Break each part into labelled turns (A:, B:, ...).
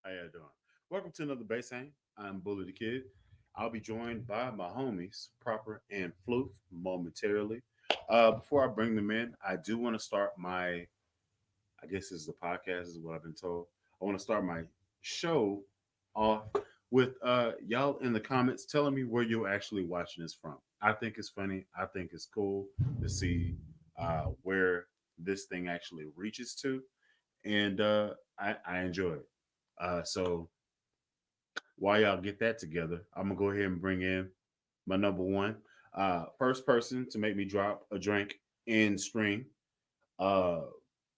A: How you doing? Welcome to another Bass Hang. I'm Bully the Kid. I'll be joined by my homies, Proper and Floof, momentarily. Before I bring them in, I do want to start my, I guess this is the podcast, is what I've been told. I want to start my show off with y'all in the comments telling me where you're actually watching this from. I think it's funny. I think it's cool to see where this thing actually reaches to. And I enjoy it. So while y'all get that together, I'm gonna go ahead and bring in my number one. First person to make me drop a drink in stream. Uh,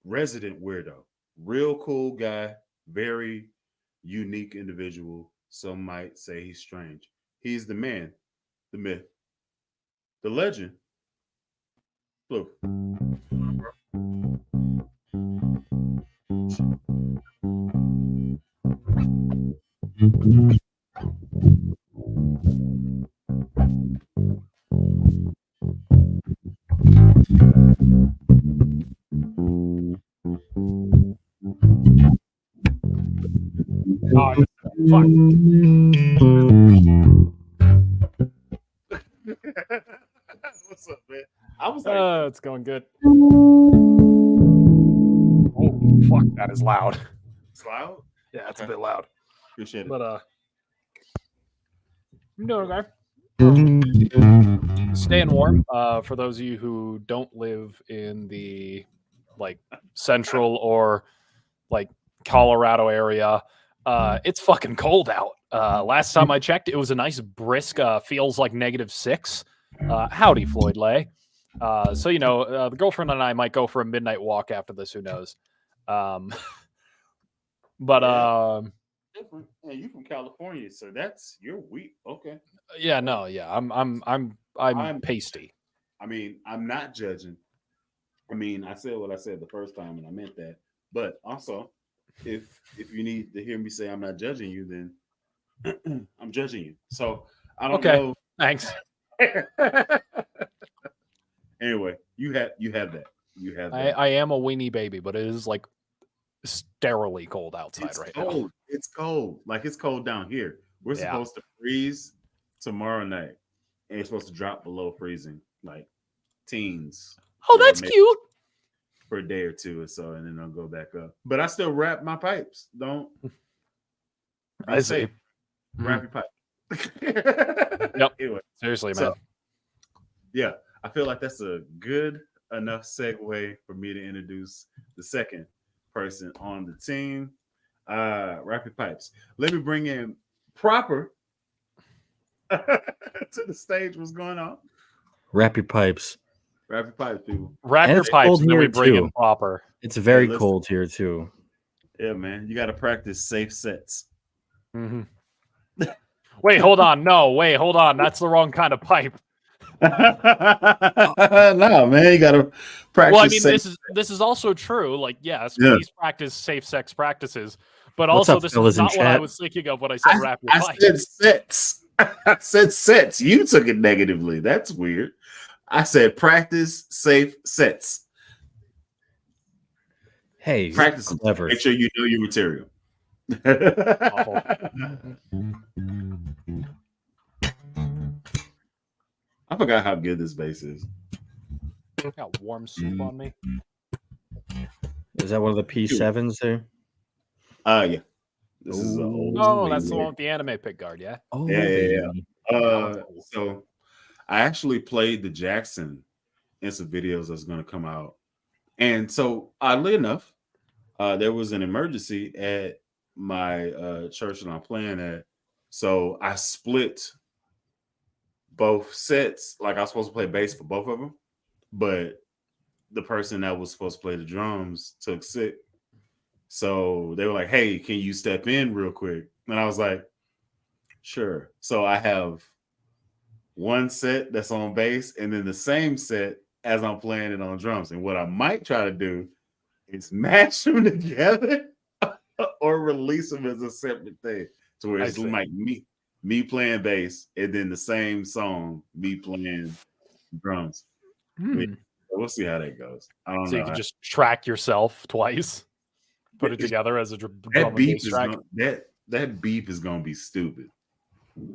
A: resident weirdo, real cool guy, very unique individual. Some might say he's strange. He's the man, the myth, the legend. Blue.
B: Oh, fuck.
A: What's up, man? I was like,
B: It's going good. Oh, fuck, that is loud.
A: it's loud.
B: Yeah, it's
A: Okay.
B: a bit loud.
A: Appreciate it.
B: But, I'm doing okay. Staying warm. For those of you who don't live in the, like, central or, like, Colorado area, it's fucking cold out. Last time I checked, it was a nice brisk, feels like -6. Howdy, Floyd Lay. So, the girlfriend and I might go for a midnight walk after this. Who knows? But
A: Different. And you from California, so that's you're weak. Okay.
B: yeah, no, yeah, I'm pasty.
A: I mean, I'm not judging. I mean, I said what I said the first time, and I meant that. But also, if you need to hear me say I'm not judging you, then I'm judging you. So I don't
B: Okay.
A: know.
B: Thanks.
A: Anyway, you have that. You have that.
B: I am a weenie baby, but it is like sterilely cold outside
A: It's
B: right
A: cold.
B: now.
A: It's cold. Like it's cold down here. We're
B: Yeah.
A: supposed to freeze tomorrow night, and it's supposed to drop below freezing, like teens.
B: Oh, that's
A: maybe
B: cute.
A: for a day or two or so, and then I'll go back up. But I still wrap my pipes. Don't be
B: I
A: safe.
B: see.
A: Wrap your pipe.
B: Yep.
A: Anyway,
B: Seriously, man.
A: so yeah, I feel like that's a good enough segue for me to introduce the second person on the team. Rapid Pipes. Let me bring in Proper to the stage. What's going on?
C: Wrap your pipes.
A: Rapid Pipes, people.
B: Wrap
C: And
B: your
C: it's
B: pipes,
C: cold
B: and then we
C: here,
B: bring
C: too.
B: in Proper.
C: It's very
A: listen.
C: cold here too.
A: Yeah, man. You got to practice safe sets.
B: Mm-hmm. Wait, hold on. No, wait, hold on. That's the wrong kind of pipe.
A: No, man. You got to practice.
B: Well, I mean,
A: safe.
B: this is also true. Like, yes,
A: Yeah.
B: please practice safe sex practices. But
C: What's
B: also,
C: up,
B: this
C: fellas
B: is
C: in
B: not what I
C: chat?
B: was thinking of when I said wrap your
A: I
B: pipe.
A: said sets. I said sets. You took it negatively. That's weird. I said practice safe sets.
C: Hey,
A: Practice them.
C: clever.
A: Make sure you know your material.
B: Awful.
A: I forgot how good this bass is.
B: Got warm soup on me.
C: Is that one of the P7s there?
A: Yeah. This is an old.
B: Oh, that's the one with the anime pick guard, yeah?
C: Oh,
A: Yeah.
C: baby.
A: So I actually played the Jackson in some videos that's going to come out. And so oddly enough, there was an emergency at my church that I'm playing at. So I split both sets. Like I was supposed to play bass for both of them, but the person that was supposed to play the drums took sick. So they were like, hey, can you step in real quick? And I was like, sure. So I have one set that's on bass and then the same set as I'm playing it on drums. And what I might try to do is match them together or release them as a separate thing. To where it's like me playing bass and then the same song, me playing drums. We'll see how that goes. I don't know.
B: So you can just track yourself twice. put it together as a drum
A: That
B: and
A: beep
B: bass
A: is
B: track.
A: that beep is gonna be stupid.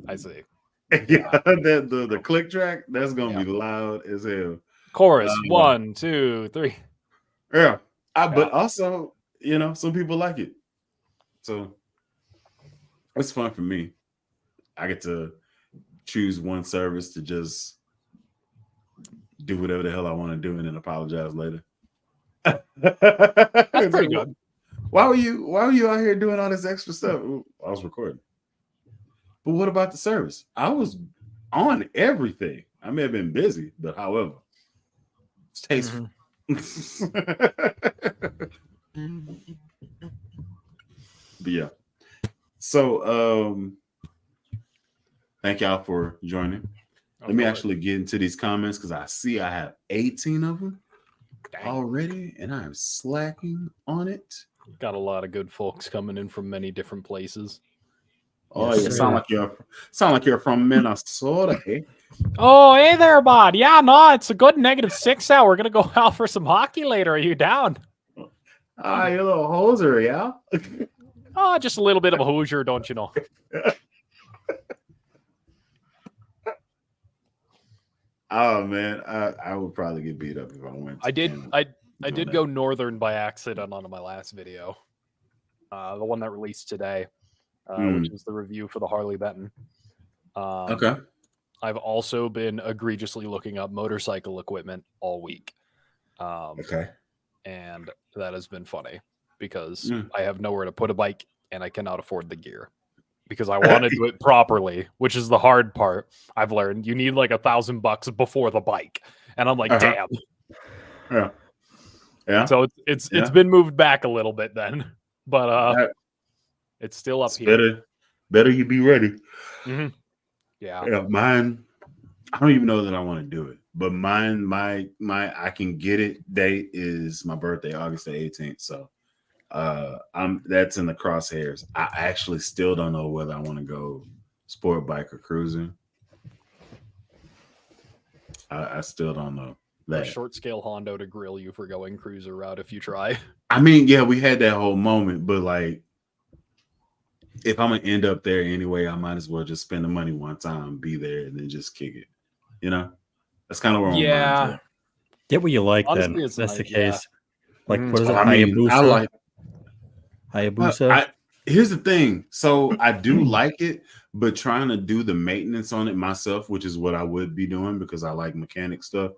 B: I see.
A: Yeah, the click track that's gonna
B: Yeah.
A: be loud as hell.
B: Chorus 1, 2, 3.
A: Yeah,
B: Yeah.
A: but also, some people like it, so it's fun for me. I get to choose one service to just do whatever the hell I want to do and then apologize later.
B: That's pretty good.
A: Why were you out here doing all this extra stuff? Ooh, I was recording. But what about the service? I was on everything. I may have been busy, but however, it's tasteful. But yeah. So thank y'all for joining. Let me actually get into these comments because I see I have 18 of them already, and I'm slacking on it.
B: Got a lot of good folks coming in from many different places.
A: Oh, yes, sound like you're from Minnesota, eh?
B: Oh, hey there, bud. Yeah, no, it's a good -6 out. We're gonna go out for some hockey later. Are you down?
A: Ah, you little hoser, yeah.
B: Oh, just a little bit of a Hoosier, don't you know?
A: Oh man, I would probably get beat up if I went.
B: I did go northern by accident on my last video, the one that released today, which is the review for the Harley Benton.
A: Okay.
B: I've also been egregiously looking up motorcycle equipment all week.
A: Okay.
B: And that has been funny because I have nowhere to put a bike and I cannot afford the gear because I want to do it properly, which is the hard part. I've learned you need like $1,000 before the bike. And I'm like, damn.
A: Yeah. Yeah.
B: So it's been moved back a little bit then, but it's still up here.
A: Better you be ready.
B: Mm-hmm. Yeah.
A: Mine, I don't even know that I want to do it, but mine, my I can get it date is my birthday, August the 18th. So that's in the crosshairs. I actually still don't know whether I want to go sport bike or cruising. I still don't know that.
B: A short scale Hondo to grill you for going cruiser route if you try.
A: I mean, yeah, we had that whole moment, but like, if I'm gonna end up there anyway, I might as well just spend the money one time, be there, and then just kick it. That's kind of where my mind's at.
C: Get what you like.
B: Honestly,
C: then
B: it's
C: that's
B: nice,
C: the case.
B: Yeah.
C: Like, what is it?
A: I mean,
C: Hayabusa?
A: I like
C: Hayabusa.
A: Here's the thing. So I do like it, but trying to do the maintenance on it myself, which is what I would be doing because I like mechanic stuff,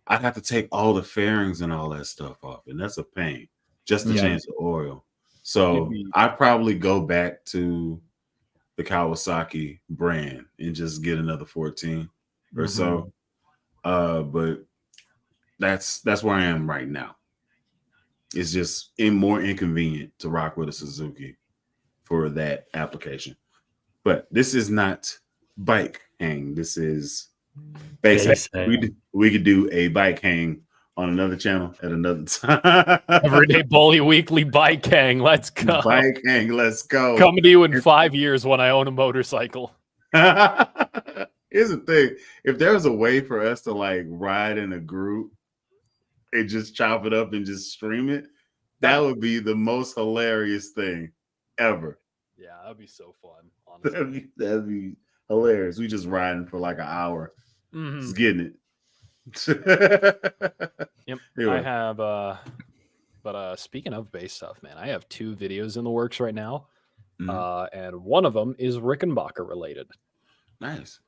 A: I'd have to take all the fairings and all that stuff off, and that's a pain just to change the oil. So I'd probably go back to the Kawasaki brand and just get another 14 or so. But that's where I am right now. It's just more inconvenient to rock with a Suzuki for that application. But this is not bike hang. This is base hang. We could do a bike hang on another channel at another time.
B: Everyday Bully Weekly bike hang. Let's go.
A: Bike hang. Let's go.
B: Coming to you in 5 years when I own a motorcycle.
A: Here's the thing. If there was a way for us to like ride in a group and just chop it up and just stream it, that would be the most hilarious thing ever.
B: Yeah, that'd be so fun. Honestly.
A: That'd be hilarious. We just riding for like an hour. Just getting it.
B: Yep.
A: Anyway.
B: I have but speaking of bass stuff, man, I have 2 videos in the works right now. And one of them is Rickenbacker related.
A: Nice.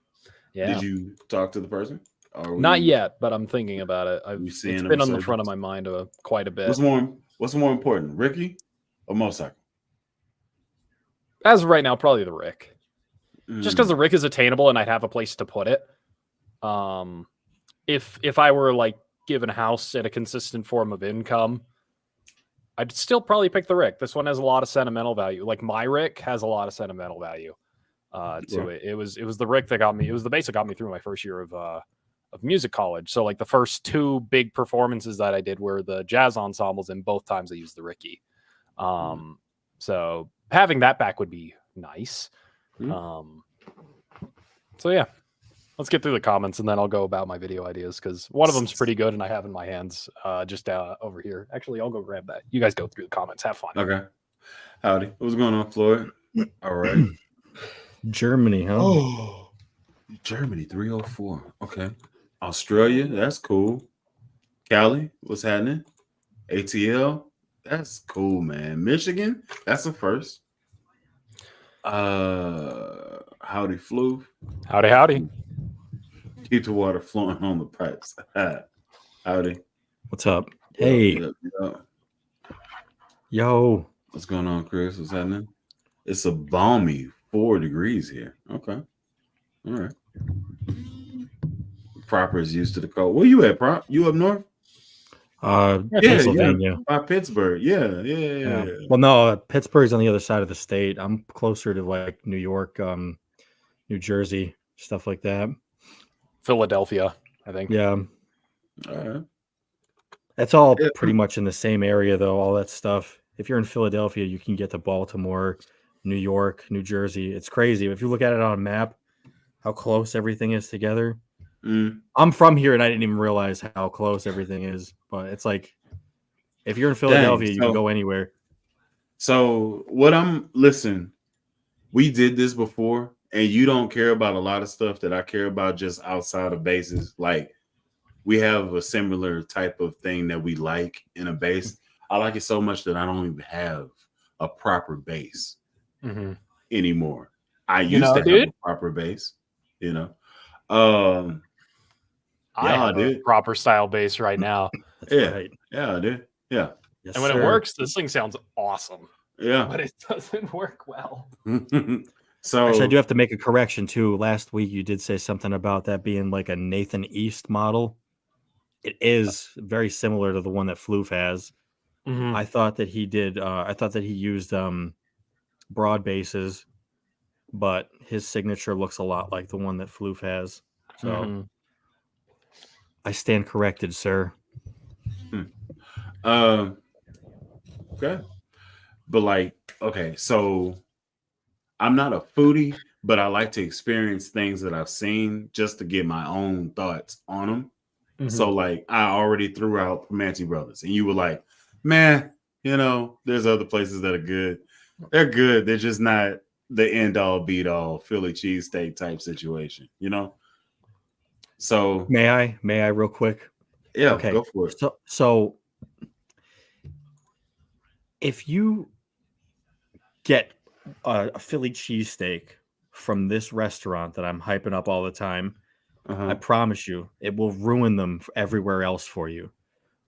B: Yeah.
A: Did you talk to the person?
B: Not yet, but I'm thinking about it. It's been on the front of my mind quite a bit.
A: What's more important, Ricky or motorcycle?
B: As of right now, probably the Rick. Just because the Rick is attainable and I'd have a place to put it. If I were like given a house and a consistent form of income, I'd still probably pick the Rick. This one has a lot of sentimental value. Like my Rick has a lot of sentimental value to it. It was the Rick that got me. It was the bass that got me through my first year of music college. So like the first 2 big performances that I did were the jazz ensembles, and both times I used the Ricky. So having that back would be nice. So yeah. Let's get through the comments and then I'll go about my video ideas because one of them's pretty good and I have in my hands just over here. Actually, I'll go grab that. You guys go through the comments. Have fun.
A: Okay. Howdy. What's going on, Floyd? All right.
C: Germany, huh?
A: Oh, Germany 304. Okay. Australia, that's cool. Cali, what's happening? ATL, that's cool, man. Michigan, that's a first. Howdy, Floof.
B: Howdy.
A: Keep the water flowing on the pipes. Howdy.
C: What's up? Hey.
A: Yep.
C: Yo.
A: What's going on, Chris? What's happening? It's a balmy 4 degrees here. Okay. All right. Proper is used to the cold. Where you at, Prop? You up north?
C: Pennsylvania.
A: By Pittsburgh. Yeah.
C: Well, no, Pittsburgh's on the other side of the state. I'm closer to like New York, New Jersey, stuff like that.
B: Philadelphia, I think.
C: Yeah.
A: All right.
C: That's all pretty much in the same area, though, all that stuff. If you're in Philadelphia, you can get to Baltimore, New York, New Jersey. It's crazy. If you look at it on a map, how close everything is together. I'm from here, and I didn't even realize how close everything is. But it's like, if you're in Philadelphia, you can go anywhere.
A: So listen, we did this before, and you don't care about a lot of stuff that I care about just outside of bases. Like, we have a similar type of thing that we like in a base. I like it so much that I don't even have a proper base anymore. I used to have a proper base, you know.
B: I have a proper style base right now.
C: Right.
A: Yeah, dude. Yeah.
B: Yes, and when it works, this thing sounds awesome.
A: Yeah.
B: But it doesn't work well.
C: So actually, I do have to make a correction too. Last week you did say something about that being like a Nathan East model. It is very similar to the one that Floof has. I thought that he did. I thought that he used broad bases, but his signature looks a lot like the one that Floof has. So I stand corrected, sir.
A: Okay. But so I'm not a foodie, but I like to experience things that I've seen just to get my own thoughts on them. So I already threw out Manti Brothers, and you were like, man, there's other places that are good. They're good. They're just not the end all beat all Philly cheesesteak type situation, So
C: may I real quick?
A: Yeah, okay. Go for it.
C: So if you get a Philly cheesesteak from this restaurant that I'm hyping up all the time, I promise you it will ruin them everywhere else for you,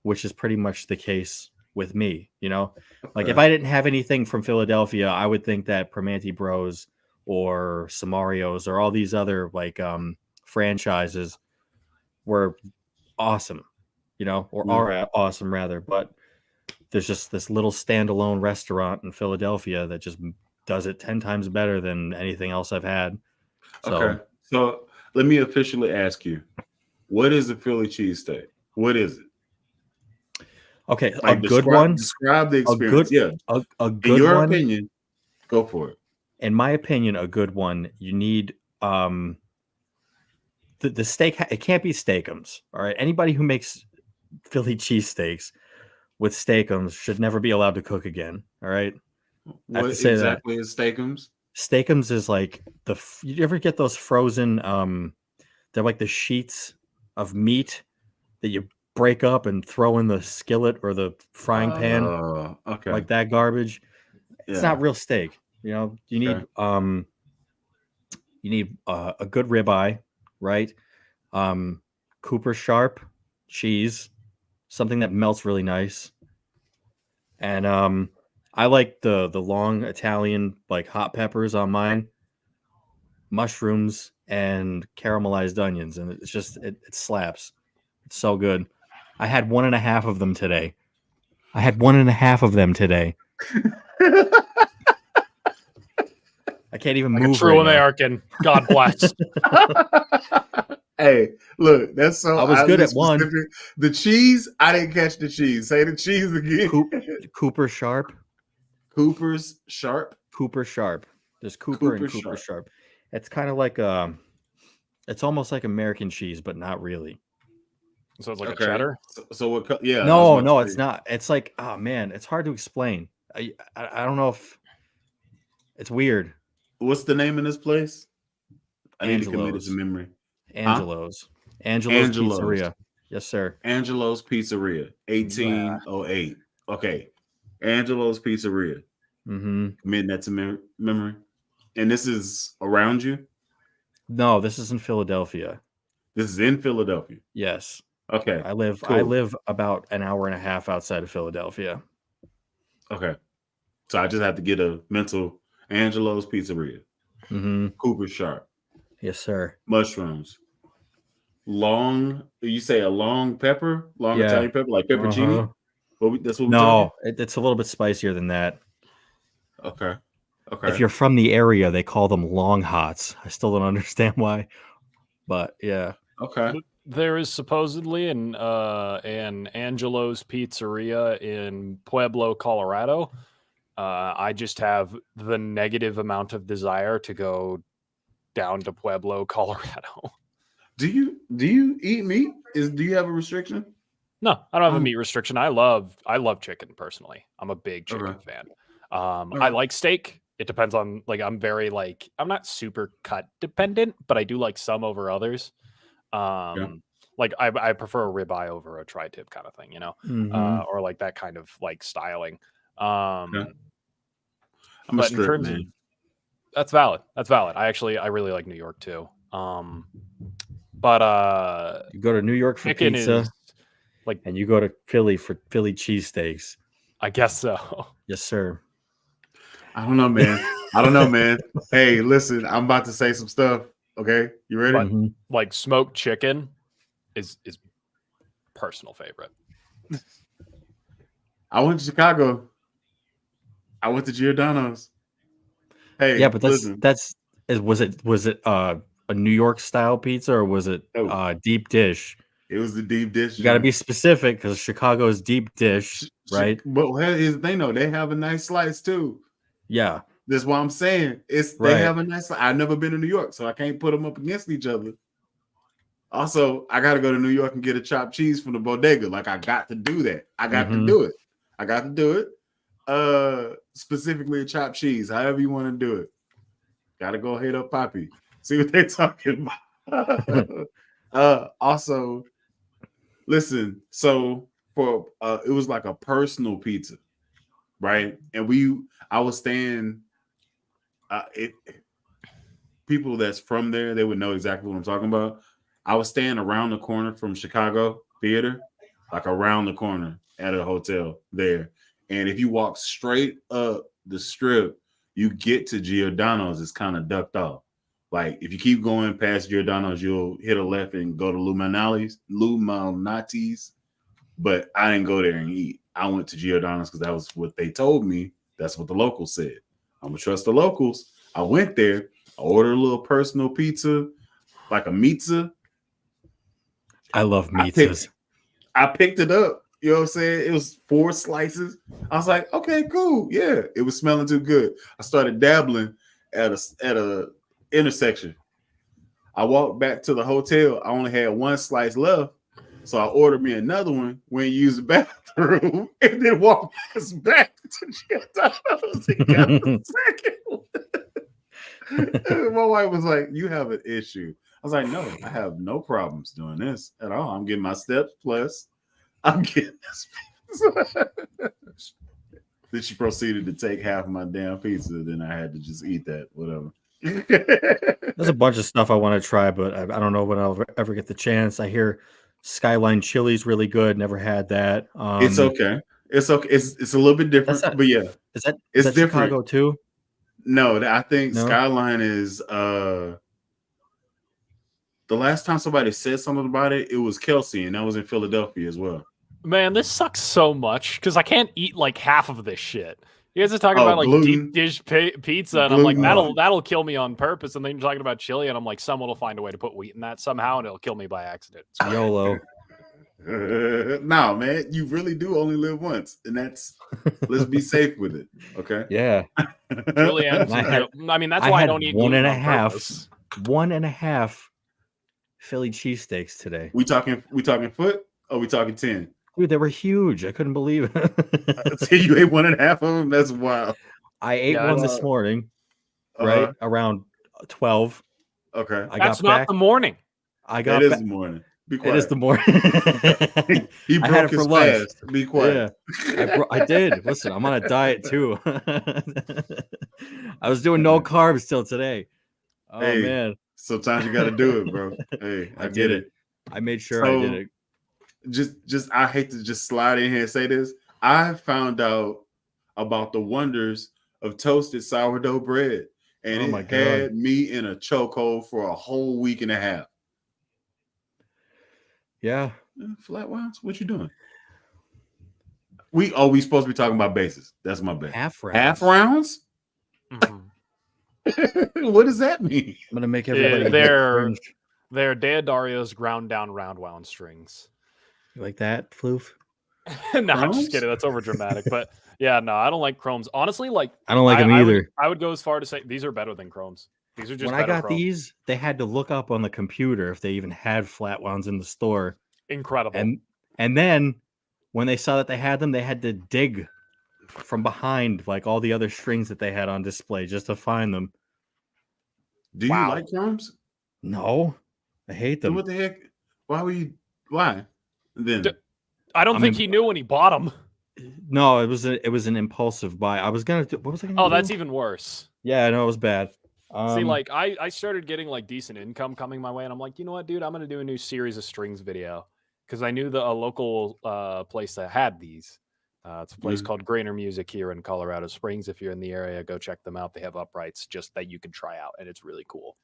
C: which is pretty much the case with me. Like if I didn't have anything from Philadelphia, I would think that Primanti Bros or Samario's or all these other franchises were awesome, or are awesome rather. But there's just this little standalone restaurant in Philadelphia that just does it 10 times better than anything else I've had.
A: So let me officially ask you, what is a Philly cheesesteak? What is it?
C: Okay, a good one.
A: Describe the experience.
C: A good
A: in your
C: one,
A: opinion, go for it.
C: In my opinion, a good one. You need the steak. It can't be Steakums. All right, anybody who makes Philly cheesesteaks with Steakums should never be allowed to cook again. All right.
A: What exactly is Steakums?
C: Steakums is like you ever get those frozen? They're like the sheets of meat that you break up and throw in the skillet or the frying pan.
A: Okay.
C: Like that garbage. It's not real steak. You need a good ribeye, right? Cooper Sharp cheese, something that melts really nice. And I like the long Italian hot peppers on mine, mushrooms and caramelized onions, and it's just it slaps. It's so good. I had 1.5 of them today. I can't even move.
B: A true American. God bless.
A: Hey, look, that's so.
C: I was good at one.
A: The cheese, I didn't catch the cheese. Say the cheese again.
C: Cooper Sharp.
A: Cooper's Sharp.
C: Cooper Sharp. There's Cooper and Cooper Sharp. It's kind of like It's almost like American cheese, but not really.
B: So it's like
A: Okay.
B: a cheddar.
A: So what? Yeah. I was
C: No,
A: about to
C: no,
A: say.
C: it's not. It's like, oh man, it's hard to explain. I don't know if it's weird.
A: What's the name of this place? I need to commit it to
C: Angelo's.
A: memory. Huh?
C: Angelo's. Angelo's
A: Angelo's.
C: Pizzeria. Yes, sir.
A: Angelo's Pizzeria,
C: Yeah.
A: 1808. Okay. Angelo's Pizzeria.
C: Mm-hmm.
A: Committing that to memory. And this is around you?
C: No, this is in Philadelphia.
A: This is in Philadelphia.
C: Yes.
A: Okay.
C: I live
A: Cool.
C: about an hour and a half outside of Philadelphia.
A: Okay. So I just have to get a mental Angelo's Pizzeria.
C: Mm-hmm.
A: Cooper Sharp.
C: Yes, sir.
A: Mushrooms. Long, you say a long pepper? Long
C: Yeah.
A: Italian pepper? Like pepperoni?
C: Uh-huh.
A: That's what we're
C: No,
A: talking?
C: it's a little bit spicier than that.
A: Okay. Okay.
C: If you're from the area, they call them long hots. I still don't understand why, but yeah.
A: Okay.
B: There is supposedly an Angelo's Pizzeria in Pueblo, Colorado. I just have the negative amount of desire to go down to Pueblo, Colorado.
A: Do you eat meat? Do you have a restriction?
B: No, I don't have a meat restriction. I love chicken personally. I'm a big chicken
A: Okay.
B: fan. I like steak. It depends on I'm very I'm not super cut dependent, but I do like some over others. Like I prefer a ribeye over a tri-tip kind of thing, you know,
C: Mhm.
B: or like that kind of styling.
A: I'm a
B: But in
A: strip
B: terms
A: man.
B: of that's valid. That's valid. I really like New York too. But
C: You go to New York for
B: chicken
C: pizza,
B: is
C: and you go to Philly for Philly cheesesteaks.
B: I guess so.
C: Yes, sir.
A: I don't know, man. I don't know, man. Hey, listen, I'm about to say some stuff. Okay, you ready?
B: But
C: Mhm.
B: like smoked chicken is personal favorite.
A: I went to Chicago. I went to Giordano's. Hey,
C: Yeah, but
A: listen.
C: was it a New York style pizza or was it
A: Oh.
C: deep dish?
A: It was the deep dish.
C: You got to
A: joint.
C: be specific because Chicago's deep dish, right?
A: But here's the thing, though. They have a nice slice too.
C: Yeah.
A: That's what I'm saying. They
C: Right.
A: have a nice. I've never been to New York, so I can't put them up against each other. Also, I got to go to New York and get a chopped cheese from the bodega. Like I got to do that. I got to do it. I got to do it. Specifically a chopped cheese. However you want to do it. Got to go hit up Poppy. See what they're talking about. Also, listen. So for it was like a personal pizza, right? And I was staying. People that's from there, they would know exactly what I'm talking about. I was staying around the corner from Chicago Theater, like around the corner at a hotel there. And if you walk straight up the strip, you get to Giordano's. It's kind of ducked off. Like if you keep going past Giordano's, you'll hit a left and go to Luminati's. But I didn't go there and eat. I went to Giordano's because that was what they told me. That's what the locals said. I'm gonna trust the locals. I went there. I ordered a little personal pizza, like a pizza.
C: I love pizzas.
A: I picked it up. You know what I'm saying? It was 4 slices. I was like, okay, cool. Yeah, it was smelling too good. I started dabbling at a intersection. I walked back to the hotel. I only had 1 slice left. So I ordered me another one, went and used the bathroom, and then walked back to Giordano's and got the second one. My wife was like, you have an issue. I was like, no, I have no problems doing this at all. I'm getting my steps plus I'm getting this. Then she proceeded to take half of my damn pizza. Then I had to just eat that, whatever.
C: There's a bunch of stuff I want to try, but I don't know when I'll ever get the chance. I hear Skyline Chili's really good. Never had that.
A: It's okay. It's okay. It's a little bit different, but yeah,
C: is that
A: different.
C: Chicago too?
A: No, I think Skyline is the last time somebody said something about it, it was Kelsey, and that was in Philadelphia as well.
B: Man, this sucks so much because I can't eat like half of this shit. You guys are talking about like deep dish pizza, and I'm like, that'll kill me on purpose. And then you're talking about chili, and I'm like, someone will find a way to put wheat in that somehow, and it'll kill me by accident.
C: YOLO.
A: No, man, you really do only live once, and let's be safe with it. Okay.
C: Yeah.
B: Really, I mean, that's why I don't eat gluten on purpose.
C: 1.5 Philly cheesesteaks today.
A: We talking foot or we talking 10?
C: Dude, they were huge. I couldn't believe it.
A: So you ate 1.5 of them? That's wild.
C: I ate
B: Yeah,
C: one
A: that's-
C: this morning, right around 12.
A: Okay.
C: I
B: That's
C: got
B: not
C: back.
B: the morning.
C: I
A: It
C: got
A: is
C: back.
A: the morning. Be
C: It
A: quiet.
C: is the morning.
A: He
C: I
A: broke
C: had it
A: his
C: for lunch.
A: fast. Be quiet.
C: I did. Listen, I'm on a diet too. I was doing no carbs till today. Oh
A: Hey,
C: man,
A: sometimes you got to do it, bro. Hey, I get it.
C: I made sure I did it.
A: Just I hate to just slide in here and say this. I found out about the wonders of toasted sourdough bread, and
C: Oh
A: it
C: my God.
A: had me in a chokehold for a whole week and a half.
C: Yeah.
A: Flat rounds? What you doing? We supposed to be talking about bases. That's my bad.
C: Half rounds.
A: Half rounds?
B: Mhm.
A: What does that mean?
C: I'm gonna make everybody
B: they're-
C: cringe.
B: They're Deodaria's ground down round wound strings.
C: You like that, Floof?
B: No, I'm
A: Chromes?
B: just kidding. That's over dramatic. But yeah, no, I don't like chromes. Honestly, like
C: I don't like them either.
B: I would go as far to say these are better than chromes. These are just
C: When I
B: better
C: got
B: chromes.
C: these, they had to look up on the computer if they even had flat wounds in the store.
B: Incredible.
C: And then when they saw that they had them, they had to dig from behind like all the other strings that they had on display just to find them.
A: Do you
B: Wow.
A: like crumbs?
C: No, I hate
A: Then
C: them.
A: what the heck? Why were you? Why? Then
B: I don't
C: I
B: think
C: mean-
B: he knew when he bought them.
C: No, it was an impulsive buy. I was gonna do. What was I gonna do?
B: Oh, that's even worse.
C: Yeah, I know it was bad.
B: See, like I started getting like decent income coming my way, and I'm like, you know what, dude, I'm gonna do a new series of strings video because I knew a local place that had these. It's a place called Grainer Music here in Colorado Springs. If you're in the area, go check them out. They have uprights just that you can try out, and it's really cool.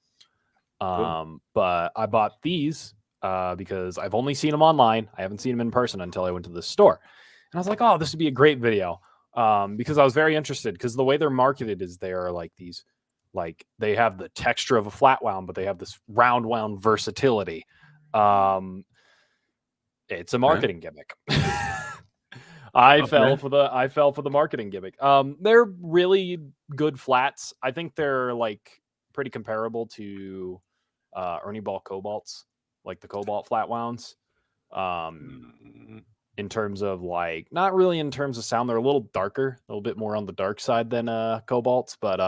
B: But I bought these because I've only seen them online. I haven't seen them in person until I went to the store, and I was like, oh, this would be a great video because I was very interested because the way they're marketed is they are like these. Like they have the texture of a flat wound, but they have this round wound versatility. It's a marketing gimmick. I fell for the marketing gimmick. They're really good flats. I think they're like pretty comparable to Ernie Ball Cobalts, like the Cobalt flat wounds. In terms of like, not really in terms of sound, they're a little darker, a little bit more on the dark side than Cobalts, but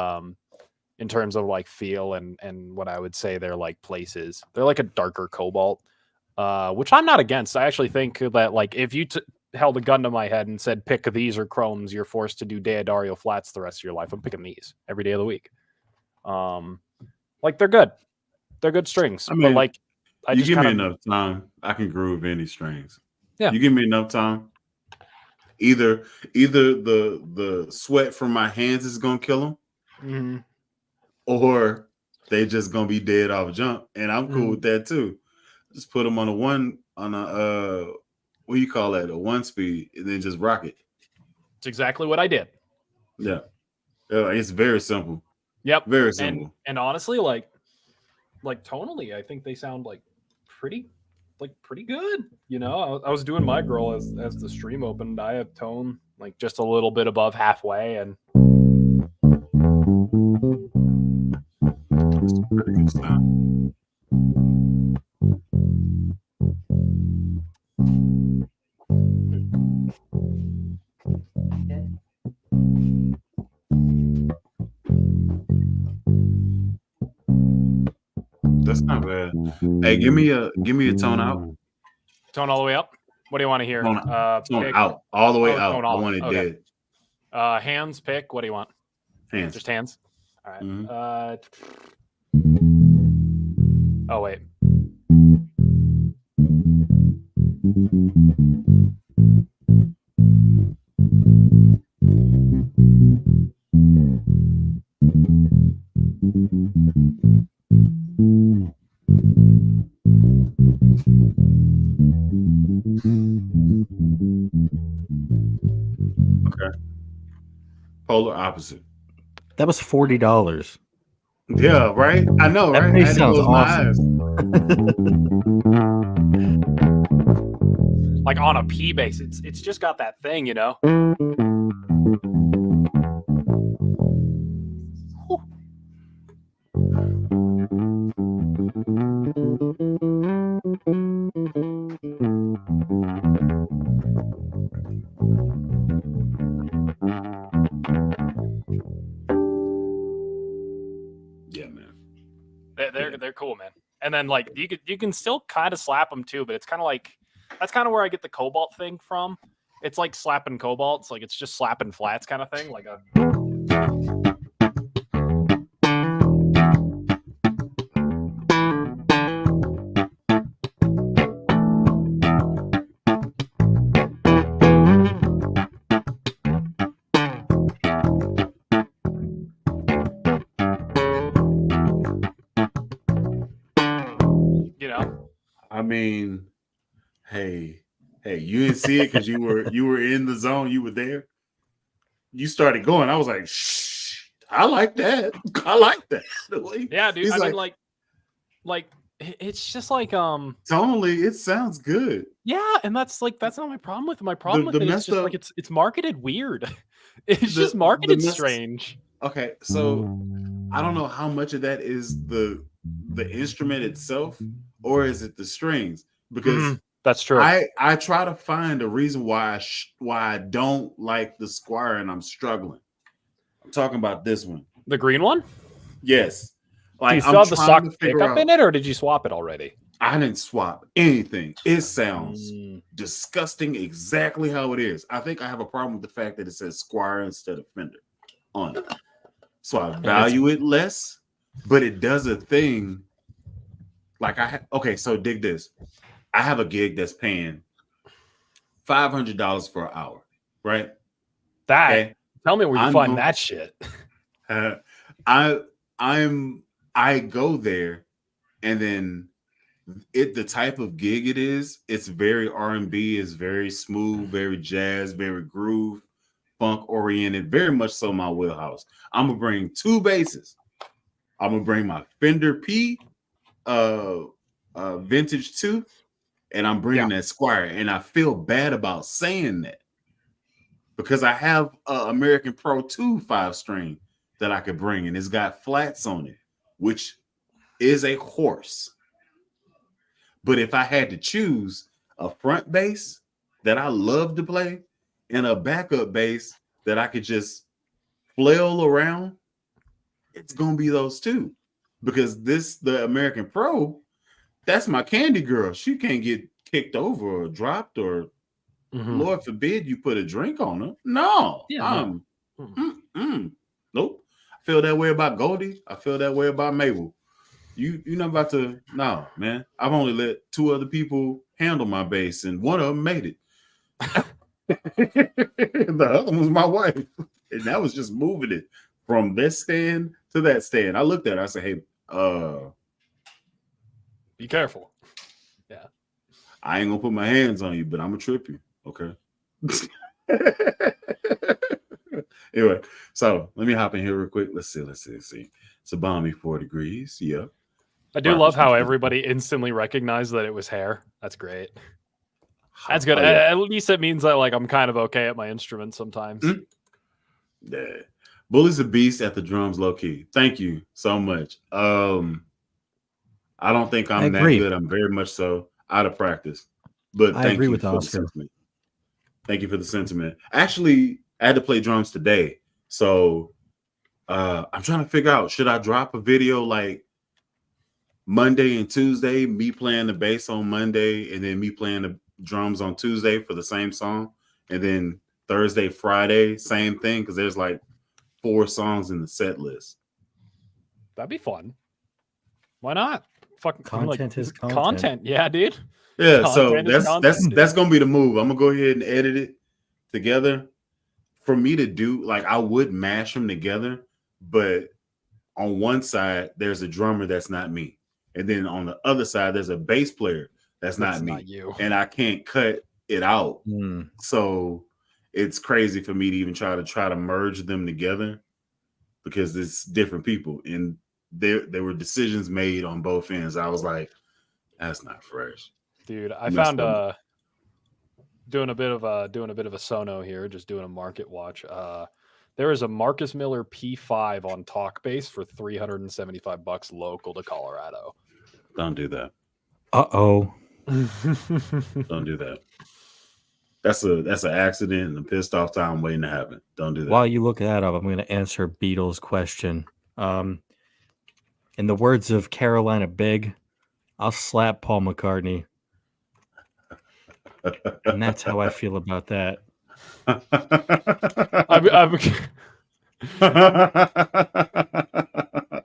B: in terms of like feel and what I would say they're like places. They're like a darker cobalt, which I'm not against. I actually think that like if you held a gun to my head and said pick these or chromes, you're forced to do Deodario flats the rest of your life. I'm picking these every day of the week. Like they're good. They're good strings.
A: I mean,
B: but like
A: you give me enough time, I can groove any strings.
B: Yeah.
A: You give me enough time. Either the sweat from my hands is gonna kill them.
B: Mm-hmm.
A: Or they just gonna be dead off jump, and I'm cool with that too. Just put them on a what do you call that? A 1-speed, and then just rock it.
B: It's exactly what I did.
A: Yeah, it's very simple.
B: Yep,
A: Very simple.
B: And honestly, like tonally, I think they sound like pretty good. You know, I was doing my girl as the stream opened. I have tone like just a little bit above halfway, and
A: It's a pretty good sound. That's not bad. Hey, give me a tone out.
B: tone all the way up. What do you want to hear?
A: Tone
B: Pick,
A: out, all the way out.
B: tone
A: I
B: all.
A: want it
B: Okay.
A: dead.
B: Hands. Pick. What do you want?
A: Hands.
B: Just hands. All right.
A: Mhm.
B: Oh wait.
A: Okay. Polar opposite.
C: That was $40.
A: Yeah, right. I know,
C: That
A: right?
C: place
A: I had to
C: sounds
A: close my eyes.
B: Like on a P bass, it's just got that thing, you know. Whew. They're cool, man. And then like you can still kind of slap them too, but it's kind of like that's kind of where I get the cobalt thing from. It's like slapping cobalts, like it's just slapping flats kind of thing, like a. You know,
A: I mean, hey, you didn't see it because you were in the zone. You were there. You started going. I was like, shh. I like that. I like that.
B: yeah, dude.
A: He's
B: I mean, like it's just like
A: tonally, it sounds good.
B: yeah, and that's not my problem with it. My problem with it is just like it's marketed weird. It's just marketed strange.
A: Okay, so I don't know how much of that is the instrument itself or is it the strings, because
B: that's true.
A: I try to find a reason why I don't like the Squire, and I'm struggling. I'm talking about this one,
B: the green one.
A: Yes,
B: like do you still have the stock pickup in it, or did you swap it already?
A: I didn't swap anything. It sounds disgusting exactly how it is. I think I have a problem with the fact that it says Squire instead of Fender on it. So I value it less, but it does a thing. Like okay, so dig this. I have a gig that's paying $500 for an hour, right?
B: That okay? Tell me where you find that shit.
A: I go there, and then the type of gig it is, it's very R&B, it's very smooth, very jazz, very groove, funk oriented, very much so my wheelhouse. I'm gonna bring two basses. I'm gonna bring my Fender P Vintage 2, and I'm bringing that Squire, and I feel bad about saying that because I have American Pro 2 5-string that I could bring, and it's got flats on it, which is a horse. But if I had to choose a front bass that I love to play and a backup bass that I could just flail around, it's gonna be those two, because the American Pro, that's my candy girl. She can't get kicked over or dropped, or Lord forbid you put a drink on her. No, nope. I feel that way about Goldie. I feel that way about Mabel. You're not about to. No, man. I've only let 2 other people handle my bass, and one of them made it. The other one was my wife, and that was just moving it from this stand to that stand. I looked at her. I said, "Hey,
B: be careful." Yeah,
A: I ain't gonna put my hands on you, but I'm gonna trip you. Okay. Anyway, so let me hop in here real quick. Let's see. It's a balmy 4 degrees. Yep.
B: I do love how everybody instantly recognized that it was hair. That's great. That's good. At least it means that like I'm kind of okay at my instrument sometimes.
A: Yeah. Bully's a beast at the drums, low key. Thank you so much. I don't think I'm that good. I'm very much so out of practice. But
C: I agree with Oscar.
A: Thank you for the sentiment. Actually, I had to play drums today. So I'm trying to figure out, should I drop a video like Monday and Tuesday, me playing the bass on Monday, and then me playing the drums on Tuesday for the same song, and then Thursday, Friday, same thing, because there's like 4 songs in the set list.
B: That'd be fun. Why not? Fucking
C: content is content.
B: Content, yeah, dude.
A: Yeah, content, so that's gonna be the move. I'm gonna go ahead and edit it together. For me to do, like, I would mash them together, but on one side there's a drummer that's not me, and then on the other side there's a bass player that's not me,
B: not you,
A: and I can't cut it out. So it's crazy for me to even try to merge them together, because it's different people, and there were decisions made on both ends. I was like, that's not fresh,
B: dude. I found doing a bit of a sono here, just doing a market watch. There is a Marcus Miller P5 on Talkbase for $375 local to Colorado.
A: Don't do that.
C: Uh-oh.
A: Don't do that. That's an accident and a pissed off time waiting to happen. Don't do that.
C: While you look that up, I'm going to answer Beatles' question. In the words of Carolina Big, I'll slap Paul McCartney. And that's how I feel about that.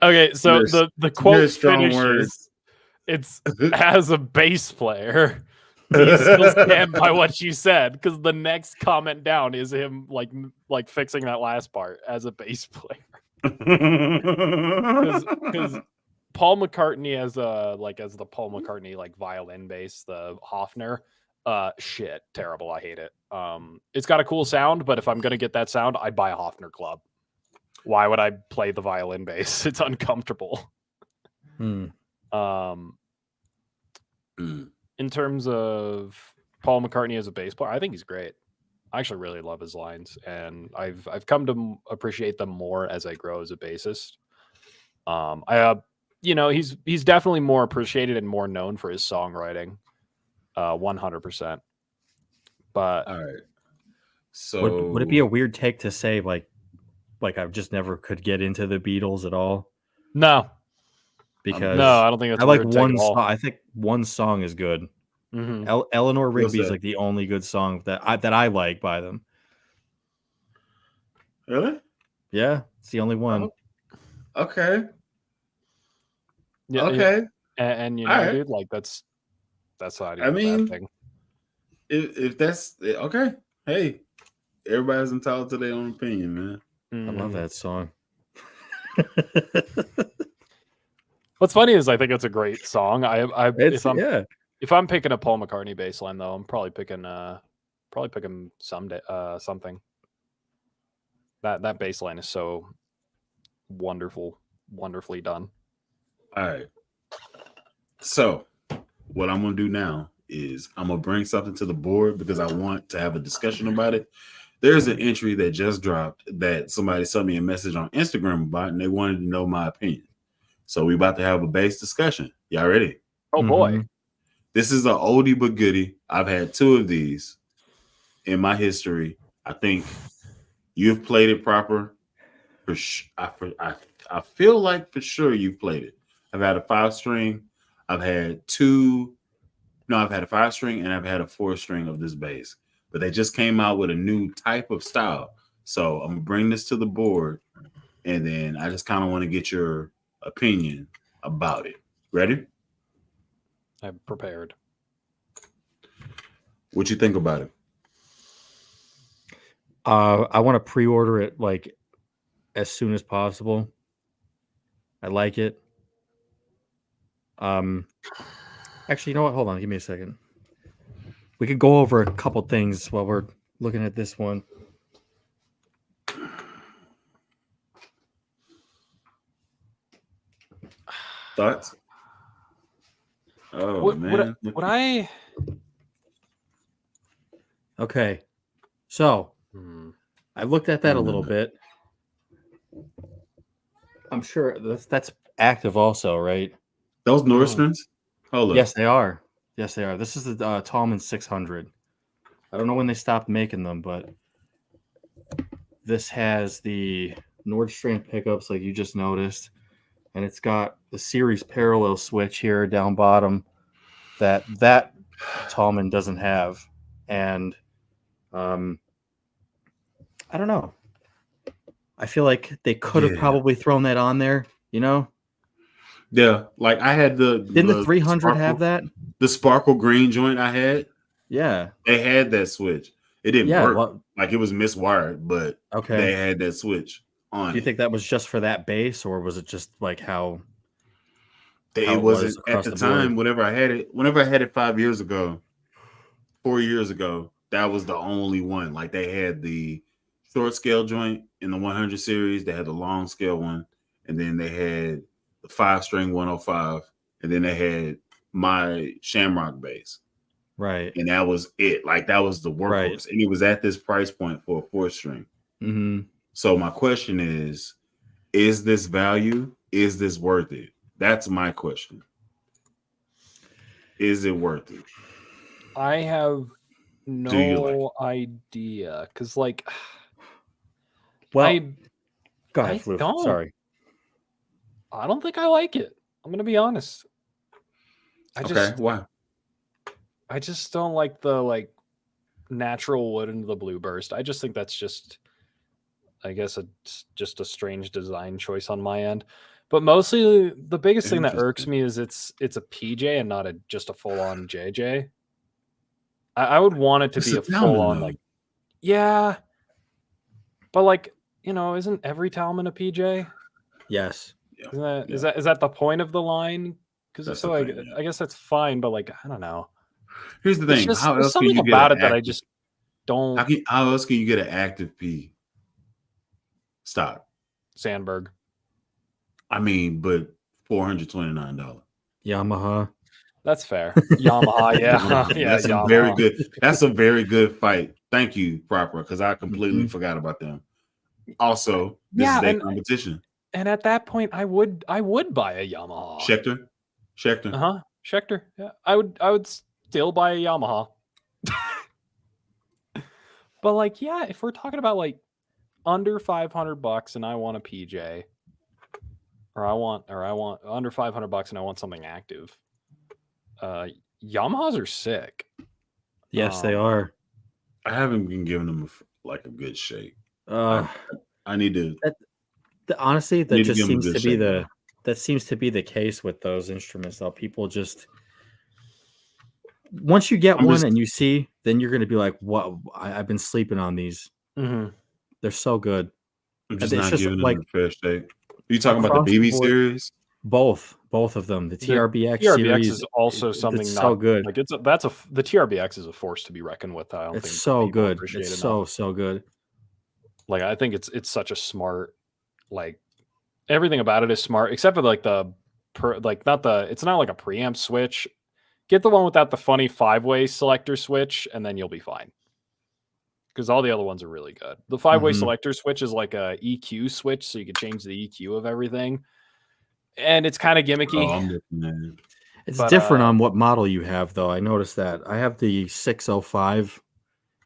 B: Okay, so
A: Very-
B: the quote
A: very strong
B: finishes.
A: words.
B: It's as a bass player. Do you still stand by what you said? Because the next comment down is him like fixing that last part as a bass player. Because Paul McCartney as the Paul McCartney like violin bass, the Hofner, shit, terrible. I hate it. It's got a cool sound, but if I'm gonna get that sound, I'd buy a Hofner club. Why would I play the violin bass? It's uncomfortable. In terms of Paul McCartney as a bass player, I think he's great. I actually really love his lines, and I've come to appreciate them more as I grow as a bassist. He's definitely more appreciated and more known for his songwriting, 100%. But
A: all right, so
C: would it be a weird take to say like I just never could get into the Beatles at all?
B: No,
C: because
B: no, I don't think that's
C: I like
B: a weird take
C: one
B: at all.
C: song. I think one song is good.
B: Mm-hmm.
C: Eleanor Rigby is like the only good song that I like by them.
A: Really?
C: Yeah, it's the only one.
A: Oh, okay.
B: Yeah,
A: okay.
B: And you know,
A: right.
B: dude, like that's not even
A: I mean,
B: a bad thing.
A: If that's okay, hey, everybody's entitled to their own opinion, man.
C: I love that song.
B: What's funny is I think it's a great song. If I'm picking a Paul McCartney bass line though, I'm probably picking someday something. That bass line is so wonderfully done.
A: All right. So what I'm gonna do now is I'm gonna bring something to the board because I want to have a discussion about it. There's an entry that just dropped that somebody sent me a message on Instagram about, and they wanted to know my opinion. So we about to have a bass discussion. Y'all ready?
B: Oh boy.
A: This is an oldie but goodie. I've had two of these in my history. I think you've played it proper. I feel like for sure you've played it. I've had a 5-string. I've had a 5-string and I've had a 4-string of this bass. But they just came out with a new type of style. So I'm gonna bring this to the board, and then I just kind of want to get your opinion about it. Ready?
B: I'm prepared.
A: What you think about it?
C: I want to pre-order it like as soon as possible. I like it. Actually, you know what? Hold on, give me a second. We could go over a couple things while we're looking at this one.
A: Thoughts? Oh man.
C: Okay. So I looked at that a little bit. I'm sure that's active also, right?
A: Those Norsestrings? Hold up.
C: Yes, they are. Yes, they are. This is the Tallman 600. I don't know when they stopped making them, but this has the Nordstrand pickups like you just noticed. And it's got the series parallel switch here down bottom that Tallman doesn't have. And I don't know. I feel like they could have probably thrown that on there, you know?
A: Yeah, like I had
C: Didn't the 300 have that?
A: The sparkle green joint I had?
C: Yeah.
A: They had that switch. It didn't work.
C: Well,
A: like it was miswired, but they had that switch on.
C: Do you think that was just for that bass, or was it just like how
A: it wasn't at the time? Whenever I had it 4 years ago, that was the only one. Like they had the short scale joint in the 100 series, they had the long scale one, and then they had the 5-string 105, and then they had my Shamrock bass.
C: Right.
A: And that was it. Like that was the workhorse.
C: Right.
A: And it was at this price point for a 4-string.
C: Mm-hmm.
A: So my question is this value? Is this worth it? That's my question. Is it worth it?
B: I have no idea. Because like
C: go ahead,
B: I don't.
C: Sorry.
B: I don't think I like it. I'm gonna be honest.
A: Why?
B: I just don't like the natural wood into the blue burst. I just think that's just, I guess it's just a strange design choice on my end. But mostly the biggest thing that irks me is it's a PJ and not just a full on JJ. I would want it to be a full on yeah. But isn't every Talman a PJ?
C: Yes.
B: Is that the point of the line? Because so I guess that's fine, but I don't know.
A: Here's the thing: how
B: there's
A: else
B: something
A: can you
B: about
A: get
B: it that I just don't.
A: How else can you get an active P? Stop.
B: Sandberg.
A: I mean, but $429.
C: Yamaha.
B: That's fair. Yamaha, yeah, yeah.
A: That's a very good. That's a very good fight. Thank you, Proper, because I completely forgot about them. Also, this is their competition.
B: And at that point, I would buy a Yamaha.
A: Schecter.
B: Schecter. Yeah, I would still buy a Yamaha. But if we're talking about under $500 and I want a PJ, or I want under $500 and I want something active. Yamahas are sick.
C: Yes, they are.
A: I haven't been giving them a good shake. I need to.
C: Honestly, that just seems to be the case with those instruments. Though people just once you get one and you see, then you're going to be like, "What? I've been sleeping on these.
B: Mm-hmm.
C: They're so good."
A: I'm just not giving them a fair shake. Are you talking about the BB series?
C: Both of them. The TRBX
B: series is also something
C: so good.
B: The TRBX is a force to be reckoned with. I don't think
C: it's so good. It's so good.
B: I think it's such a smart, everything about it is smart except for it's not like a preamp switch. Get the one without the funny 5-way selector switch, and then you'll be fine. Because all the other ones are really good. The 5-way selector switch is like a EQ switch, so you can change the EQ of everything. And it's kind of gimmicky.
C: It's different on what model you have, though. I noticed that. I have the 605,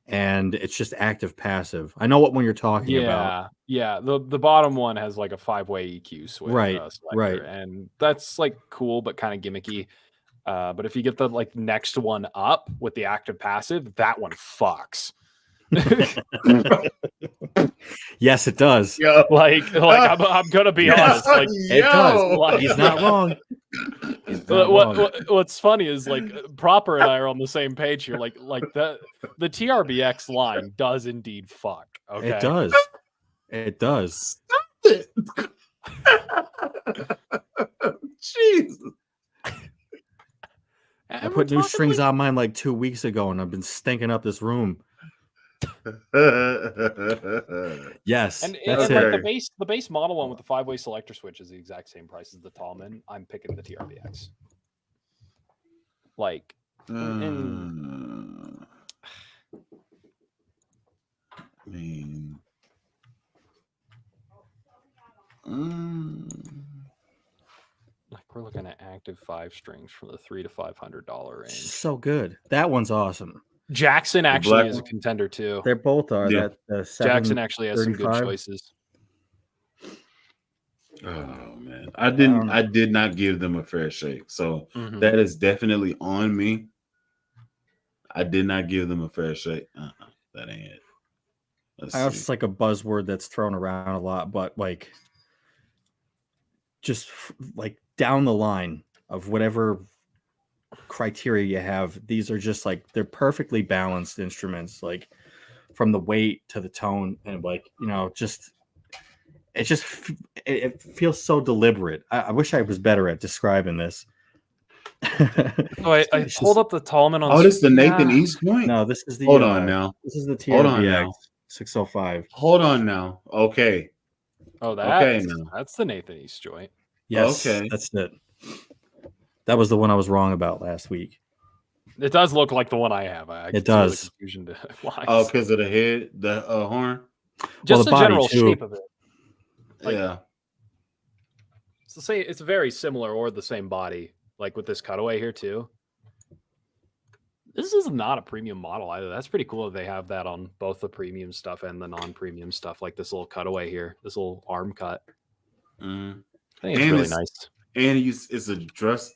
C: and it's just active passive. I know what one you're talking about.
B: Yeah. The bottom one has a 5-way EQ switch.
C: Right.
B: And that's cool, but kind of gimmicky. But if you get the next one up with the active passive, that one fucks.
C: Yes, it does.
B: I'm gonna be honest.
C: It does. He's not wrong.
B: What's funny is Proper and I are on the same page here. The TRBX line does indeed fuck. Okay,
C: it does. It does.
A: Jesus.
C: I put new strings on mine 2 weeks ago, and I've been stinking up this room. Yes,
B: and the base model one with the 5-way selector switch is the exact same price as the Talman. I'm picking the TRBX. We're looking at active 5 strings for the $300 to $500 range.
C: So good. That one's awesman.
B: Jackson actually is a contender too.
C: They both are.
A: Yeah.
B: Jackson actually has some good choices.
A: Oh man, I did not give them a fair shake, so that is definitely on me. I did not give them a fair shake. That ain't it.
C: I know it's a buzzword that's thrown around a lot, but just down the line of whatever criteria you have, these are just they're perfectly balanced instruments, from the weight to the tone, and it feels so deliberate. I wish I was better at describing this.
B: I pulled up the Talman on.
A: Oh, this is the Nathan East joint?
C: No, this is the.
A: Hold on now.
C: This is the TRBX 605.
A: Hold on now. Okay.
B: Oh, that's the Nathan East joint.
C: Yes. Okay. That's it. That was the one I was wrong about last week.
B: It does look like the one I have.
C: It does.
A: Oh, because of the head, the horn?
B: Just the general shape of it.
A: Yeah.
B: It's very similar or the same body, with this cutaway here too. This is not a premium model either. That's pretty cool that they have that on both the premium stuff and the non-premium stuff, this little cutaway here, this little arm cut. I think it's
A: And
B: really
A: it's
B: nice.
A: and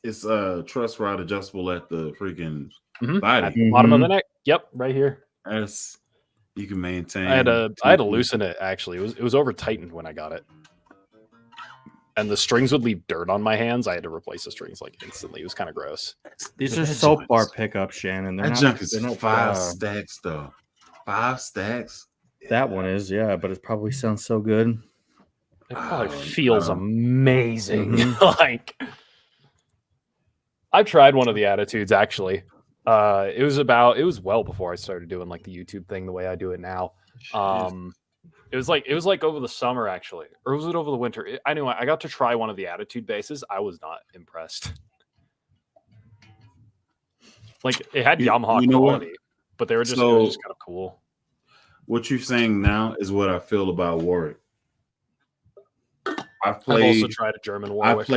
A: it's a truss rod adjustable at the freaking
B: At
A: body.
B: the bottom of the
C: Mhm.
B: neck. Yep, right here.
A: That's you can maintain.
B: I had to
A: 2 feet.
B: loosen it actually. It was over tightened when I got it. And the strings would leave dirt on my hands. I had to replace the strings like instantly. It was kind of gross.
C: These
A: But
C: are
A: that
C: soap
A: junk
C: bar
A: is-
C: pickups, Shannon.
A: That junk is
C: they're not,
A: 5 stacks though. 5 stacks.
C: That one is, yeah, but it probably sounds so good.
B: It probably
A: I
B: feels
A: don't-
B: amazing.
C: Mhm.
B: Like I've tried one of the attitudes actually. It was well before I started doing like the YouTube thing the way I do it now. It was like over the summer actually, or was it over the winter? Anyway, I got to try one of the attitude bases. I was not impressed. Like it had Yamaha
A: you know what?
B: quality, but they were just it
A: So-
B: was just kind of cool.
A: What you're saying now is what I feel about Warwick.
B: I've also tried a German Warwick.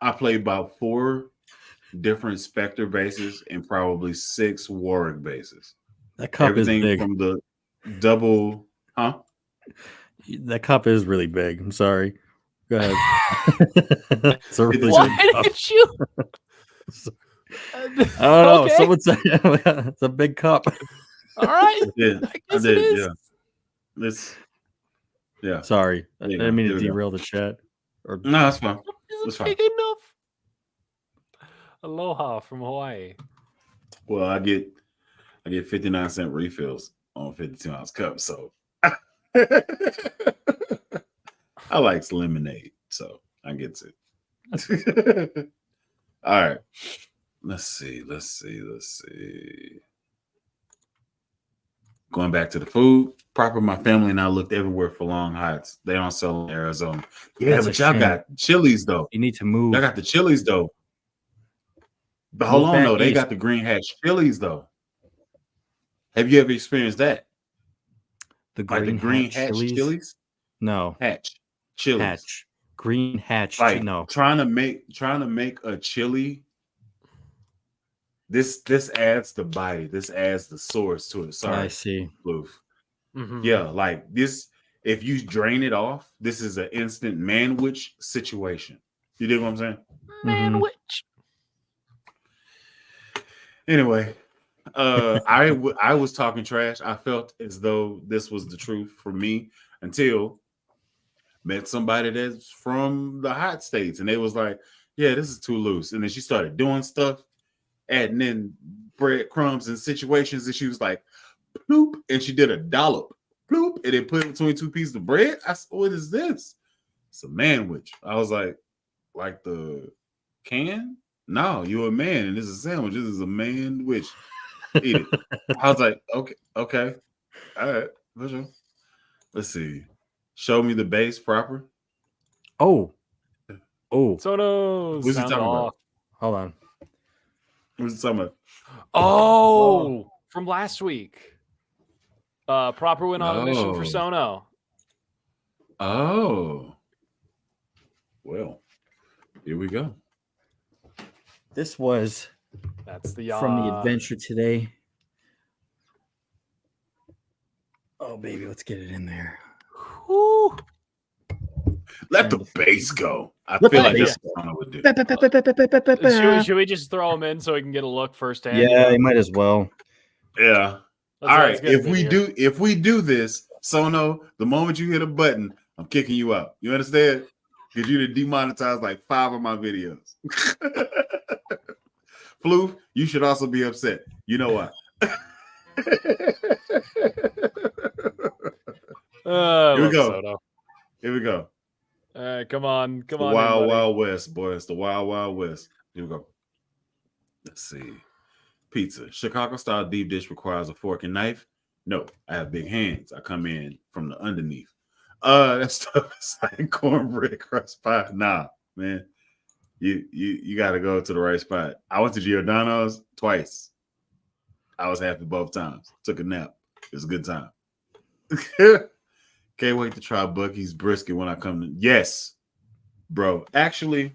A: I played about 4 different Spectre bases and probably 6 Warwick bases.
C: That cup
A: Everything
C: is big.
A: from the double, huh?
C: That cup is really big. I'm sorry. Go ahead. It's a really
A: Why
C: big cup.
B: did you?
C: I don't know.
B: Okay.
C: Someone said it's a big cup.
B: All right.
A: Yeah,
B: I
A: I
B: guess it
A: did.
B: is.
A: Yeah, it's yeah.
C: Sorry, I
A: There you
C: didn't
A: go.
C: mean
A: There
C: to
A: we go.
C: derail the chat. Or
A: No, that's fine.
B: Isn't
A: That's fine.
B: big enough. Aloha from Hawaii.
A: Well, I get 59-cent refills on 52-ounce cups, so I like lemonade, so I get it. All right. Let's see. Going back to the food, proper. My family and I looked everywhere for long hots. They don't sell in Arizona. Yeah,
C: That's
A: but
C: a
A: y'all
C: shame.
A: got Chili's though.
C: you need to move.
A: Y'all got the Chili's though. But hold
C: Move
A: on
C: back
A: though, they
C: east.
A: got the green hatch Chili's though. Have you ever experienced that?
C: the
A: Like the green hatch
C: Chili's?
A: Chili's?
C: No,
A: Hatch Chili's.
C: hatch. Green hatch.
A: Like
C: no.
A: trying to make a chili. This adds the body. This adds the source to it.
C: I
A: Sorry,
C: see.
A: Floof.
B: Mhm.
A: Yeah, like this. If you drain it off, this is an instant manwich situation. You dig what I'm saying?
C: Mhm.
B: Manwich.
A: Anyway, I was talking trash. I felt as though this was the truth for me until met somebody that's from the hot states, and they was like, "Yeah, this is too loose." And then she started doing stuff, adding in breadcrumbs and situations, and she was like, "Bloop," and she did a dollop, bloop, and then put it between 2 pieces of bread. I said, "What is this?" It's a manwich. I was like the can? No, you're a man, and this is a sandwich. This is a manwich. Eat it. I was like, okay, all right, for sure. Let's see. Show me the base proper.
C: Oh.
B: So no.
A: What's he
B: Sound
A: talking
B: off.
A: about?
C: Hold on.
A: What's he talking about?
B: Oh, from last week. Proper went on a mission for
A: Oh.
B: Sono.
A: Oh, well, here we go.
C: This was
B: That's the
C: from the adventure today. Oh, baby, let's get it in there.
B: Whew.
A: Let the bass go. I
C: Let
A: feel
C: the
A: like
C: bass
A: that's what I would do.
B: Should we just throw him in so we can get a look firsthand?
C: Yeah, you might as well.
A: Yeah.
B: Let's-
A: All
B: let's
A: right.
B: get him in here.
A: If we do this, Sono, the moment you hit a button, I'm kicking you out. You understand? Because you done demonetized like 5 of my videos. Floof, you should also be upset. You know why? Here we go.
B: Soto.
A: Here we go.
B: All right, come on,
A: The
B: in,
A: Wild
B: buddy.
A: Wild West, boys. The Wild Wild West. Here we go. Let's see. Pizza. Chicago style deep dish requires a fork and knife. No, I have big hands. I come in from the underneath. That stuff is like cornbread crust pie. Nah, man. You got to go to the right spot. I went to Giordano's twice. I was happy both times. Took a nap. It was a good time. Can't wait to try Bucky's brisket when I come to. Yes, bro. Actually,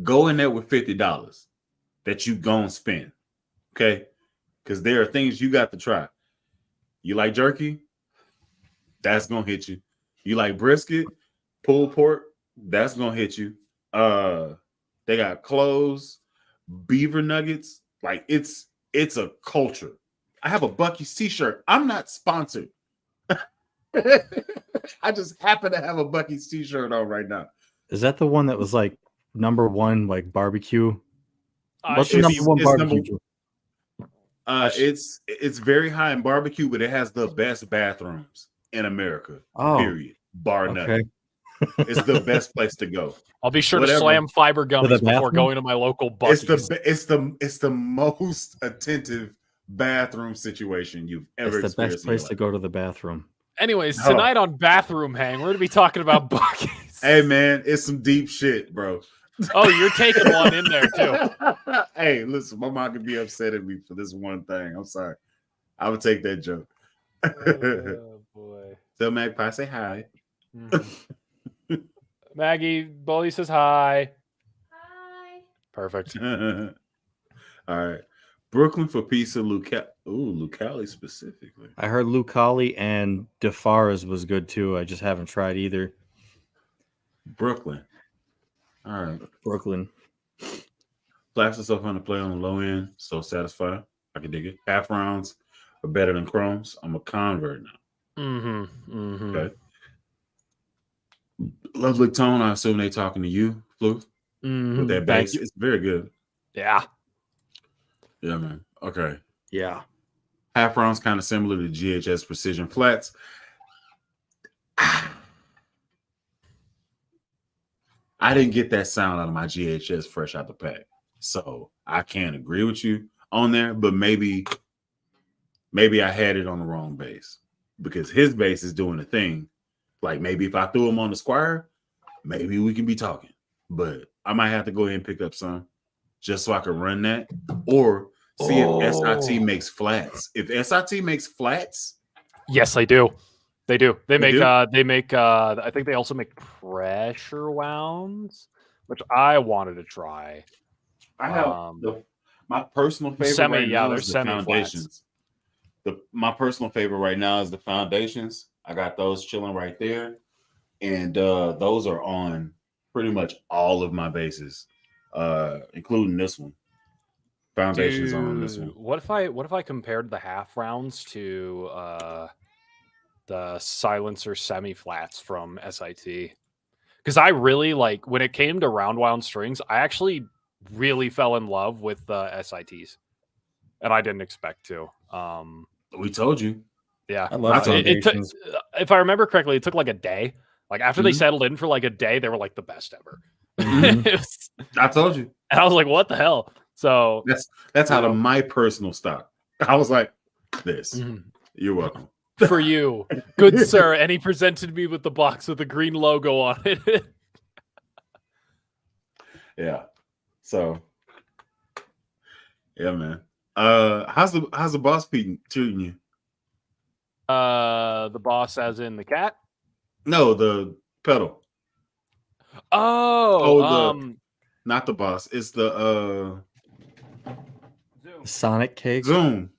A: go in there with $50 that you gonna spend. Okay, because there are things you got to try. You like jerky? That's gonna hit you. You like brisket? pulled pork, that's gonna hit you. They got clothes, beaver nuggets. Like it's a culture. I have a Bucky's t-shirt. I'm not sponsored. I just happen to have a Bucky's t-shirt on right now.
C: Is that the one that was like #1 like barbecue? What's the
B: It's-
C: #1 barbecue?
A: It's very high in barbecue, but it has the best bathrooms in America.
C: Oh,
A: period. Bar none.
C: okay.
A: It's the best place to go.
B: I'll be sure
A: Whatever.
B: to slam fiber
C: the
B: gummies before
C: bathroom?
B: going to my local Bucky's.
A: It's the most attentive bathroom situation you've ever
C: It's the best
A: experienced in your
C: place to
A: life.
C: go to the bathroom.
B: Anyways,
A: Oh.
B: tonight on Bathroom Hang, we're going to be talking about Bucky's.
A: Hey man, it's some deep shit, bro.
B: Oh, you're taking one in there too.
A: Hey, listen, my mom could be upset at me for this one thing. I'm sorry. I would take that joke.
B: Oh, boy.
A: So Magpie, say hi.
B: Mhm. Maggie, Bully says hi.
D: Hi.
B: Perfect.
A: All right. Brooklyn for pizza, Lucali specifically.
C: I heard Lucali and DeFara's was good too. I just haven't tried either.
A: Brooklyn. All right.
C: Brooklyn.
A: Plastic stuff on the play on the low end. So satisfied. I can dig it. Half rounds are better than chromes. I'm a convert now.
B: Mm-hmm. Mm-hmm.
A: Okay. Lovely tone. I assume they talking to you, Floof, with that
B: Thank
A: bass.
B: you.
A: It's very good.
B: Yeah.
A: Yeah, man. Okay.
C: Yeah.
A: Half rounds kind of similar to GHS Precision Flats. I didn't get that sound out of my GHS fresh out the pack. So I can't agree with you on there, but maybe I had it on the wrong base because his base is doing a thing. Like maybe if I threw him on the Squire, maybe we can be talking. But I might have to go ahead and pick up some just so I can run that or see if SIT makes flats. If SIT makes flats,
B: Yes, they do. They do. They make.
A: do?
B: They make. I think they also make pressure wounds, which I wanted to try.
A: I have my personal favorite
B: Semi-
A: right
B: yeah,
A: now
B: they're
A: is the
B: semi-flats.
A: foundations. My personal favorite right now is the foundations. I got those chilling right there, and those are on pretty much all of my bases, including this one. Foundations on this one.
B: What if I compared the half rounds to the silencer semi flats from SIT? Because I really like when it came to round wound strings, I actually really fell in love with the SITs, and I didn't expect to.
A: We told you.
B: Yeah,
C: I love
B: it took,
C: foundations.
B: if I remember correctly, it took like a day. Like after they
A: Mhm.
B: settled in for like a day, they were like the best ever.
C: Mhm.
B: It was-
A: I told you.
B: and I was like, what the hell? So
A: That's out of
B: Yeah.
A: my personal stock. I was like, this.
B: mhm.
A: You're welcome.
B: For you, good sir. And he presented me with the box with the green logo on it.
A: Yeah. So, yeah, man. How's the boss treating you?
B: The boss, as in the cat.
A: No, the pedal. Not the boss. It's the
C: Sonic cake.
A: Zoom.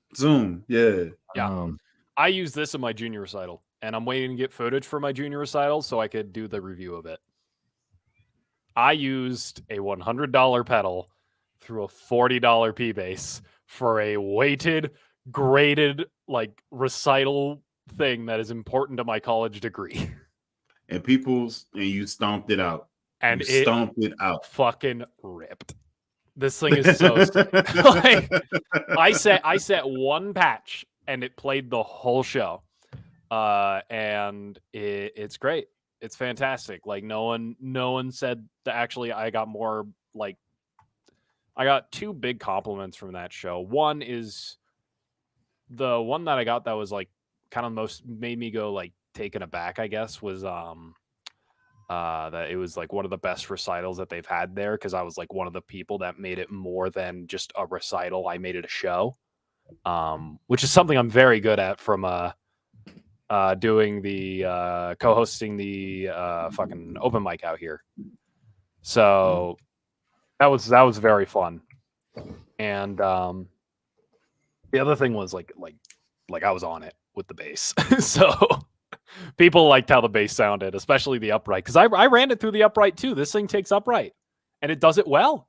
A: Yeah.
B: Yeah.
C: Um,
B: I use this in my junior recital, and I'm waiting to get footage for my junior recital so I could do the review of it. I used a $100 pedal through a $40 P bass for a weighted, graded like recital thing that is important to my college degree,
A: And you stomped it out.
B: and
A: You
B: it
A: stomped it out.
B: fucking ripped. This thing is so sick. Like, I set one patch and it played the whole show. And it's great. It's fantastic. Like no one said that. Actually, I got more like I got two big compliments from that show. One is the one that I got that was like kind of most made me go like taken aback, I guess, was that it was like one of the best recitals that they've had there, because I was like one of the people that made it more than just a recital. I made it a show, which is something I'm very good at from doing the co-hosting the fucking open mic out here. So that was very fun. And the other thing was like I was on it with the bass. So People liked how the bass sounded, especially the upright. Because I ran it through the upright too. This thing takes upright, and it does it well.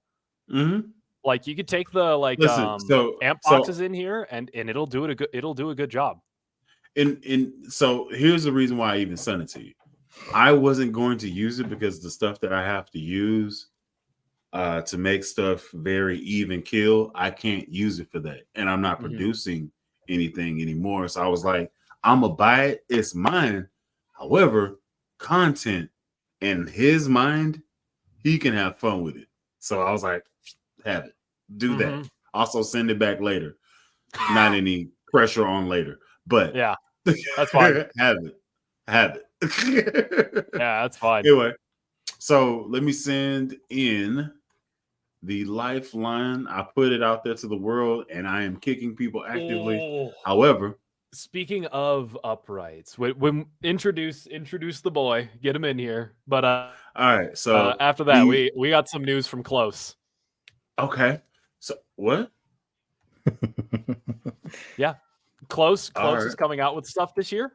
A: Mm-hmm.
B: Like you could take the
A: Listen,
B: amp boxes in here, and it'll do it. It'll do a good job.
A: So here's the reason why I even sent it to you. I wasn't going to use it because the stuff that I have to use to make stuff very even kill, I can't use it for that, and I'm not producing anything anymore. So I was like, I'm gonna buy it. It's mine. However, content in his mind, he can have fun with it. So I was like, have it. Do that. Also send it back later. Not any pressure on later. But
B: yeah, that's fine.
A: Have it.
B: Yeah, that's fine.
A: Anyway, so let me send in the lifeline. I put it out there to the world, and I am kicking people actively.
B: Oh.
A: However,
B: speaking of uprights, when introduce the boy, get him in here. But
A: all right. So
B: after that, we got some news from Close.
A: Okay. So what?
B: Yeah, Close
A: right.
B: is coming out with stuff this year.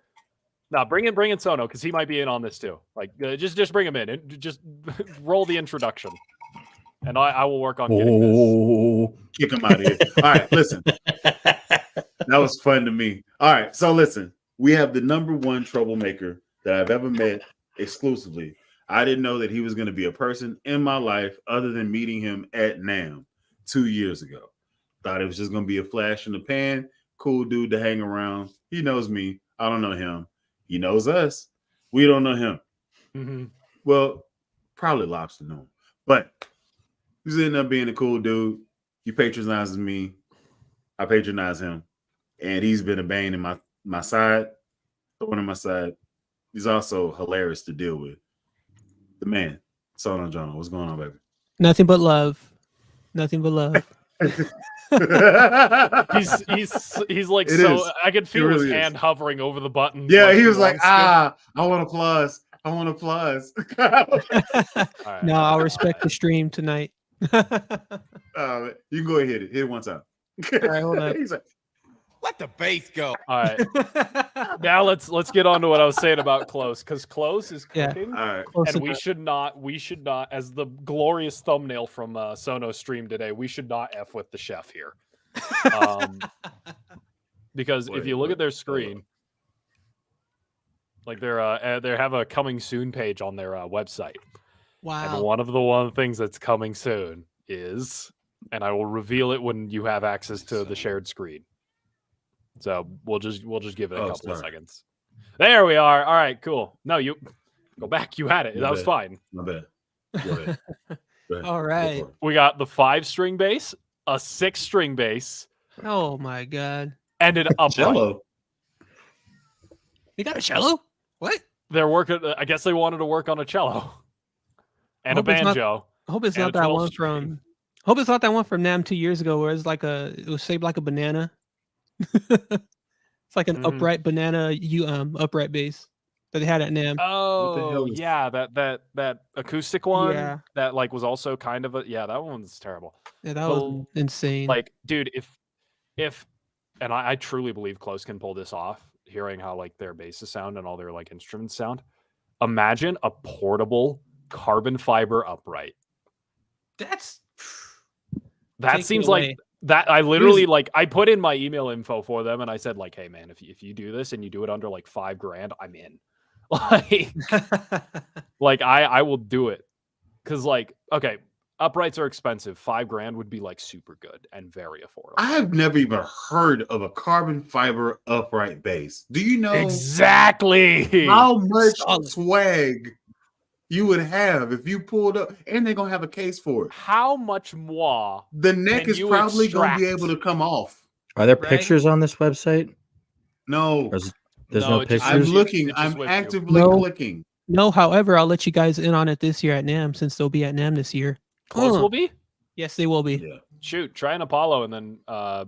B: Now bring in Sono because he might be in on this too. Like just bring him in and just roll the introduction, and I will work on getting this.
A: Kick him out of here. All right, listen. That was fun to me. All right, so listen, we have the #1 troublemaker that I've ever met exclusively. I didn't know that he was going to be a person in my life other than meeting him at NAMM 2 years ago. Thought it was just going to be a flash in the pan, cool dude to hang around. He knows me. I don't know him. He knows us. We don't know him. Well, probably Lobster know him. But he's ended up being a cool dude. He patronizes me. I patronize him. And he's been a bane in my side, thorn in my side. He's also hilarious to deal with. The man, Sono Jono. What's going on, baby?
D: Nothing but love. Nothing but love.
B: he's like,
A: it
B: so
A: is.
B: I could feel
A: really
B: his hand hovering over the button.
A: Yeah, he was like, I want applause. I want applause.
D: Right. No, I'll respect the stream tonight.
A: You can go ahead, hit it. Hit it one time.
D: All right, hold on.
A: He's like,
E: let the bass go.
B: All right. Now let's get on to what I was saying about Close, because Close is cooking.
A: All right.
B: And we should not, as the glorious thumbnail from Sono's stream today, we should not F with the chef here. Because if you look at their screen, like they have a coming soon page on their website.
D: Wow.
B: And one of the things that's coming soon is, and I will reveal it when you have access to the shared screen. So we'll just give it a couple of seconds. There we are. All right, cool. No, you go back. You had it. That was fine.
A: My bad. Go ahead.
D: All right.
B: We got the 5-string bass, a 6-string bass.
D: Oh my god.
B: And an upright.
A: Cello.
D: You got a cello? What?
B: They're working. I guess they wanted to work on a cello and a banjo.
D: I hope it's not that one from. I hope it's not that one from NAMM 2 years ago, where it was shaped like a banana. It's like an upright banana, upright bass that they had at NAMM.
B: Oh, yeah, that acoustic one. Yeah, that was also kind of that one's terrible.
D: Yeah, that was insane.
B: Like, dude, if and I truly believe Close can pull this off. Hearing how their basses sound and all their instruments sound, imagine a portable carbon fiber upright. That seems like. That I literally I put in my email info for them and I said hey man, if you do this and you do it under $5,000, I'm in. I will do it. Cause okay, uprights are expensive. $5,000 would be super good and very affordable.
A: I have never even heard of a carbon fiber upright bass. Do you know
B: exactly
A: how much swag you would have if you pulled up, and they're gonna have a case for it?
B: How much more?
A: The neck is probably gonna be able to come off.
C: Are there pictures on this website?
A: No,
C: there's no pictures.
A: I'm looking. I'm actively clicking.
D: No, however, I'll let you guys in on it this year at NAMM, since they'll be at NAMM this year.
B: Close will be?
D: Yes, they will be.
A: Yeah.
B: Shoot, try an Apollo, and then I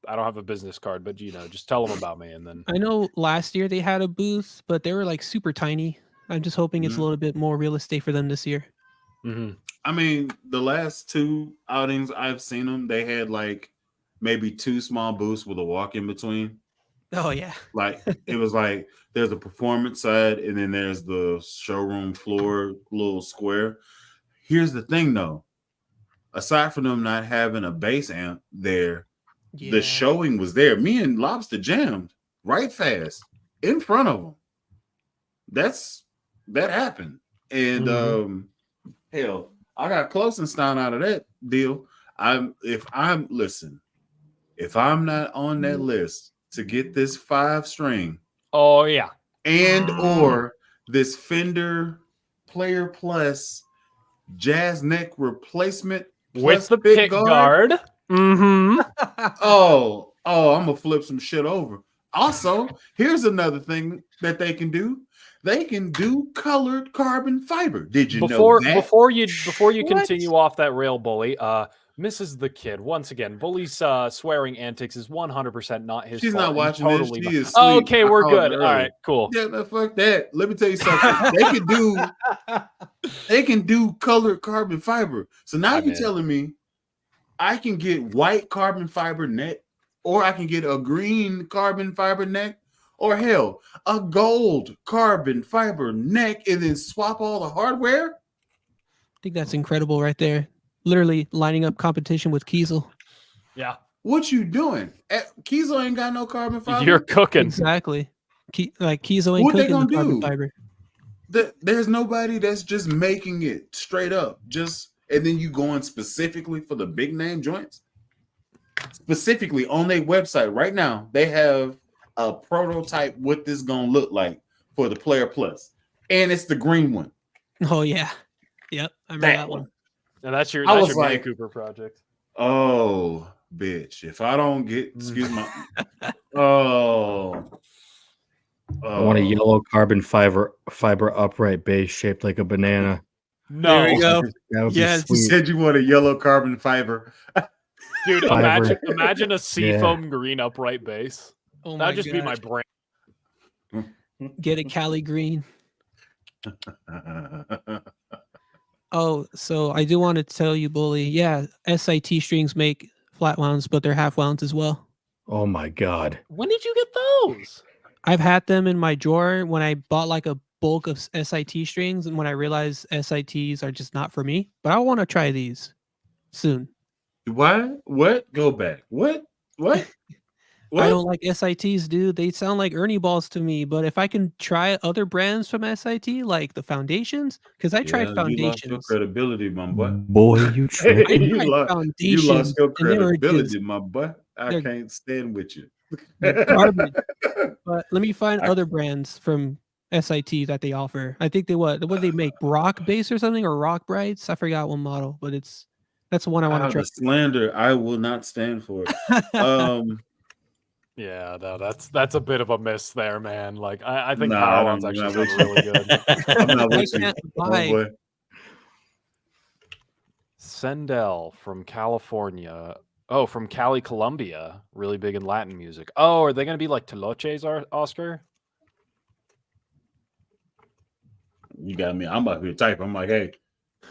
B: don't have a business card, but just tell them about me, and then
D: I know last year they had a booth, but they were super tiny. I'm just hoping it's a little bit more real estate for them this year.
A: I mean, the last 2 outings I've seen them, they had maybe 2 small booths with a walk in between.
D: Oh yeah.
A: Like it was like there's a performance side and then there's the showroom floor little square. Here's the thing though. Aside from them not having a bass amp there, the
D: Yeah.
A: showing was there. Me and Lobster jammed right fast in front of them. That happened. And hell, I got Klosenstein out of that deal. If I'm not on that list to get this 5-string
B: Oh yeah.
A: and or this Fender Player Plus jazz neck replacement
B: With
A: plus
B: the pick guard. Mm-hmm.
A: I'm gonna flip some shit over. Also, here's another thing that they can do. They can do colored carbon fiber. Did you know that?
B: Before you
D: What?
B: continue off that rail, bully, Mrs. the Kid, once again, bully's swearing antics is 100% not his
A: She's
B: fault.
A: not
B: and
A: watching this.
B: totally
A: She is
B: Oh,
A: asleep.
B: okay,
A: I
B: we're
A: called her
B: good. All right,
A: early.
B: cool.
A: Yeah, no, fuck that. Let me tell you something. They can do colored carbon fiber. So now
B: I'm
A: you're
B: in.
A: telling me I can get white carbon fiber neck, or I can get a green carbon fiber neck, or hell, a gold carbon fiber neck, and then swap all the hardware.
D: I think that's incredible right there. Literally lining up competition with Kiesel.
B: Yeah,
A: What you doing? Kiesel ain't got no carbon fiber.
B: you're cooking.
D: Exactly. Kiesel ain't
A: What they
D: cooking the
A: gonna
D: carbon
A: do?
D: fiber.
A: There's nobody that's just making it straight up. And then you going specifically for the big name joints. Specifically on their website right now, they have a prototype what this gonna look like for the Player Plus, and it's the green one.
D: Oh yeah. Yep. I remember that one.
B: And that's your
A: I was
B: Mini
A: like-
B: Cooper project.
A: Oh, bitch! If I don't get, excuse my, oh,
C: I want a yellow carbon fiber upright bass shaped like a banana.
B: No,
D: There we go.
C: That would
D: Yes.
C: be
A: You
C: sweet.
A: said you want a yellow carbon fiber.
B: dude,
C: Fiber.
B: imagine a seafoam green upright bass.
D: Oh my
B: That'd just be my
D: gosh.
B: brain.
D: Get it, Cali Green. Oh, so I do want to tell you, Bully. Yeah, SIT strings make flat wounds, but they're half wounds as well.
C: Oh my god.
B: When did you get those?
D: I've had them in my drawer when I bought like a bulk of SIT strings, and when I realized SITs are just not for me. But I want to try these soon.
A: Why? What? Go back. What? What?
D: I don't like SITs, dude. They sound like Ernie balls to me. But if I can try other brands from SIT, like the foundations, because I tried
A: You lost your
D: foundations.
A: credibility, my boy.
C: Boy, you tripped.
D: I
A: you,
D: tried
A: lost, you
D: foundations,
A: lost your
D: and they were
A: credibility,
D: just
A: my boy. I
D: they're-
A: can't stand with you.
D: garbage. But let me find other brands from SIT that they offer. I think what do they make? Rock Base or something, or Rock Brights? I forgot one model, but that's the one I want to try.
A: The slander, I will not stand for it.
B: Yeah, no, that's a bit of a miss there, man. Like I think
A: Nah,
B: Power
A: I'm
B: One's actually
A: not
B: sound
A: with you.
B: really good.
A: I'm not
D: I
A: with you.
D: can't
A: Oh,
D: buy.
A: boy.
B: Sendell from California. Oh, from Cali, Colombia. Really big in Latin music. Oh, are they going to be like Toloches, Oscar?
A: You got me. I'm about to type. I'm like, hey,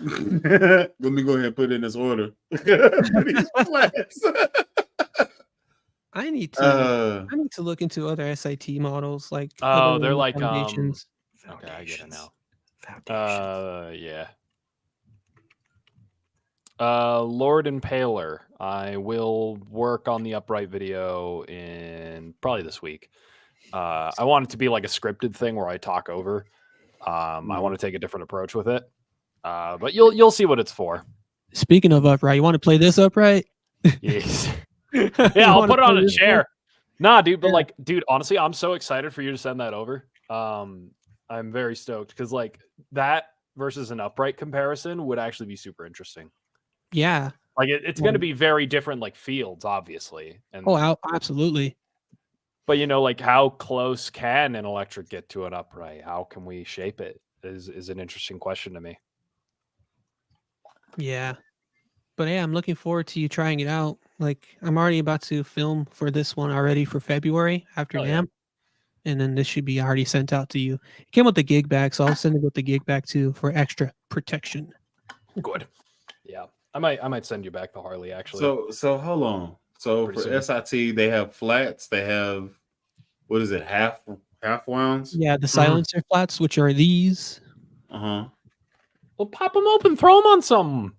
A: let me go ahead and put in this order. These flats.
D: I need to look into other SIT models like
B: Oh,
D: other
B: they're like
D: foundations.
B: Okay, I get it now.
C: Foundations.
B: Yeah. Lord Impaler. I will work on the upright video in probably this week. I want it to be like a scripted thing where I talk over. I want to take a different approach with it. But you'll see what it's for.
D: Speaking of upright, you want to play this upright?
B: Yes.
D: You
B: Yeah, I'll
D: wanna
B: put it on
D: play
B: a
D: this
B: chair.
D: one?
B: Nah, dude, but
D: Yeah.
B: like, dude, honestly, I'm so excited for you to send that over. I'm very stoked because like that versus an upright comparison would actually be super interesting.
D: Yeah.
B: Like it's going to be very different, like fields, obviously. And
D: Absolutely.
B: but you know, like how close can an electric get to an upright? How can we shape it? Is an interesting question to me.
D: Yeah. But yeah, I'm looking forward to you trying it out. Like I'm already about to film for this one already for February after
B: Oh, yeah.
D: NAMM. And then this should be already sent out to you. It came with the gig bag, so I'll send it with the gig bag too for extra protection.
B: Good. Yeah, I might send you back the Harley actually.
A: So hold on. So
B: Pretty
A: for
B: soon.
A: SIT, they have flats. They have what is it? Half wounds?
D: Yeah, the silencer flats, which are these.
A: Uh-huh.
B: Well, pop them open, throw them on something.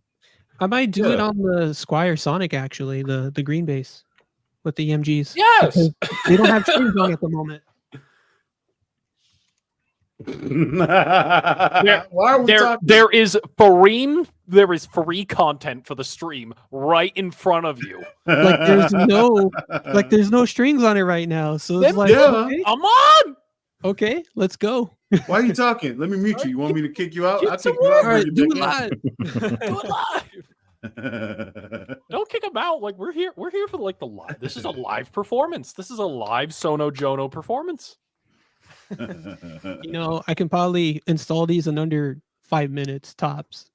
D: I might do it
A: Yeah.
D: on the Squire Sonic, actually, the green base with the EMGs.
B: Yes.
D: Because they don't have strings on at the moment.
A: Why are we talking?
B: There is free content for the stream right in front of you.
D: Like there's no strings on it right now. So it's
B: Then
D: like,
A: yeah.
D: okay,
B: Come on.
D: Okay, let's go.
A: Why are you talking? Let me mute you. You want me to kick you out?
B: Get
A: I'll
B: some
A: kick you out.
D: All right,
A: bring
D: do
A: you
D: it
A: back
D: live.
B: Do it live.
A: in.
B: Don't kick them out. Like we're here for like the live. This is a live performance. This is a live Sono Jono performance.
D: You know, I can probably install these in under 5 minutes tops.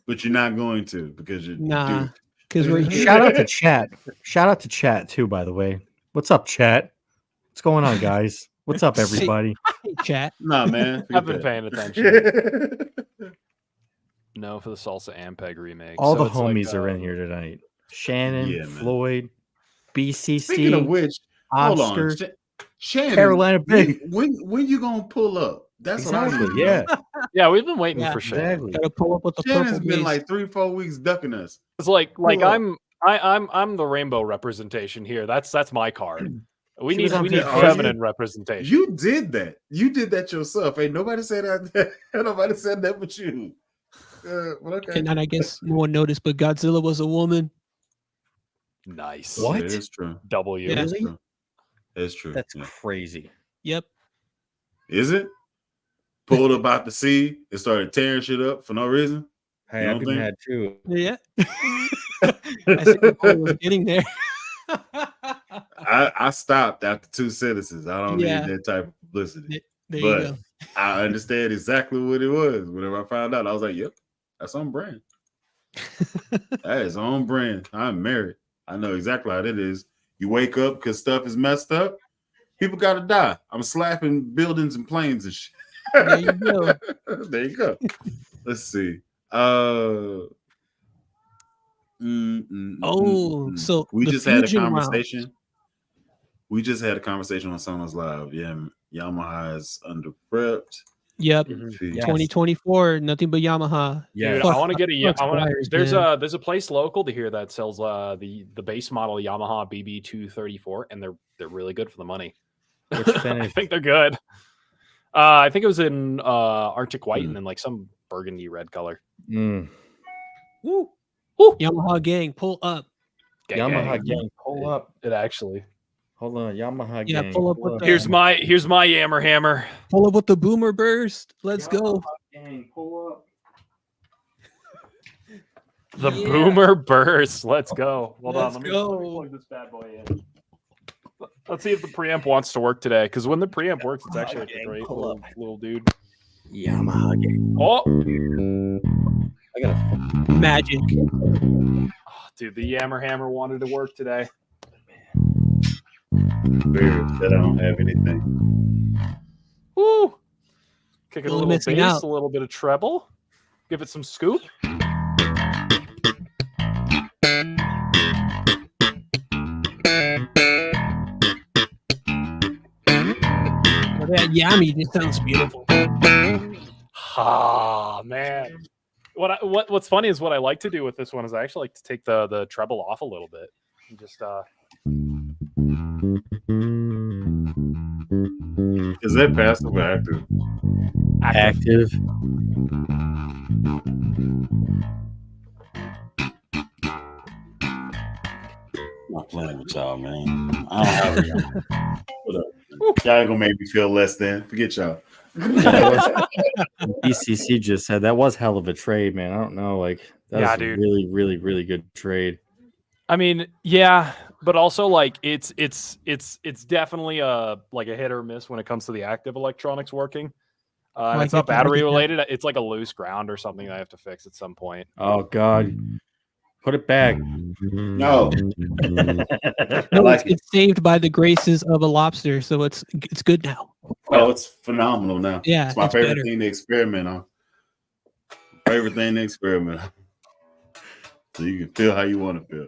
A: But you're not going to because you're
D: Nah, because we're here.
C: Shout out to chat. Shout out to chat too, by the way. What's up, chat? What's going on, guys? What's up, everybody?
D: Chat.
A: Nah, man.
B: I've been paying attention.
A: paying.
B: No, for the Salsa Ampeg remake.
C: All
B: So
C: the
B: it's like,
C: homies are in here tonight. Shannon,
A: Yeah, man.
C: Floyd, BCC,
A: Speaking of which, hold on,
C: Oscar,
A: Shannon.
C: Carolina Big.
A: When you gonna pull up? That's what I
C: Exactly.
A: need.
C: Yeah,
B: Yeah, we've been waiting
D: Yeah,
B: for Shannon.
C: exactly.
D: Gotta pull up with the
A: Shannon's
D: purple
A: been
D: base.
A: like 3-4 weeks ducking us.
B: It's like
A: Pull up.
B: I'm the rainbow representation here. That's my card. We
C: She was on
B: need
A: video.
B: feminine representation.
A: You did that. You did that yourself. Ain't nobody said that. Nobody said that but you. Well, okay.
D: And I guess no one noticed, but Godzilla was a woman.
B: Nice.
C: What?
A: It is true.
B: W.
D: Yeah.
A: It's true. It's true.
C: That's
A: Yeah.
C: crazy.
D: Yep.
A: Is it? Pulled up out the sea and started tearing shit up for no reason.
C: Hey,
A: You
C: I'd
A: don't
C: be
A: think?
C: mad too.
D: Yeah. I said the boy was getting there.
A: I stopped after 2 sentences. I don't
D: Yeah.
A: need that type of publicity.
D: There
A: But
D: you go.
A: I understand exactly what it was. Whenever I found out, I was like, yep, that's on brand. That is on brand. I'm married. I know exactly how that is. You wake up because stuff is messed up. People got to die. I'm slapping buildings and planes and shit.
D: There you go.
A: There you go. Let's see.
D: So
A: we
D: the
A: just had a
D: fusion rounds.
A: conversation. We just had a conversation on Sonos Live. Yeah, Yamaha is under prepped.
D: Yep.
C: Yes.
D: 2024, nothing but Yamaha.
C: Yeah.
B: Dude,
D: Fuck-
B: I want to get a.
D: fuck
B: I want
D: Squires,
B: there's
D: man.
B: there's a place local to here that sells the base model Yamaha BB234, and they're really good for the money.
C: Which
B: I
C: finish?
B: think they're good. I think it was in Arctic white and then like some burgundy red color.
C: Mm.
D: Woo.
B: Woo.
D: Yamaha gang, pull up.
B: Gang,
C: Yamaha
B: gang.
C: gang, pull up.
B: It actually.
C: Hold on, Yamaha
D: Yeah,
C: gang.
D: pull up with the-
B: Here's my Yammer Hammer.
D: Pull up with the boomer burst. Let's go.
C: Gang, pull up.
B: The
D: Yeah.
B: Boomer Burst. Let's go. Hold
D: Let's
B: on. Let me
D: go.
B: plug this bad boy in. Let's see if the preamp wants to work today. Because when the preamp works, it's actually like a
C: Gang,
B: great
C: pull
B: little dude.
C: Yamaha gang.
B: Oh,
C: I got
D: Magic.
B: dude, the Yammer Hammer wanted to work today.
A: Weird that I don't have anything.
B: Woo! Kick it a
D: Little
B: little
D: missing
B: bass,
D: out.
B: a little bit of treble. Give it some scoop.
D: That Yami just sounds beautiful.
B: Ah, man. What's funny is what I like to do with this one is I actually like to take the treble off a little bit. And just
A: Is that passive or active?
C: active.
A: I'm not playing with y'all, man. I don't have it. What up? Y'all ain't gonna make me feel less than. Forget y'all.
C: BCC just said that was hell of a trade, man. I don't know, like that
B: Yeah,
C: was
B: dude.
C: a really, really, really good trade.
B: I mean, yeah, but also like it's definitely a hit or miss when it comes to the active electronics working. And
D: I
B: it's not
D: get that, I
B: battery
D: get that.
B: related. It's like a loose ground or something that I have to fix at some point.
C: Oh God, put it back.
A: No.
D: No,
A: I like
D: it's saved by the graces of a lobster, so it's good now.
A: Oh, it's phenomenal now.
D: Yeah,
A: It's my
D: it's
A: favorite
D: better.
A: thing to experiment on. Favorite thing to experiment on. So you can feel how you want to feel.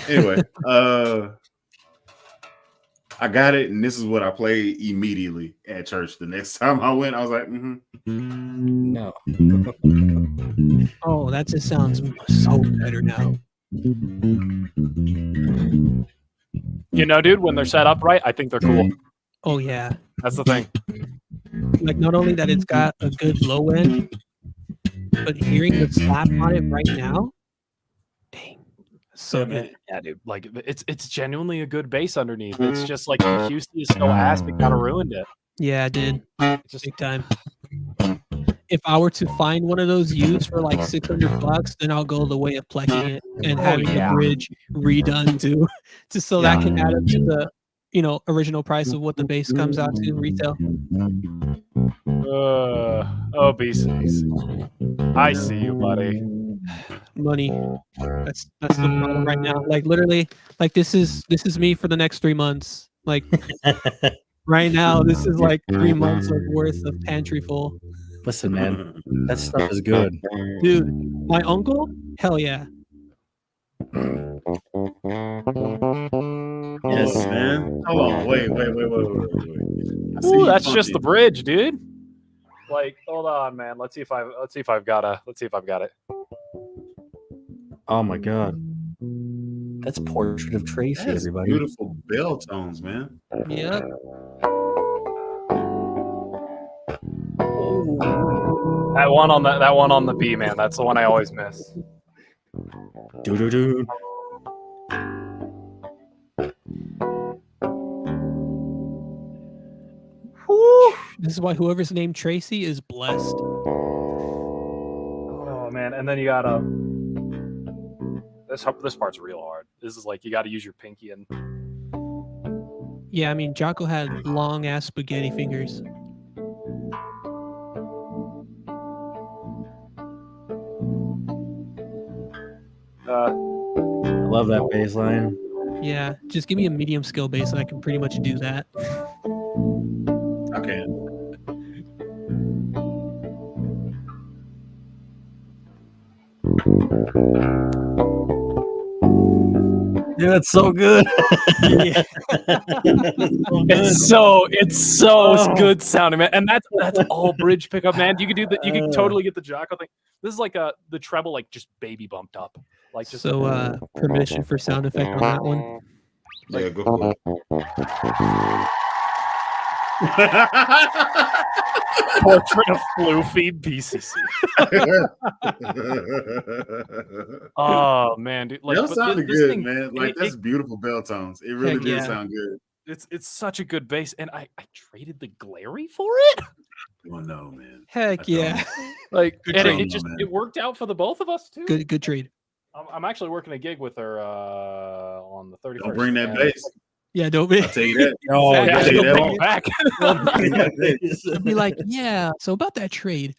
A: Anyway, I got it, and this is what I played immediately at church. The next time I went, I was like,
C: No.
D: Oh, that just sounds so better now.
B: You know, dude, when they're set up right, I think they're cool.
D: Oh yeah.
B: That's the thing.
D: Like not only that it's got a good low end, but hearing the slap on it right now, dang, so good.
B: Yeah, dude. Like it's genuinely a good bass underneath. It's just like Houston is so ass, it kind of ruined it.
D: Yeah, I did.
B: Just
D: Big time. If I were to find one of those used for like $600, then I'll go the way of plecking it and having the bridge redone too, just so that can add up to the original price of what the bass comes out to retail.
B: Oh, BCs. I see you, buddy.
D: Money. That's the problem right now. Like literally, like this is me for the next 3 months. Like right now, this is like 3 months of worth of pantry full.
C: Listen, man, that stuff is good.
D: Dude, my uncle, hell yeah.
C: Yes,
A: man. Hold on. Wait. I see
B: Ooh,
A: you
B: that's just
A: punching.
B: the bridge, dude. Like, hold on, man. Let's see if I've got it.
C: Oh my god. That's Portrait of Tracy,
A: That's
C: everybody.
A: beautiful bell tones, man.
D: Yep.
B: That one on the B, man. That's the one I always miss.
C: Do.
D: This is why whoever's named Tracy is blessed.
B: Oh man, and then you gotta. This part's real hard. This is like you got to use your pinky and.
D: Yeah, I mean Jocko had long ass spaghetti fingers.
C: I love that bass line.
D: Yeah, just give me a medium scale bass and I can pretty much do that.
A: Okay.
C: Yeah, it's so good.
B: It's so good sounding, man. And that's all bridge pickup, man. You could do you could totally get the Jocko thing. This is like the treble, like just baby bumped up. Like just
D: So permission for sound effect on that one.
A: Yeah, go for it.
B: Portrait of Floofy BCC. Oh man, dude! Like,
A: That
B: but
A: sounded
B: this
A: good,
B: thing,
A: man. Like that's beautiful bell tones. It really
D: Heck
A: did
D: yeah.
A: sound good.
B: it's such a good bass, and I traded the Glary for it.
A: Well, no, man.
D: Heck
A: I
D: yeah.
B: Like,
A: Good
B: and
A: trade,
B: it just
A: man.
B: it worked out for the both of us too.
D: Good trade.
B: I'm actually working a gig with her on the 31st.
A: Don't bring that
B: and-
A: bass.
D: Yeah, don't be.
A: I'll tell you that.
C: Oh,
B: Yeah,
A: I'll tell
B: she'll
A: you
B: bring it
A: that.
B: back.
D: Be like, yeah. So about that trade.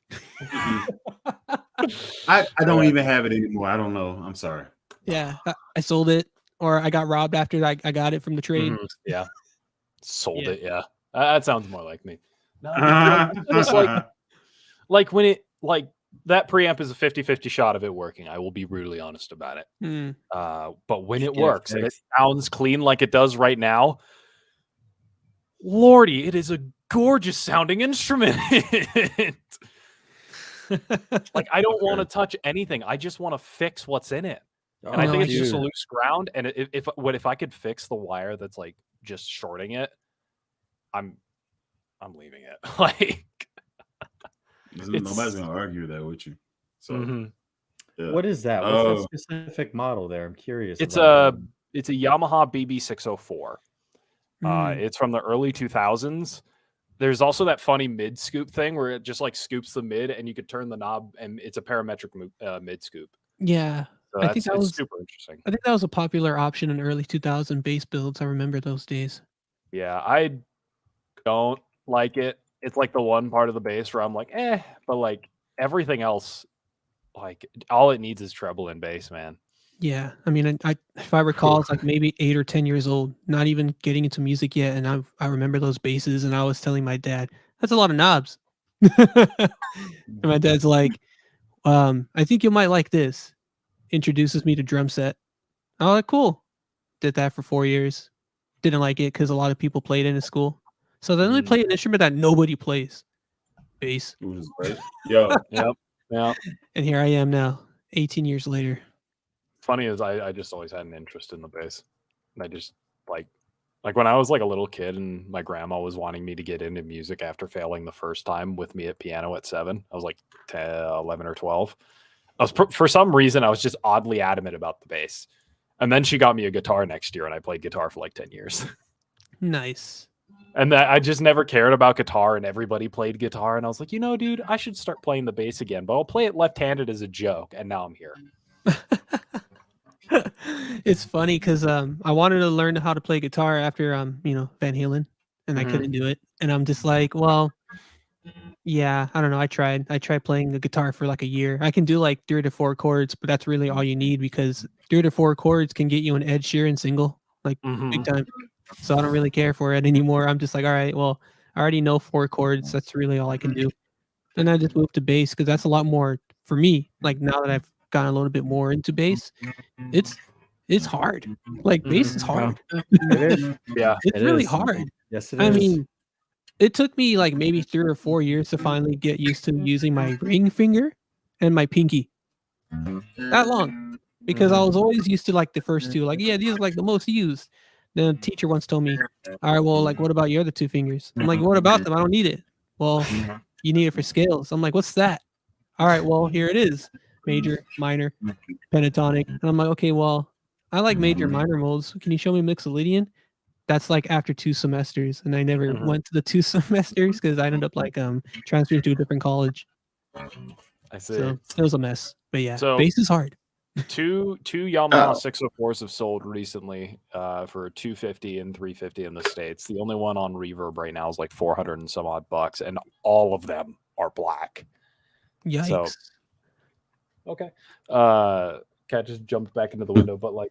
A: I don't even have it anymore. I don't know. I'm sorry.
D: Yeah, I sold it, or I got robbed after I got it from the trade.
B: Mhm, yeah, sold
D: Yeah.
B: it. Yeah, that sounds more like me. No, just like when it like that preamp is a 50-50 shot of it working. I will be brutally honest about it.
D: Hmm.
B: But when it
C: Get it
B: works and it
C: fixed.
B: sounds clean like it does right now, Lordy, it is a gorgeous sounding instrument. Like I don't want to touch anything. I just want to fix what's in it. And I
D: no,
B: think
D: I
B: it's just a
C: do.
B: loose ground. And if I could fix the wire that's like just shorting it, I'm leaving it. Like
A: Nobody's gonna argue that with you. So
B: mhm.
A: yeah.
C: What is that? What's that specific model there? I'm curious.
B: It's
C: about
B: a Yamaha BB604.
D: Hmm.
B: It's from the early 2000s. There's also that funny mid scoop thing where it just like scoops the mid and you could turn the knob and it's a parametric mid scoop.
D: Yeah,
B: So
D: I think that
B: it's
D: was
B: super interesting.
D: I think that was a popular option in early 2000 bass builds. I remember those days.
B: Yeah, I don't like it. It's like the one part of the bass where I'm like, but like everything else, like all it needs is treble and bass, man.
D: Yeah, I mean, I if I recall, it's like maybe 8 or 10 years old, not even getting into music yet, and I remember those basses, and I was telling my dad, "That's a lot of knobs." And my dad's like, "I think you might like this." Introduces me to drum set. Oh, like, cool. Did that for 4 years. didn't like it because a lot of people played it in school. So then we play an instrument that nobody plays, bass.
A: It was great. Yo,
B: Yeah.
D: And here I am now, 18 years later.
B: Funny is I just always had an interest in the bass. And I just like when I was like a little kid and my grandma was wanting me to get into music after failing the first time with me at piano at 7. I was like 10, 11 or 12. For some reason, I was just oddly adamant about the bass. And then she got me a guitar next year and I played guitar for like 10 years.
D: Nice.
B: And I just never cared about guitar and everybody played guitar. And I was like, dude, I should start playing the bass again, but I'll play it left-handed as a joke. And now I'm here.
D: It's funny because I wanted to learn how to play guitar after Van Halen, and I couldn't do it. And I'm just like, well, yeah, I don't know. I tried playing the guitar for like a year. I can do like 3 to 4 chords, but that's really all you need because 3 to 4 chords can get you an Ed Sheeran single, like big time. So I don't really care for it anymore. I'm just like, all right, well, I already know 4 chords. That's really all I can do. And I just moved to bass because that's a lot more for me. Like now that I've gotten a little bit more into bass, it's hard. Like bass is hard.
C: It is.
B: Yeah.
D: It's really hard.
C: Yes, it is.
D: I mean, it took me like maybe 3 or 4 years to finally get used to using my ring finger and my pinky. That long. Because I was always used to like the first 2. Like, yeah, these are like the most used. Then a teacher once told me, all right, well, like, what about your other 2 fingers? I'm like, what about them? I don't need it. Well, you need it for scales. I'm like, what's that? All right, well, here it is. Major, minor, pentatonic. And I'm like, okay, well, I like major minor modes. Can you show me Mixolydian? That's like after 2 semesters. And I never went to the 2 semesters because I ended up like transferring to a different college.
B: I see.
D: So it was a mess. But yeah,
B: So-
D: bass is hard.
B: Two Yamaha 604s have sold recently for $250 and $350 in the States. The only one on Reverb right now is like 400 and some odd bucks, and all of them are black.
D: Yikes.
B: So, okay. Cat just jumped back into the window, but like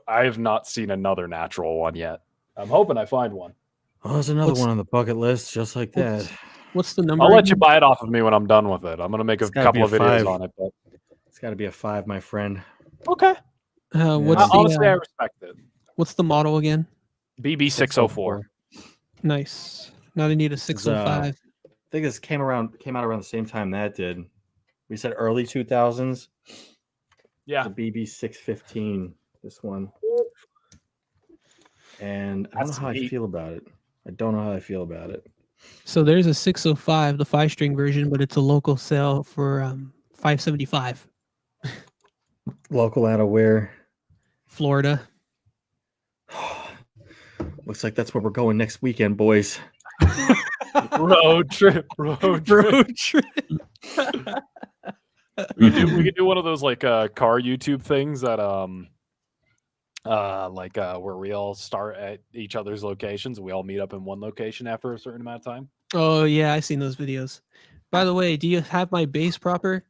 B: I have not seen another natural one yet. I'm hoping I find one.
C: Oh, there's another
D: What's-
C: one on the bucket list, just like that.
D: What's the number?
B: I'll let you
D: again?
B: buy it off of me when I'm done with it. I'm gonna make a
C: It's gotta be
B: couple
C: a
B: of videos
C: 5.
B: on it, but
C: It's got to be a 5, my friend.
B: okay.
D: What's
C: Yeah.
D: the
B: Honestly, I respect it.
D: what's the model again?
B: BB 604.
D: Nice. Now they need a
C: This is,
D: 605.
C: I think this came out around the same time that did. We said early 2000s.
B: Yeah.
C: The BB 615. This one. And I don't know
B: That's
C: how I
B: neat.
C: feel about it. I don't know how I feel about it.
D: So there's a 605, the 5-string version, but it's a local sale for $575.
C: Local out of where?
D: Florida.
C: Looks like that's where we're going next weekend, boys.
B: Road trip. Road trip.
D: Road trip.
B: We could do one of those like car YouTube things that where we all start at each other's locations and we all meet up in one location after a certain amount of time.
D: Oh yeah, I've seen those videos. By the way, do you have my bass proper?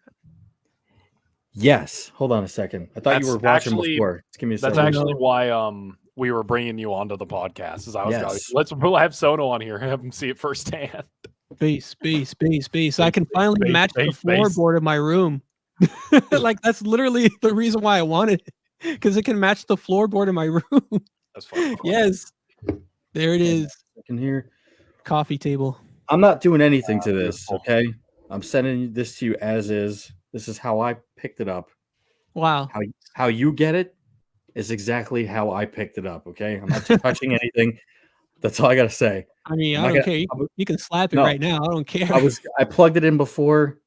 C: Yes. Hold on a second. I thought you
B: That's
C: were watching
B: actually-
C: before. Just give me a
B: That's
C: second.
B: actually why we were bringing you onto the podcast. As I was
C: Yes.
B: we'll have Sono on here, have him see it firsthand.
D: Bass. I can finally
B: bass,
D: match the
B: bass, bass.
D: floorboard of my room. Like that's literally the reason why I wanted it. Because it can match the floorboard of my room.
B: That's fun.
D: Yes. There it is.
C: Second here.
D: Coffee table.
C: I'm not doing anything to this,
B: beautiful.
C: okay? I'm sending this to you as is. This is how I picked it up.
D: Wow.
C: How you get it is exactly how I picked it up, okay? I'm not touching anything. That's all I gotta say.
D: I mean,
C: I'm
D: I
C: not
D: don't
C: gonna-
D: care.
C: I'm-
D: You can slap it
C: No.
D: right now. I don't care.
C: I plugged it in before.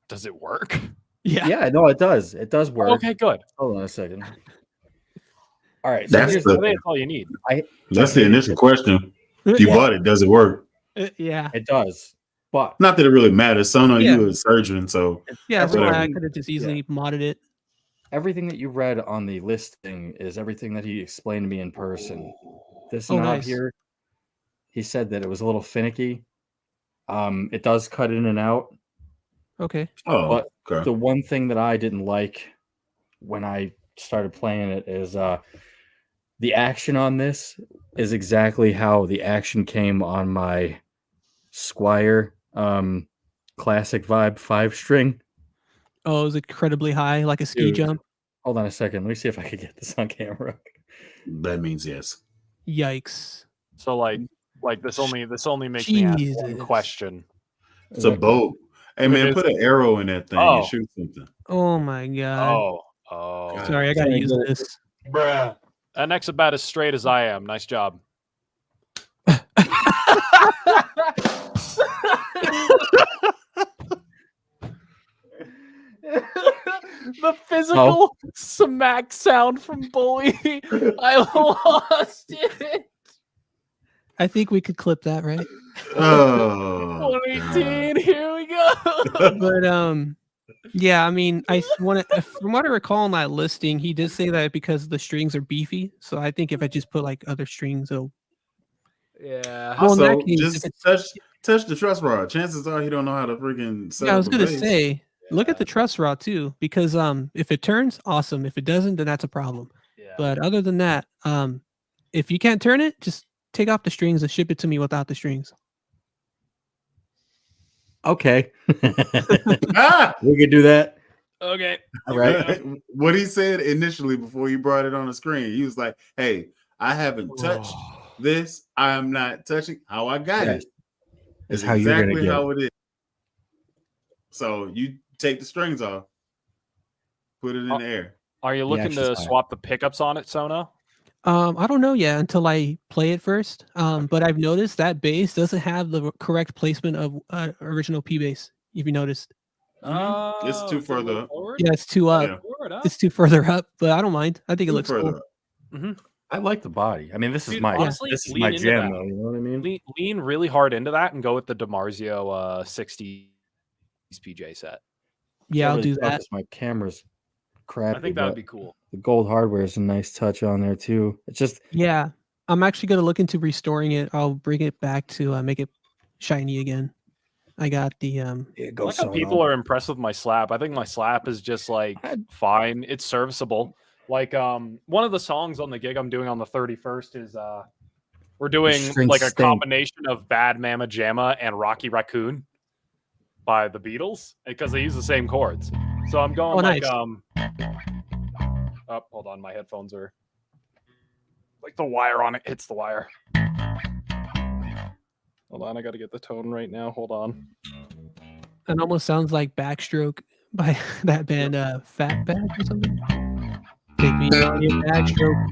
B: Does it work?
C: Yeah, no, it does. It does work.
B: Okay, good.
C: Hold on a second. All right. So
A: That's
C: here's
A: the-
B: I think that's all you need.
A: That's the initial question. If you bought it, does it work?
D: Yeah.
C: it does. But
A: Not that it really matters. Sono,
D: Yeah.
A: you a surgeon, so
D: Yeah, that's why I
A: Whatever.
D: could have just easily modded it.
C: everything that you read on the listing is everything that he explained to me in person. This
D: Oh,
C: knob
D: nice.
C: here, he said that it was a little finicky. It does cut in and out.
D: Okay.
A: oh, okay.
C: The one thing that I didn't like when I started playing it is the action on this is exactly how the action came on my Squire classic vibe 5-string.
D: Oh, it was incredibly high, like a ski
C: Dude.
D: jump.
C: Hold on a second. Let me see if I can get this on camera.
A: That means yes.
D: Yikes.
B: So like this only makes me ask one
D: Jesus.
B: question.
A: It's a boat. Hey man,
B: It is-
A: put an arrow in that thing
B: Oh.
A: and shoot something.
D: Oh my god.
B: Oh.
D: Sorry, I gotta use this.
B: Bruh. That neck's about as straight as I am. Nice job. The physical smack sound from Bully. I lost it.
D: I think we could clip that, right?
A: Oh,
B: 118. Here we go.
D: But yeah, I mean, from what I recall in that listing, he did say that because the strings are beefy. So I think if I just put like other strings, it'll.
B: Yeah.
D: Well, in that
A: Also,
D: case,
A: just
D: if it's-
A: touch the truss rod. Chances are he don't know how to freaking set
D: Yeah, I
A: up
D: was
A: a
D: gonna
A: base.
D: say, look at the truss rod too, because if it turns, awesome. If it doesn't, then that's a problem.
B: Yeah.
D: But other than that, if you can't turn it, just take off the strings and ship it to me without the strings.
C: Okay.
A: Ah!
C: We could do that.
B: Okay.
C: All right.
A: What he said initially before he brought it on the screen, he was like, "Hey, I haven't touched this. I am not touching how I got
C: Yes.
A: it.
C: Is
A: It's
C: how you're gonna
A: exactly
C: get
A: how it is. So you take the strings off, put it in the air.
B: Are you looking to
C: exercise.
B: swap the pickups on it, Sona?
D: I don't know yet until I play it first. But I've noticed that bass doesn't have the correct placement of original P bass. If you noticed,
A: It's too further up.
B: forward?
D: yeah, it's too up.
A: Yeah.
B: Forward up?
D: It's too further up, but I don't mind. I think it
A: Too
D: looks
A: further
D: cool.
A: up.
C: I like the body. I mean, this is
B: Dude,
C: my
B: honestly,
C: this is
B: lean
C: my
B: into
C: jam,
B: that.
C: though. You know what I mean?
B: Lean really hard into that and go with the DiMarzio 60s PJ set.
D: Yeah, I'll
C: Can't really
D: do
C: tell
D: that.
C: 'cause my camera's crappy.
B: I think that would
C: but
B: be cool.
C: the gold hardware is a nice touch on there too. It's just
D: Yeah, I'm actually gonna look into restoring it. I'll bring it back to make it shiny again. I got the
C: it
B: I
C: goes
B: like how
C: so
B: people are impressed with my slap. I think my slap is just like fine. It's serviceable. Like one of the songs on the gig I'm doing on the 31st is we're doing
C: strings
B: like a
C: stink.
B: combination of Bad Mama Jamma and Rocky Raccoon by the Beatles because they use the same chords. So I'm going
D: Oh,
B: like
D: nice.
B: oh, hold on, my headphones are like the wire on it hits the wire. Hold on, I got to get the tone right now. Hold on.
D: It almost sounds like Backstroke by that band Fatback or something. Take me on your backstroke.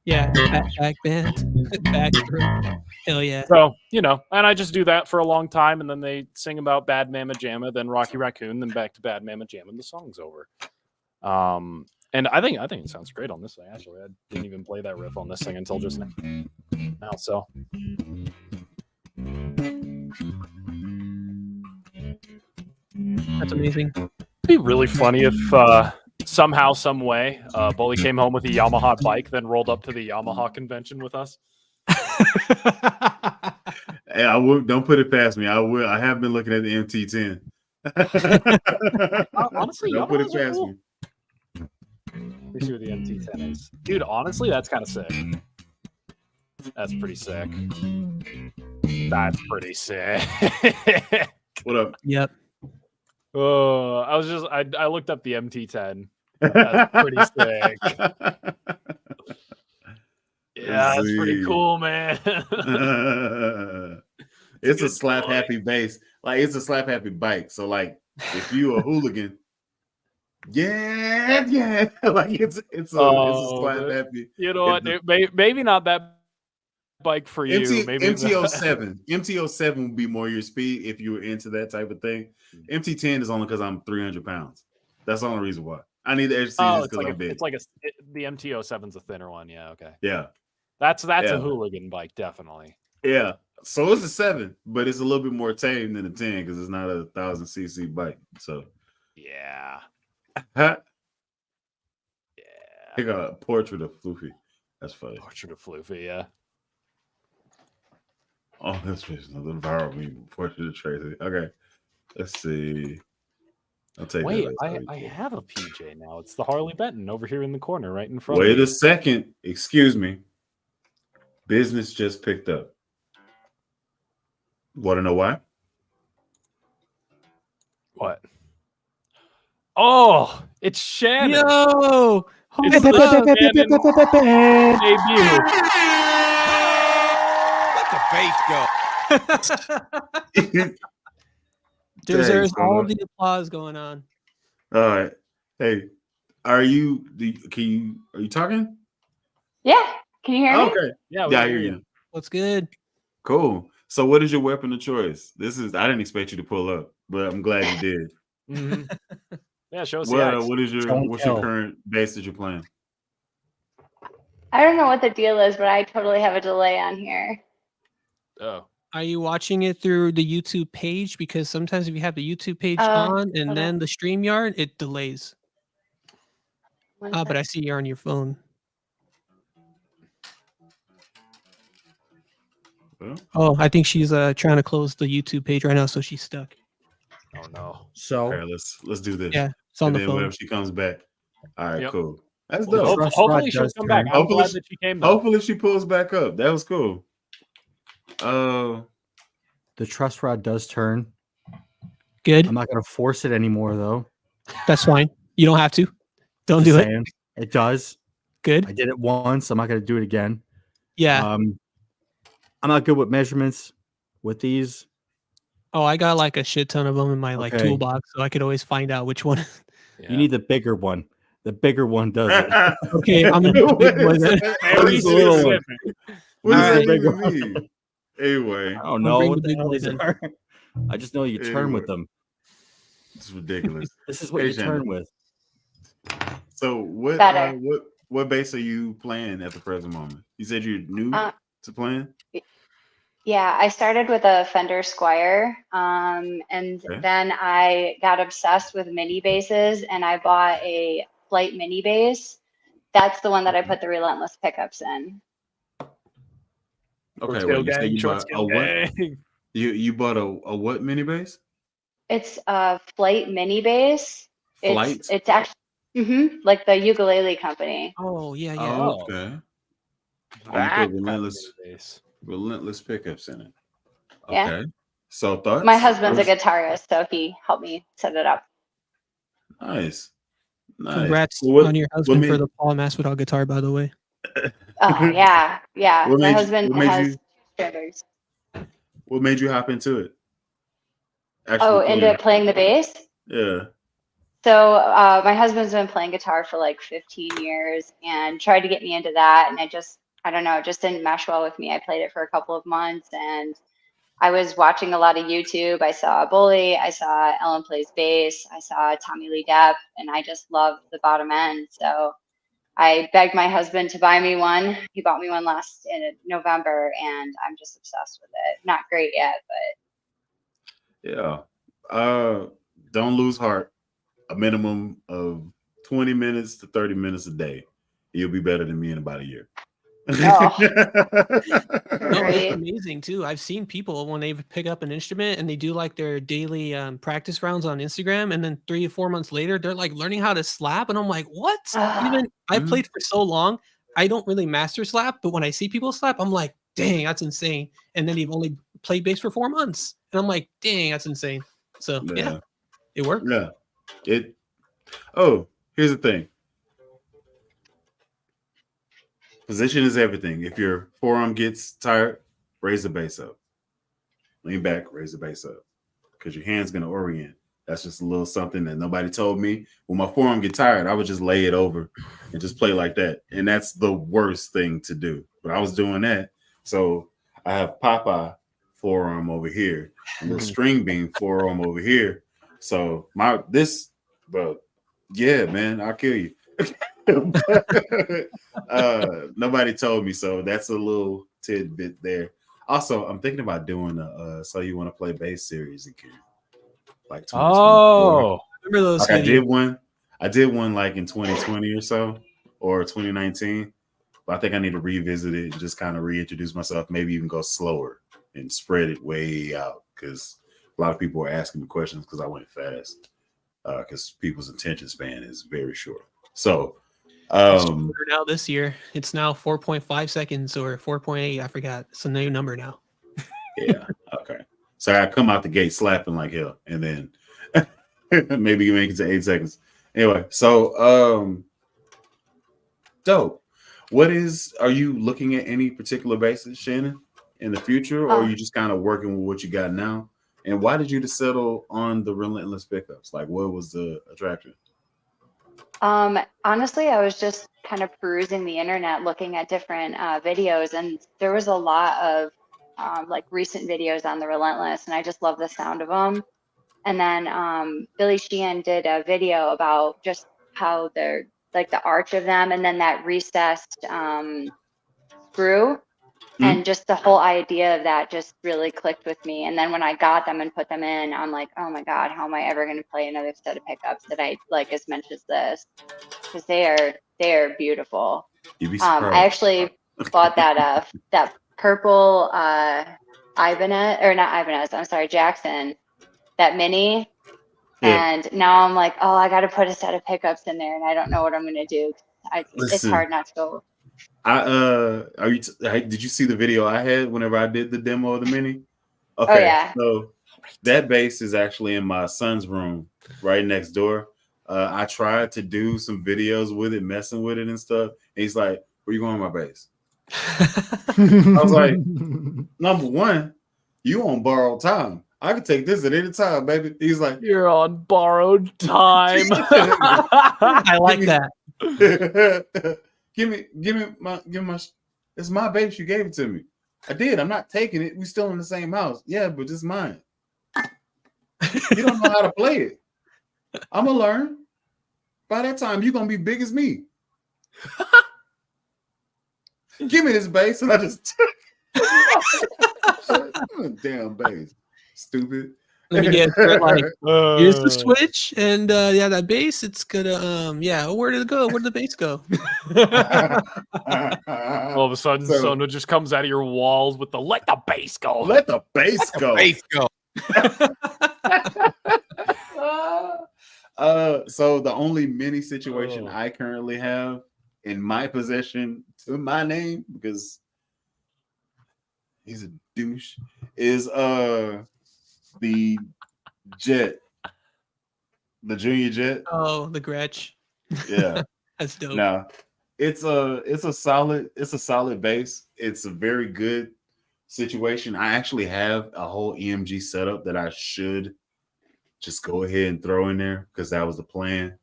D: Yeah, Fatback band. Backstroke. Hell yeah.
B: So, you know, and I just do that for a long time, and then they sing about Bad Mama Jamma, then Rocky Raccoon, then back to Bad Mama Jamma, and the song's over. And I think it sounds great on this thing. Actually, I didn't even play that riff on this thing until just now. So,
D: That's amazing.
B: it'd be really funny if somehow, some way, Bully came home with a Yamaha bike, then rolled up to the Yamaha convention with us.
A: Hey, I would don't put it past me. I will. I have been looking at the MT10.
B: Honestly,
A: don't put it
B: Yamahas are
A: past
B: cool.
A: me.
B: Let me see what the MT10 is. Dude, honestly, that's kind of sick. That's pretty sick. That's pretty sick.
A: What up?
D: Yep.
B: Oh, I looked up the MT10. That's pretty sick. Yeah, that's pretty cool, man.
A: It's a
B: good
A: slap
B: boy.
A: happy base. Like it's a slap happy bike. So like if you a hooligan, yeah. Like it's a slap
B: but
A: happy.
B: You know what? dude? Maybe not that bike for you. Maybe
A: MT07. MT07 would be more your speed if you were into that type of thing. MT10 is only because I'm 300 pounds. That's the only reason why. I need the extra seasons because I'm big.
B: It's like the MT07's a thinner one. Yeah, okay.
A: Yeah.
B: That's
A: Yeah.
B: a hooligan bike, definitely.
A: Yeah. So it's a 7, but it's a little bit more tame than a 10 because it's not a 1000cc bike. So
B: Yeah.
A: huh?
B: Yeah.
A: Pick a portrait of Floofy. That's funny.
B: Portrait of Floofy, yeah.
A: Oh, that's another viral meme. Portrait of Tracy. Okay. Let's see. I'll take
B: Wait,
A: that.
B: I have a PJ now. It's the Harley Benton over here in the corner, right in front
A: Wait
B: of me.
A: a second. Excuse me. business just picked up. Want to know why?
B: What? Oh, it's Shannon.
D: Yo, hold
B: It's
D: up.
B: the Shannon debut.
E: Let the bass go.
D: There's all
A: dog.
D: the applause going on.
A: All right. Hey, are you talking?
F: Yeah. Can you hear me?
A: Okay.
B: Yeah, we
A: Yeah, I
B: can
A: hear
B: hear
A: you.
D: What's good?
A: Cool. So what is your weapon of choice? I didn't expect you to pull up, but I'm glad you did.
B: Mhm. Yeah, show us the axe.
A: What's your
C: tell.
A: current base that you're playing?
F: I don't know what the deal is, but I totally have a delay on here.
B: Oh,
D: Are you watching it through the YouTube page? Because sometimes if you have the YouTube page on and
F: hold
D: then
F: on.
D: the StreamYard, it delays.
F: One
D: But I
F: sec.
D: see you're on your phone.
A: Well,
D: Oh, I think she's trying to close the YouTube page right now, so she's stuck.
B: oh no.
C: So
A: okay, let's do this.
D: Yeah, it's on
A: And
D: the
A: then
D: phone.
A: whenever she comes back. All right,
B: Yep.
A: cool. That's
C: The
A: dope.
C: trust
B: Hopefully
C: rod
B: she'll
C: does
B: come back.
C: turn.
B: I'm
A: Hopefully
B: glad
A: she-
B: that she came though.
A: Hopefully she pulls back up. That was cool.
C: The trust rod does turn.
D: Good.
C: I'm not gonna force it anymore though.
D: That's fine. You don't have to. Don't
C: Just
D: do it.
C: saying. It does.
D: Good.
C: I did it once. I'm not gonna do it again.
D: Yeah.
C: I'm not good with measurements with these.
D: Oh, I got like a shit ton of them in my like
C: Okay.
D: toolbox, so I could always find out which one.
B: Yeah.
C: You need the bigger one. The bigger one does it.
D: Okay, I'm gonna do the big one then.
B: Very
C: Use the little one.
B: specific.
A: What does
D: Alright.
A: that even mean? Anyway,
C: I don't
D: I'll
C: know
D: bring
C: what
D: the
C: the
D: big
C: hell
D: boy
C: these
D: then.
C: are. I just know you turn
A: Anyway.
C: with them.
A: it's ridiculous.
C: This is what
A: Hey,
C: you
A: Shannon.
C: turn with.
A: So
F: Better.
A: what base are you playing at the present moment? You said you're new
F: Uh,
A: to playing?
F: Yeah, I started with a Fender Squire, and
A: Okay.
F: then I got obsessed with mini basses, and I bought a Flight mini bass. That's the one that I put the relentless pickups in.
A: Okay,
B: Short
A: wait.
B: scale
A: You said
B: gang,
A: you
B: short
A: bought a
B: scale
A: what?
B: gang.
A: You bought a what mini base?
F: It's a Flight mini bass.
A: Flight.
F: It's actually like the ukulele company.
D: Oh yeah, yeah.
A: Oh,
B: Oh.
A: okay. I'm gonna
B: That
A: put
B: kind of base.
A: relentless pickups in it.
F: Yeah.
A: Okay. So thoughts?
F: My husband's a
A: First-
F: guitarist, so he helped me set it up.
A: Nice. Nice.
D: Congrats
A: Well,
D: on your husband for the Paul Masvidal guitar, by the way.
F: Oh yeah, yeah.
A: What
F: My
A: made you-
F: husband
A: what made
F: has
A: you-
F: 2 strings.
A: What made you hop into it?
F: Oh,
A: Actually
F: into playing the bass?
A: Yeah.
F: So my husband's been playing guitar for like 15 years and tried to get me into that. And I don't know, it just didn't mesh well with me. I played it for a couple of months and I was watching a lot of YouTube. I saw Bully, I saw Ellen Plays Bass, I saw Tommy Lee Depp, and I just loved the bottom end. So I begged my husband to buy me one. He bought me one last in November and I'm just obsessed with it. Not great yet, but
A: Yeah. Don't lose heart. A minimum of 20 minutes to 30 minutes a day. You'll be better than me in about a year.
F: Oh.
D: No,
F: Great.
D: it's amazing too. I've seen people when they pick up an instrument and they do like their daily practice rounds on Instagram, and then 3 or 4 months later, they're like learning how to slap, and I'm like, what? Even I've
A: Mhm.
D: played for so long, I don't really master slap, but when I see people slap, I'm like, dang, that's insane. And then they've only played bass for 4 months, and I'm like, dang, that's insane. So yeah, it works.
A: Yeah. Here's the thing. Position is everything. If your forearm gets tired, raise the bass up. Lean back, raise the bass up. Because your hand's gonna orient. That's just a little something that nobody told me. When my forearm get tired, I would just lay it over and just play like that. And that's the worst thing to do. But I was doing that. So I have Popeye forearm over here, a little string bean forearm over here. So yeah, man, I'll kill you. Nobody told me, so that's a little tidbit there. Also, I'm thinking about doing a So You Want to Play Bass series again, like 2024.
B: Oh,
D: Remember those
A: Like I
D: videos?
A: did one like in 2020 or so, or 2019. But I think I need to revisit it and just kind of reintroduce myself. Maybe even go slower and spread it way out, because a lot of people were asking me questions because I went fast. Because people's attention span is very short. So
D: It's
A: Um,
D: shorter now this year. It's now 4.5 seconds or 4.8. I forgot. It's a new number now.
A: yeah, okay. So I come out the gate slapping like hell, and then maybe you make it to 8 seconds. Anyway, so dope. Are you looking at any particular bases, Shannon, in the future, or are you just kind of working with what you got now? And why did you settle on the relentless pickups? Like, what was the attraction?
F: Honestly, I was just kind of perusing the internet, looking at different videos, and there was a lot of like recent videos on the relentless, and I just love the sound of them. And then Billy Sheehan did a video about just how they're like the arch of them, and then that recessed screw. And just the whole idea of that just really clicked with me. And then when I got them and put them in, I'm like, oh my God, how am I ever going to play another set of pickups that I like as much as this? Because they are beautiful.
A: You'd be surprised.
F: I actually bought that that purple Ibanez, or not Ibanez, I'm sorry, Jackson, that mini.
A: Yeah.
F: And now I'm like, oh, I got to put a set of pickups in there, and I don't know what I'm going to do. It's
A: Listen.
F: hard not to go.
A: Did you see the video I had whenever I did the demo of the mini? Okay,
F: Oh, yeah.
A: so that bass is actually in my son's room right next door. I tried to do some videos with it, messing with it and stuff. And he's like, where you going with my bass? I was like, number one, you on borrowed time. I can take this at any time, baby. He's like,
B: you're on borrowed time.
D: I like that.
A: Give me my. It's my bass. You gave it to me. I did. I'm not taking it. We still in the same house. Yeah, but it's mine. You don't know how to play it. I'm gonna learn. By that time, you're gonna be big as me. Give me this bass, and I just damn bass. Stupid.
D: Let me get like here's the switch, and yeah, that bass. It's gonna where did it go? Where did the bass go?
B: All of a sudden, Sona just comes out of your walls with the "let the bass go."
A: Let the bass go.
C: Bass go.
A: So the only mini situation I currently have in my possession to my name, because he's a douche, is the jet, the junior jet.
D: Oh, the Gretsch.
A: Yeah.
D: That's dope.
A: Now it's a solid base. It's a very good situation. I actually have a whole EMG setup that I should just go ahead and throw in there because that was the plan.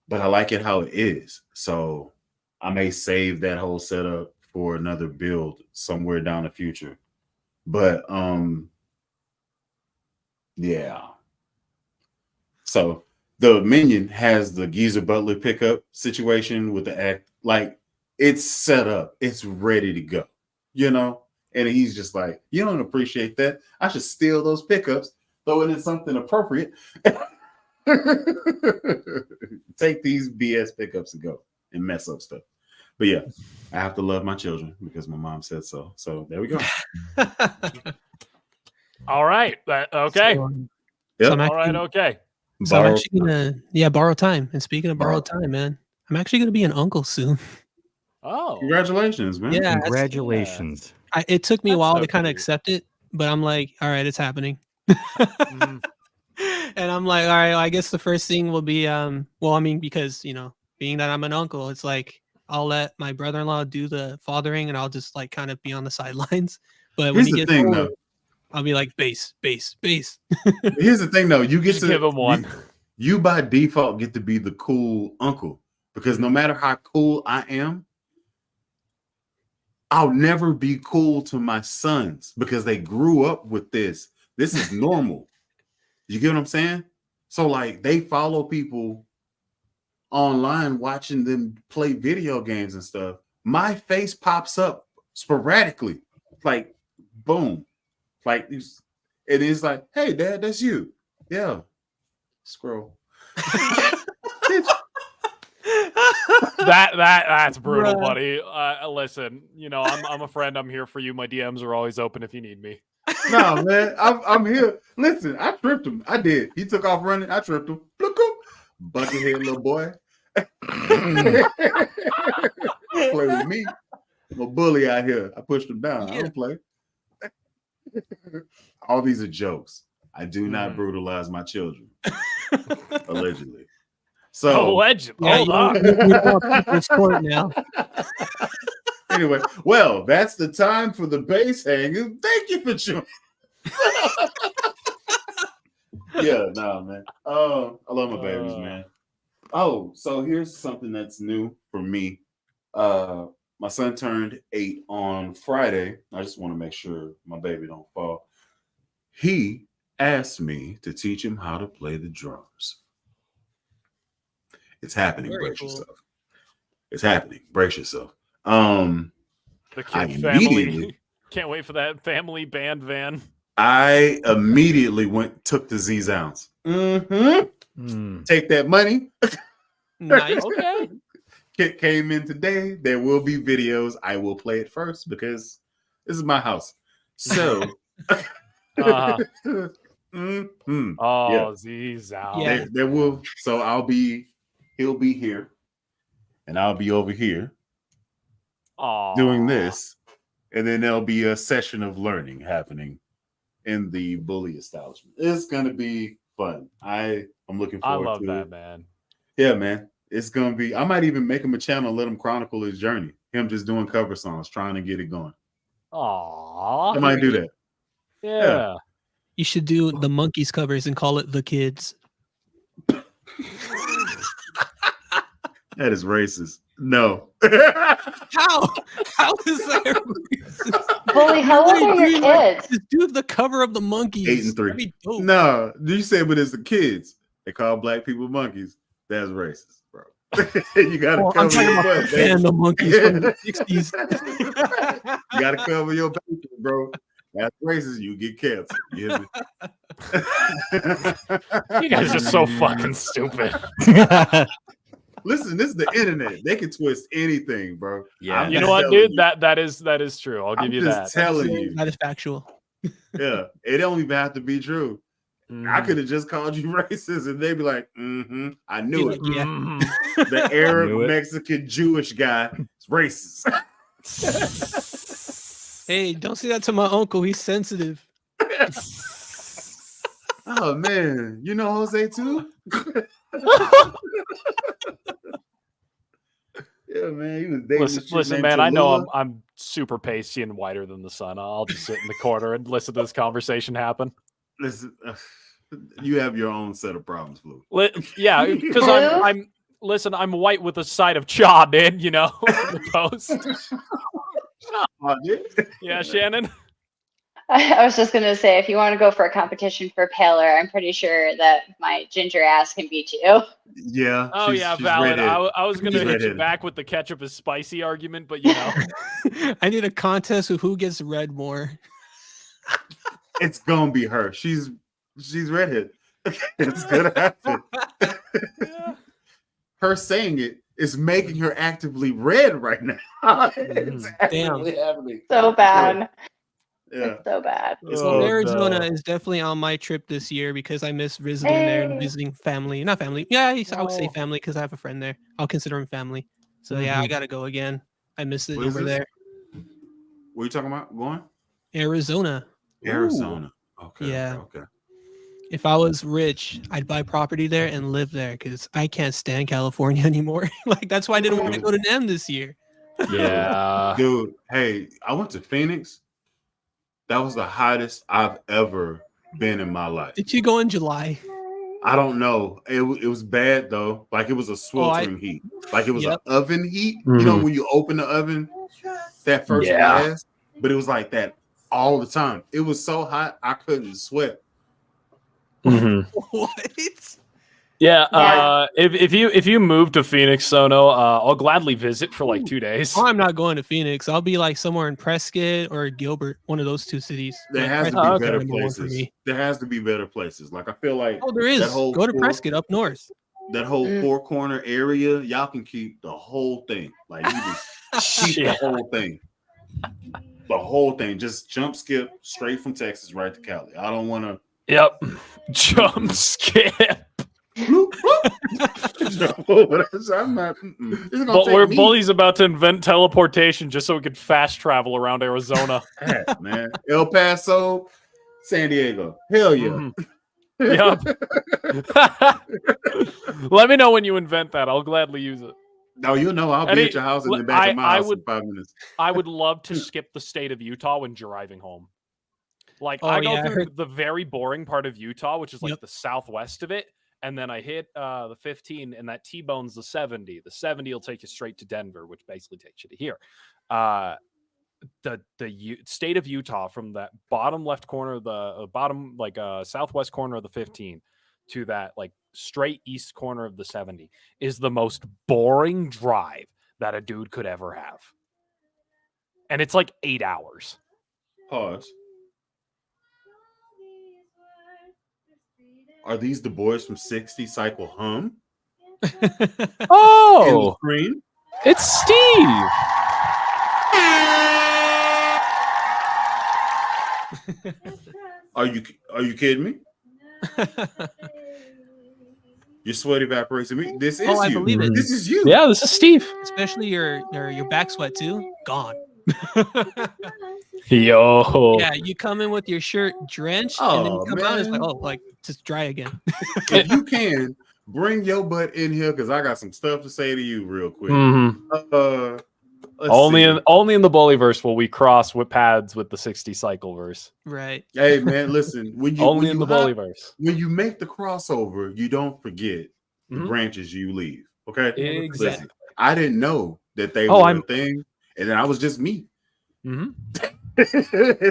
A: But I like it how it is. So I may save that whole setup for another build somewhere down the future. But yeah. So the Minion has the Geezer Butler pickup situation with the act. Like, it's set up. It's ready to go, you know? And he's just like, you don't appreciate that. I should steal those pickups, throw it in something appropriate. Take these BS pickups and go and mess up stuff. But yeah, I have to love my children because my mom said so. So there we go.
B: All right. Okay.
D: So,
A: Yep.
D: I'm
B: All right.
D: actually-
B: Okay.
D: So I'm actually gonna borrow time. And speaking of borrowed time, man, I'm actually gonna be an uncle soon.
B: Oh.
A: Congratulations, man.
D: Yeah, that's-
C: Congratulations.
D: It took me a
B: That's
D: while
B: so
D: to kind of
B: cute.
D: accept it, but I'm like, all right, it's happening.
B: Mm.
D: And I'm like, all right, well, I guess the first thing will be well, I mean, because being that I'm an uncle, it's like I'll let my brother-in-law do the fathering and I'll just like kind of be on the sidelines. But when
A: Here's
D: he
A: the
D: gets
A: thing,
D: older,
A: though.
D: I'll be like bass.
A: Here's the thing, though. You get
B: Just
A: to
B: give him one.
A: You by default get to be the cool uncle because no matter how cool I am, I'll never be cool to my sons because they grew up with this. This is normal. You get what I'm saying? So like they follow people online watching them play video games and stuff. My face pops up sporadically, like boom, like it is like, hey, Dad, that's you. Yeah, scroll.
B: That's brutal,
D: Bruh.
B: buddy. Listen, I'm a friend. I'm here for you. My DMs are always open if you need me.
A: No, man, I'm here. Listen, I tripped him. I did. He took off running. I tripped him. Look him, buckethead little boy. Play with me. I'm a bully out here. I pushed him down. I don't play. All these are jokes. I do not brutalize my children. Allegedly. So
B: allegedly.
D: Yeah,
B: Hold on.
D: you want people's court now.
A: anyway, well, that's the time for the base hanging. Thank you for joining. Yeah, nah, man. I love my babies, man. Oh, so here's something that's new for me. My son turned 8 on Friday. I just want to make sure my baby don't fall. He asked me to teach him how to play the drums. It's happening.
D: Very
A: Brace
D: cool.
A: yourself. It's happening. Brace yourself.
B: The
A: I
B: kid family.
A: immediately-
B: Can't wait for that family band van.
A: I immediately took the Z Sounds. Take that money.
D: Nice.
B: Okay.
A: Kit came in today. There will be videos. I will play it first because this is my house. So,
B: Oh,
A: Yeah.
B: Z's out.
D: Yeah.
A: there will. So he'll be here, and I'll be over here doing this, and then there'll be a session of learning happening in the bully establishment. It's gonna be fun. I'm looking
B: I
A: forward
B: love
A: to
B: that,
A: it.
B: man.
A: Yeah, man. It's gonna be. I might even make him a channel, let him chronicle his journey. Him just doing cover songs, trying to get it going.
B: Aw.
A: I might do that.
B: Yeah.
D: You should do the Monkeys covers and call it The Kids.
A: That is racist. No.
D: How? How is that racist?
F: Bully, how old are your kids?
D: Just do the cover of the Monkeys.
A: 8 and 3.
D: That'd be dope.
A: No, you say, but it's the kids. They call black people monkeys. That's racist, bro. You gotta
D: Oh,
A: cover
D: I'm talking
A: your
D: about
A: butt,
D: the
A: baby.
D: band, the Monkeys from the 60s.
A: You gotta cover your bases, bro. That's racist. You get canceled. You hear me?
B: You guys are so fucking stupid.
A: Listen, this is the internet. They can twist anything, bro.
C: Yeah.
A: I'm
B: You know
A: just
B: what,
A: telling
B: dude? That is true. I'll give
A: I'm
B: you
A: just
B: that.
A: telling you.
D: That is factual.
A: Yeah, it don't even have to be true. I
B: Mhm.
A: could have just called you racist, and they'd be like, I knew it.
D: Yeah.
B: Mhm.
A: The Arab,
C: Knew it.
A: Mexican, Jewish guy is racist.
D: Hey, don't say that to my uncle. He's sensitive.
A: Oh man, you know Jose too? Yeah, man, he was dating this chick
B: Listen,
A: named
B: man. I know
A: Tallulah.
B: I'm super pasty and whiter than the sun. I'll just sit in the corner and listen to this conversation happen.
A: Listen, you have your own set of problems, Floof.
B: Yeah, because
F: Floof?
B: I'm white with a side of cha, man. You know, from the coast.
A: Oh, yeah.
B: Yeah, Shannon.
F: I was just gonna say, if you want to go for a competition for paler, I'm pretty sure that my ginger ass can beat you.
A: Yeah.
B: Oh
A: she's-
B: yeah,
A: she's
B: valid.
A: redheaded.
B: I was gonna
A: She's
B: hit you
A: redheaded.
B: back with the ketchup is spicy argument, but you know,
D: I need a contest with who gets red more.
A: It's gonna be her. She's redheaded. It's gonna happen.
B: yeah.
A: Her saying it is making her actively red right now. It's actually happening.
F: So bad.
A: Yeah.
F: It's so bad.
A: It's
D: Well,
A: cool.
D: Arizona is definitely on my trip this year because I miss visiting there and
F: Hey.
D: visiting family. Not family. Yeah, I would say
B: Oh.
D: family because I have a friend there. I'll consider him family. So yeah, I gotta go again. I miss it
A: What is
D: over
A: this?
D: there.
A: What are you talking about? Going?
D: Arizona.
A: Arizona. Okay.
D: Yeah.
A: Okay.
D: If I was rich, I'd buy property there and live there because I can't stand California anymore. Like that's why I didn't want to go to NAM this year.
B: Yeah.
A: Dude, hey, I went to Phoenix. That was the hottest I've ever been in my life.
D: Did you go in July?
A: I don't know. It was bad though. Like it was a sweltering heat. Like it was
D: Yep.
A: an oven heat. You know
C: Mhm.
A: when you open the oven, that first
B: Yeah.
A: blast. But it was like that all the time. It was so hot I couldn't sweat.
D: What?
B: Yeah.
F: Yeah.
B: If you move to Phoenix, Sono, I'll gladly visit for like 2 days.
D: Oh, I'm not going to Phoenix. I'll be like somewhere in Prescott or Gilbert, one of those two cities.
A: There
D: Like,
A: has to
D: Prescott's
A: be
D: the
A: better
D: number one for
A: places.
D: me.
A: There has to be better places. Like I feel like
D: Oh, there is.
A: that whole
D: Go to
A: four-
D: Prescott up north.
A: that whole
F: Mm.
A: four corner area, y'all can keep the whole thing. Like you just keep the
B: Shit.
A: whole thing. The whole thing. Just jump skip straight from Texas right to Cali. I don't want to.
B: Yep. Jump skip.
A: Bloop, bloop. I'm not. It's gonna
B: But
A: take
B: we're
A: me.
B: bullies about to invent teleportation just so we could fast travel around Arizona.
A: Heck, man. El Paso, San Diego. Hell yeah.
B: Yep. Let me know when you invent that. I'll gladly use it.
A: No, you know I'll be at your house and then back at my house in 5 minutes.
B: I would love to skip the state of Utah when driving home. Like
D: Oh,
B: I go
D: yeah, I
B: through
D: heard-
B: the very boring part of Utah, which is like
D: Yep.
B: the southwest of it, and then I hit the 15, and that T-bones the 70. The 70 will take you straight to Denver, which basically takes you to here. The state of Utah, from that bottom left corner of the bottom southwest corner of the 15 to that like straight east corner of the 70 is the most boring drive that a dude could ever have. And it's like 8 hours.
A: Pause. Are these the boys from 60 Cycle Hum? In the
B: Oh,
A: screen?
B: it's Steve.
A: Are you kidding me? Your sweat evaporates in me. This is
D: Oh, I
A: you.
D: believe it.
A: This is you.
B: Yeah, this is Steve.
D: Especially your back sweat too. Gone.
B: Yo.
D: Yeah, you come in with your shirt drenched, and then you
A: Oh,
D: come out, it's like,
A: man.
D: oh, like just dry again.
A: If you can bring your butt in here because I got some stuff to say to you real quick.
B: Mhm.
A: Let's
B: Only
A: see.
B: in the bullyverse will we cross with pads with the 60 cycle verse.
D: Right.
A: Hey man, listen. When you
B: Only
A: when
B: in
A: you
B: the
A: hop-
B: bullyverse.
A: when you make the crossover, you don't forget the
B: Mhm.
A: branches you leave. Okay,
B: Exactly.
A: Listen, I didn't know that they
B: Oh,
A: were
B: I'm-
A: a thing, and then I was just me.
B: Mhm.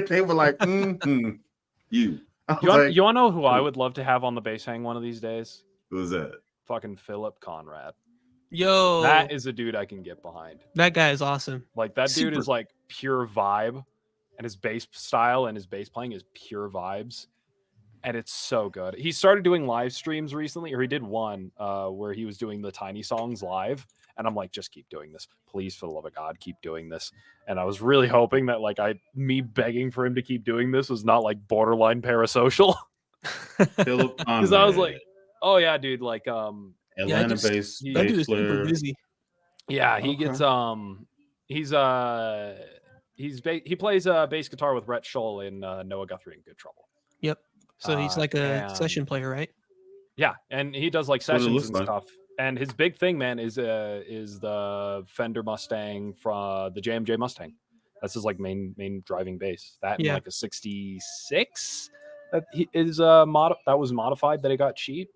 A: They were like, you. I was
B: You
A: like,
B: want to know who I would love to have on the base hang one of these days?
A: who was that?
B: Fucking Philip Conrad.
D: Yo,
B: That is a dude I can get behind.
D: that guy is awesome.
B: Like that dude
A: Super.
B: is like pure vibe, and his bass style and his bass playing is pure vibes, and it's so good. He started doing live streams recently, or he did one where he was doing the Tiny Songs live, and I'm like, just keep doing this, please, for the love of God, keep doing this. And I was really hoping that like me begging for him to keep doing this was not like borderline parasocial,
A: Philip
B: because I was
A: Conrad,
B: like, oh yeah, dude, like
A: Atlanta-based
B: he-
D: That dude
A: bass
D: is super
A: player.
D: busy.
B: yeah, he
A: Okay.
B: gets he plays bass guitar with Rhett Scholl in Noah Guthrie in Good Trouble.
D: Yep. So he's like a
B: and-
D: session player, right?
B: Yeah, and he does like
A: what it
B: sessions
A: looks
B: and
A: like.
B: stuff. And his big thing, man, is the Fender Mustang from the JMJ Mustang. That's his like main driving bass. That and
D: Yeah.
B: like a 66 that is that was modified that it got cheap.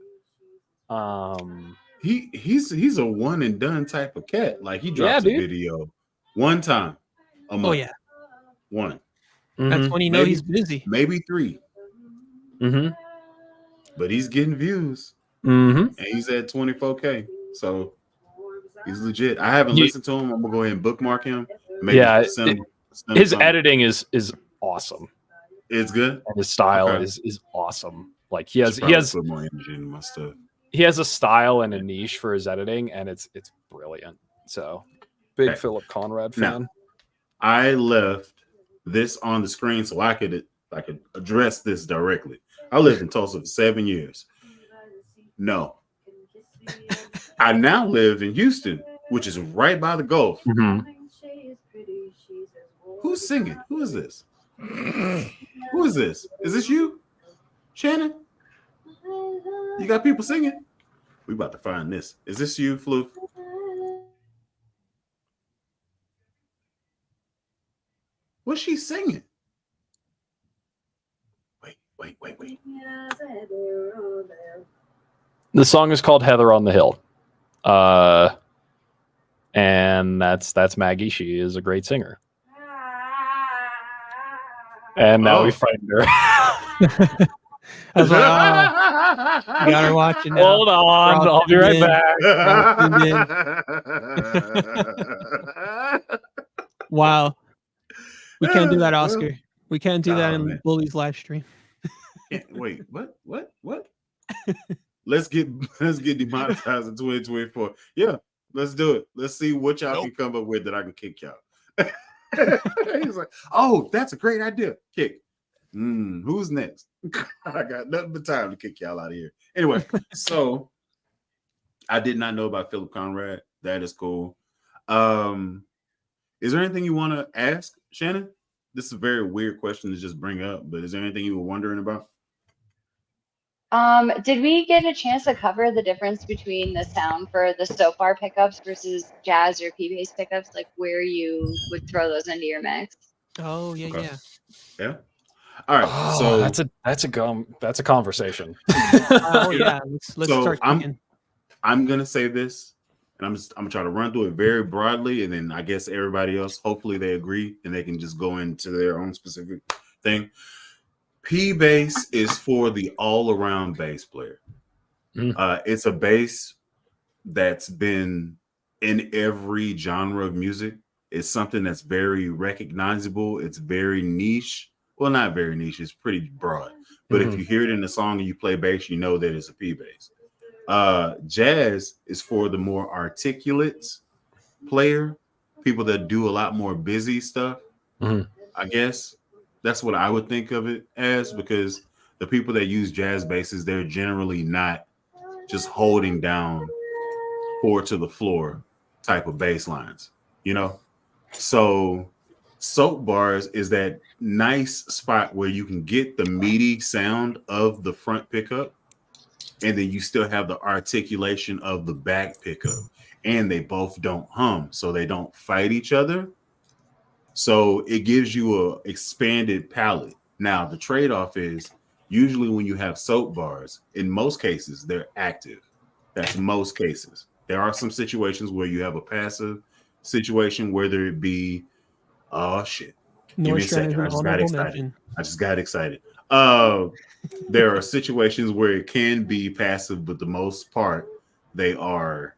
A: He's a one and done type of cat. Like he drops
B: Yeah,
A: a
B: dude.
A: video one time a month.
D: Oh yeah,
A: One,
D: that's when you know
A: Maybe-
D: he's busy.
A: maybe 3,
B: Mm-hmm.
A: but he's getting views
B: Mm-hmm.
A: and he's at 24K. So he's legit. I haven't
B: You-
A: listened to him. I'm gonna go ahead and bookmark him. Maybe
B: Yeah,
A: send him
B: His
A: something.
B: editing is awesome,
A: It's good.
B: and his style
A: Okay.
B: is awesome. Like he has
A: Should probably put more energy in my stuff.
B: he has a style and a niche for his editing, and it's brilliant. So big
A: Okay.
B: Philip Conrad
A: Now-
B: fan.
A: I left this on the screen so I could address this directly. I lived in Tulsa for 7 years. No. I now live in Houston, which is right by the Gulf. Who's singing? Who is this? Who is this? Is this you, Shannon? You got people singing? We about to find this. Is this you, Floof? What's she singing? Wait.
B: The song is called Heather on the Hill. And that's Maggie. She is a great singer. And now we
A: Oh.
B: find her.
D: I was like, oh, you got her watching now.
B: Hold on,
D: We're all
B: I'll be right
D: tuned in.
B: back.
D: Wow. We can't do that, Oscar. We can't do that
A: Oh,
D: in
A: man.
D: Bully's live stream.
A: Wait, what? Let's get demonetized in 2024. Yeah, let's do it. Let's see what y'all can come up with that I can kick y'all. He's like, oh, that's a great idea. Kick. Who's next? I got nothing but time to kick y'all out of here. Anyway, so I did not know about Philip Conrad. That is cool. Is there anything you want to ask, Shannon? This is a very weird question to just bring up, but is there anything you were wondering about?
F: Did we get a chance to cover the difference between the sound for the soap bar pickups versus jazz or P-bass pickups, like where you would throw those into your mix?
D: Oh yeah,
A: Okay.
D: yeah.
A: Yeah. All right.
B: Oh,
A: So
B: that's a conversation.
D: Oh yeah. Let's
A: So
D: start thinking.
A: I'm gonna say this, and I'm gonna try to run through it very broadly, and then I guess everybody else, hopefully they agree and they can just go into their own specific thing. P bass is for the all-around bass player. It's a bass that's been in every genre of music. It's something that's very recognizable. It's very niche. Well, not very niche. It's pretty broad. But if you hear it in the song and you play bass, you know that it's a P bass. Jazz is for the more articulate player, people that do a lot more busy stuff. I guess that's what I would think of it as, because the people that use jazz basses, they're generally not just holding down 4 to the floor type of bass lines, you know? So soap bars is that nice spot where you can get the meaty sound of the front pickup, and then you still have the articulation of the back pickup, and they both don't hum, so they don't fight each other. So it gives you a expanded palette. Now, the trade-off is usually when you have soap bars, in most cases, they're active. That's most cases. There are some situations where you have a passive situation, whether it be, oh shit. Give me a second. I just got excited. I just got excited. There are situations where it can be passive, but the most part, they are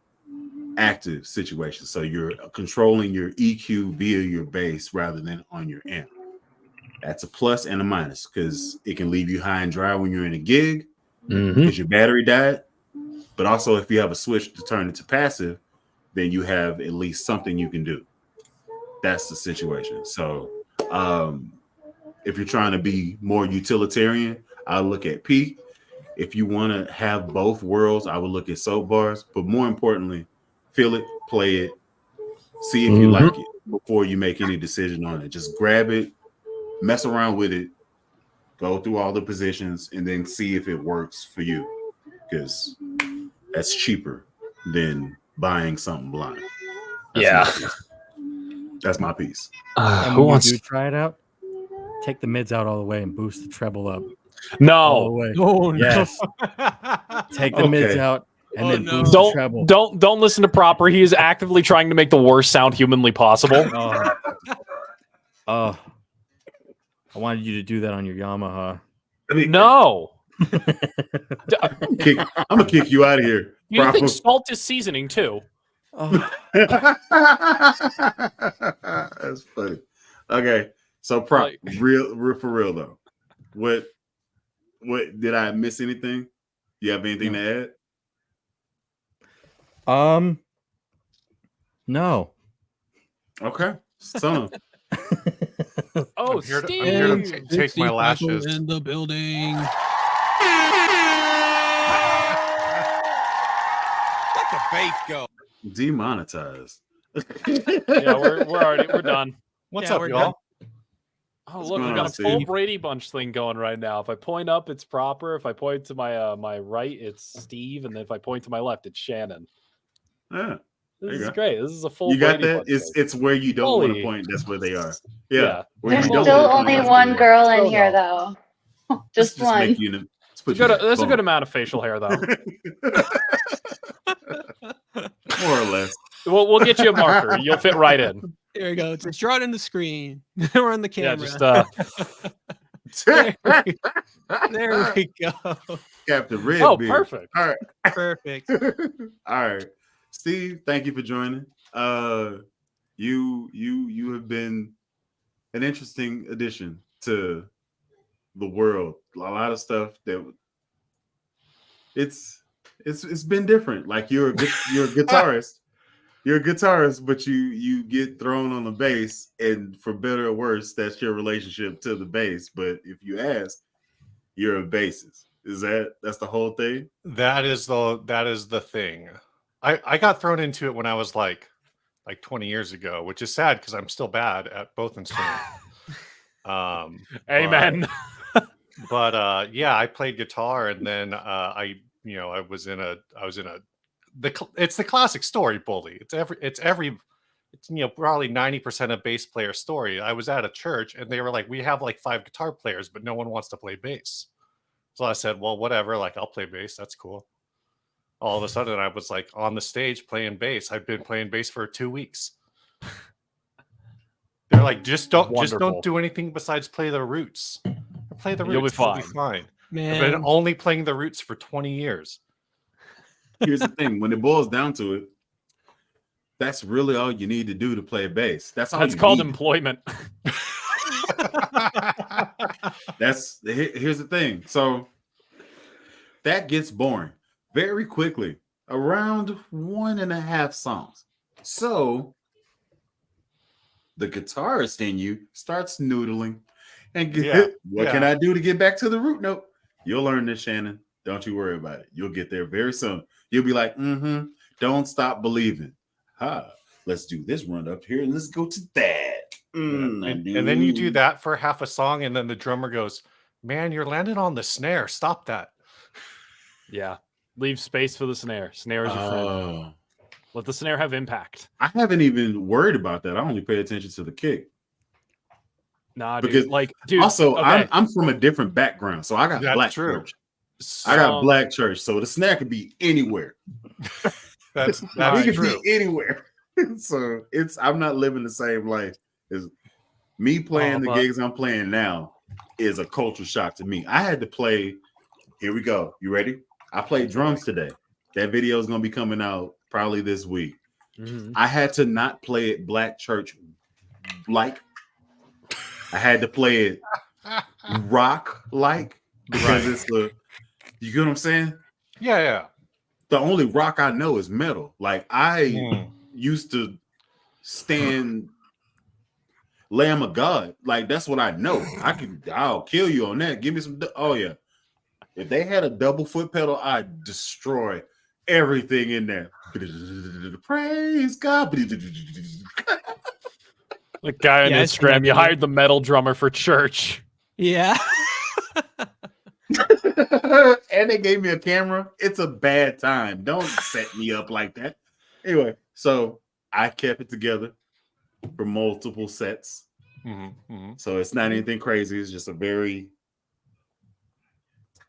A: active situations. So you're controlling your EQ via your bass rather than on your amp. That's a plus and a minus, because it can leave you high and dry when you're in a gig because your battery died. But also, if you have a switch to turn it to passive, then you have at least something you can do. That's the situation. So if you're trying to be more utilitarian, I'll look at P. If you want to have both worlds, I would look at soap bars. But more importantly, feel it, play it, see if you like it before you make any decision on it. Just grab it, mess around with it, go through all the positions, and then see if it works for you, because that's cheaper than buying something blind. That's my piece.
C: And when you do try it out, take the mids out all the way and boost the treble up. All the
B: No,
C: way.
D: Oh
C: Yes. Take the mids out and then boost the treble.
B: don't listen to Proper. He is actively trying to make the worst sound humanly possible.
C: I wanted you to do that on your Yamaha.
B: No.
A: I'm gonna kick you out of here.
B: You think salt is seasoning too?
A: That's funny. Okay, so real for real though. What did I miss anything? You have anything to add?
C: No.
A: Okay. So
E: I'm here to take my lashes.
D: In the building.
G: Let the bass go.
A: Demonetized.
B: Yeah, we're done.
E: What's
D: Yeah,
E: up,
D: we're
E: y'all?
B: Oh, look, we got a full Brady Bunch thing going right now. If I point up, it's Proper. If I point to my my right, it's Steve, and then if I point to my left, it's Shannon.
A: Yeah.
B: This is great. This is a full.
A: You got
B: Brady
A: that?
B: Bunch
A: It's where you don't want to point. That's where they are. Yeah.
F: There's still only one girl in here, though. Just one.
B: There's a good amount of facial hair, though.
A: More or less.
B: We'll get you a marker. You'll fit right in.
D: There we go. Just draw it in the screen. We're on the camera.
B: Yeah, just
D: there we go.
A: Captain Red.
B: Oh,
A: Beard.
B: perfect.
A: All right.
D: Perfect.
A: All right. Steve, thank you for joining. You have been an interesting addition to the world. A lot of stuff that it's been different. Like you're a guitarist. You're a guitarist, but you get thrown on the bass, and for better or worse, that's your relationship to the bass. But if you ask, you're a bassist. That's the whole thing?
E: That is the thing. I got thrown into it when I was like 20 years ago, which is sad because I'm still bad at both instruments.
B: Amen.
E: But yeah, I played guitar, and then I was in a it's the classic story, Bully. It's probably 90% of bass player story. I was at a church and they were like, we have like 5 guitar players, but no one wants to play bass. So I said, well, whatever, like I'll play bass. That's cool. All of a sudden I was like on the stage playing bass. I've been playing bass for 2 weeks. They're like, just don't do anything besides play the roots. Play the roots.
B: You'll be fine.
E: Man. I've been only playing the roots for 20 years.
A: Here's the thing: when it boils down to it, that's really all you need to do to play bass. That's
B: called employment.
A: Here's the thing. So that gets boring very quickly, around 1.5 songs. So the guitarist in you starts noodling and what can I do to get back to the root note? You'll learn this, Shannon. Don't you worry about it. You'll get there very soon. You'll be like, don't stop believing. Let's do this run up here and let's go to that.
E: And then you do that for half a song, and then the drummer goes, man, you're landing on the snare. Stop that.
B: Yeah. Leave space for the snare. Snare is your friend. Let the snare have impact.
A: I haven't even worried about that. I only pay attention to the kick.
B: Nah,
A: because
B: dude,
A: also I'm from a different background, so I got black church. I got black church, so the snare could be anywhere.
E: That's
A: it
E: true.
A: Could be anywhere. So I'm not living the same life as me playing the gigs I'm playing now is a culture shock to me. I had to play. Here we go. You ready? I played drums today. That video is going to be coming out probably this week.
B: Mm-hmm.
A: I had to not play it black church like. I had to play it rock like because it's the. You get what I'm saying?
E: Yeah.
A: The only rock I know is metal. Like I used to stand Lamb of God. Like that's what I know. I'll kill you on that. Give me some. Oh yeah. If they had a double foot pedal, I'd destroy everything in there. Praise God.
B: The guy on Instagram, you hired the metal drummer for church.
D: Yeah.
A: And they gave me a camera. It's a bad time. Don't set me up like that. Anyway, so I kept it together for multiple sets. So it's not anything crazy. It's just a very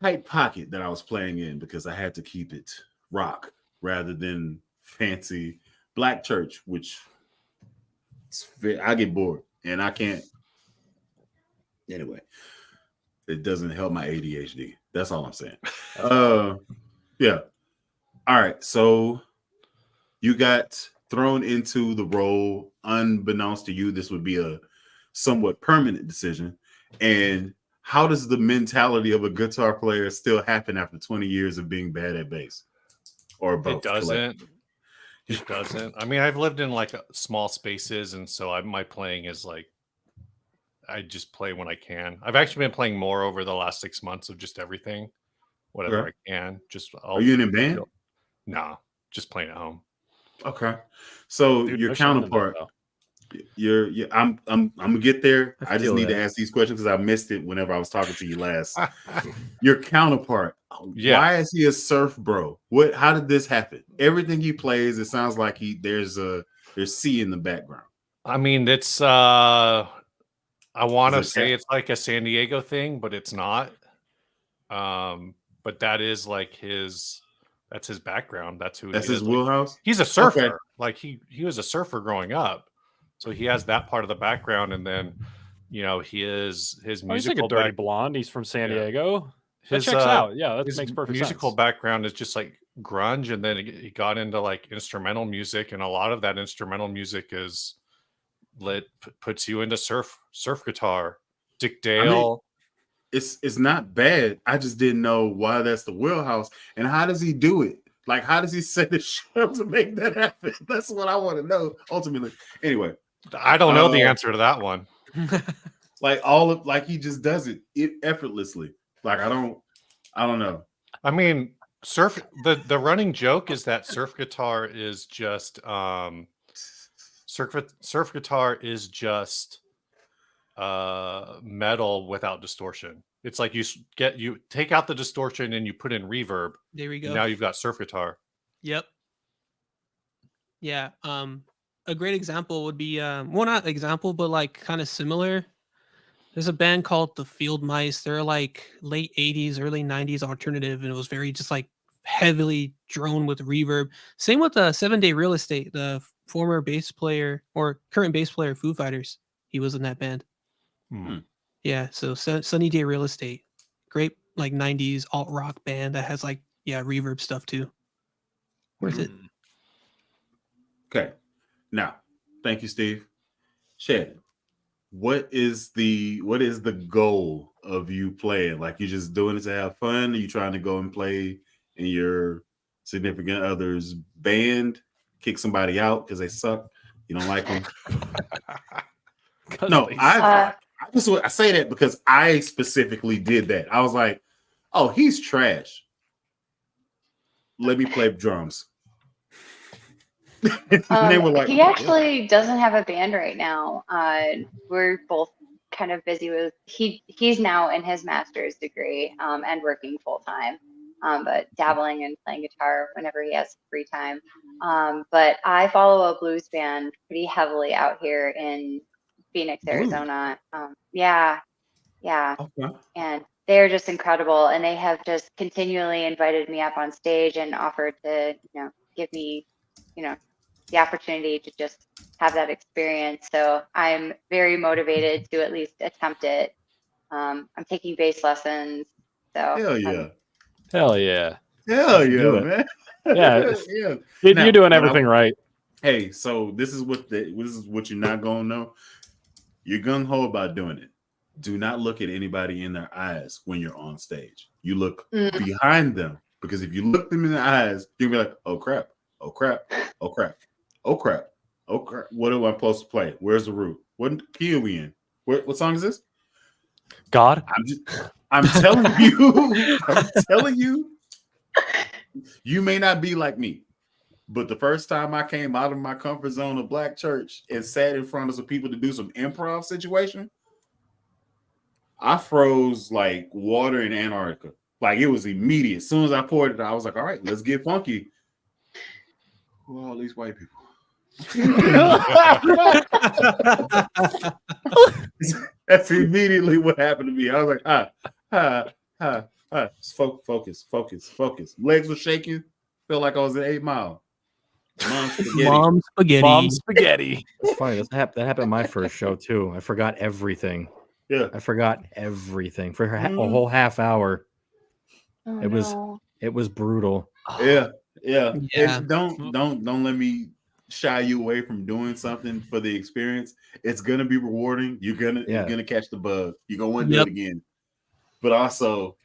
A: tight pocket that I was playing in because I had to keep it rock rather than fancy black church, which I get bored and I can't. Anyway, it doesn't help my ADHD. That's all I'm saying. Yeah. All right. So you got thrown into the role unbeknownst to you. This would be a somewhat permanent decision. And how does the mentality of a guitar player still happen after 20 years of being bad at bass? Or both?
E: It doesn't. It doesn't. I mean, I've lived in like small spaces, and so my playing is like I just play when I can. I've actually been playing more over the last 6 months of just everything, whatever I can.
A: Are you in a band?
E: No, just playing at home.
A: Okay, so
B: Dude,
A: your counterpart. I'm gonna get there. I just need to ask these questions because I missed it whenever I was talking to you last. Your counterpart. Why is he a surf bro? How did this happen? Everything he plays, it sounds like there's sea in the background.
E: I mean, it's I want to say it's like a San Diego thing, but it's not. But that is like that's his background. That's
A: his wheelhouse.
E: He's a surfer. Okay. Like he was a surfer growing up. So he has that part of the background, and then his musical.
B: He's like a dirty blonde. He's from San Diego. That checks out. Yeah, that makes perfect sense.
E: Musical background is just like grunge, and then he got into like instrumental music, and a lot of that instrumental music is puts you into surf guitar. Dick Dale.
A: I mean, it's not bad. I just didn't know why that's the wheelhouse, and how does he do it? Like, how does he set the show to make that happen? That's what I want to know ultimately. Anyway.
E: I don't know the answer to that one.
A: Like he just does it effortlessly. Like I don't know.
E: I mean, The running joke is that surf guitar is just surf guitar is just metal without distortion. It's like you take out the distortion and you put in reverb.
D: There we go.
E: Now you've got surf guitar.
D: Yep. Yeah. A great example would be well, not example, but like kind of similar. There's a band called the Field Mice. They're like late 80s, early 90s alternative, and it was very just like heavily drone with reverb. Same with 7 Day Real Estate, the former bass player or current bass player of Foo Fighters. He was in that band. Yeah, so Sunny Day Real Estate. Great like 90s alt rock band that has like reverb stuff too. Worth it.
A: Okay. Now, thank you, Steve. Shannon, what is the goal of you playing? Like, you just doing it to have fun? Are you trying to go and play in your significant other's band, kick somebody out because they suck? You don't like them? No, I say that because I specifically did that. I was like, oh, he's trash. Let me play drums. They were like,
F: he actually doesn't have a band right now. We're both kind of busy with he's now in his master's degree and working full time, but dabbling and playing guitar whenever he has free time. But I follow a blues band pretty heavily out here in Phoenix, Arizona. Yeah.
A: okay.
F: And they're just incredible, and they have just continually invited me up on stage and offered to give me the opportunity to just have that experience. So I'm very motivated to at least attempt it. I'm taking bass lessons. So
A: Hell yeah.
B: Hell yeah.
A: Hell
C: do
A: yeah,
C: it.
A: man.
B: Yeah.
A: Yeah.
B: You're doing
A: Now,
B: everything right.
A: Hey, so this is what you're not gonna know. You're gung ho about doing it. Do not look at anybody in their eyes when you're on stage. You look behind them, because if you look them in the eyes, you'll be like, oh crap, oh crap, oh crap, oh crap, oh crap. What am I supposed to play? Where's the root? What key are we in? What song is this?
B: God.
A: I'm telling you, I'm telling you, you may not be like me, but the first time I came out of my comfort zone of black church and sat in front of some people to do some improv situation, I froze like water in Antarctica. Like, it was immediate. As soon as I poured it, I was like, all right, let's get funky. Who are all these white people? That's immediately what happened to me. I was like, focus. Legs were shaking. Felt like I was at 8 Mile.
D: Mom spaghetti.
C: It's funny. That happened at my first show too. I forgot everything.
A: Yeah.
C: I forgot everything for a whole half hour.
F: Oh,
C: It was brutal.
A: Yeah.
D: Yeah.
A: And don't let me shy you away from doing something for the experience. It's gonna be rewarding. You're gonna catch the bug. You're gonna want to do it again. But also,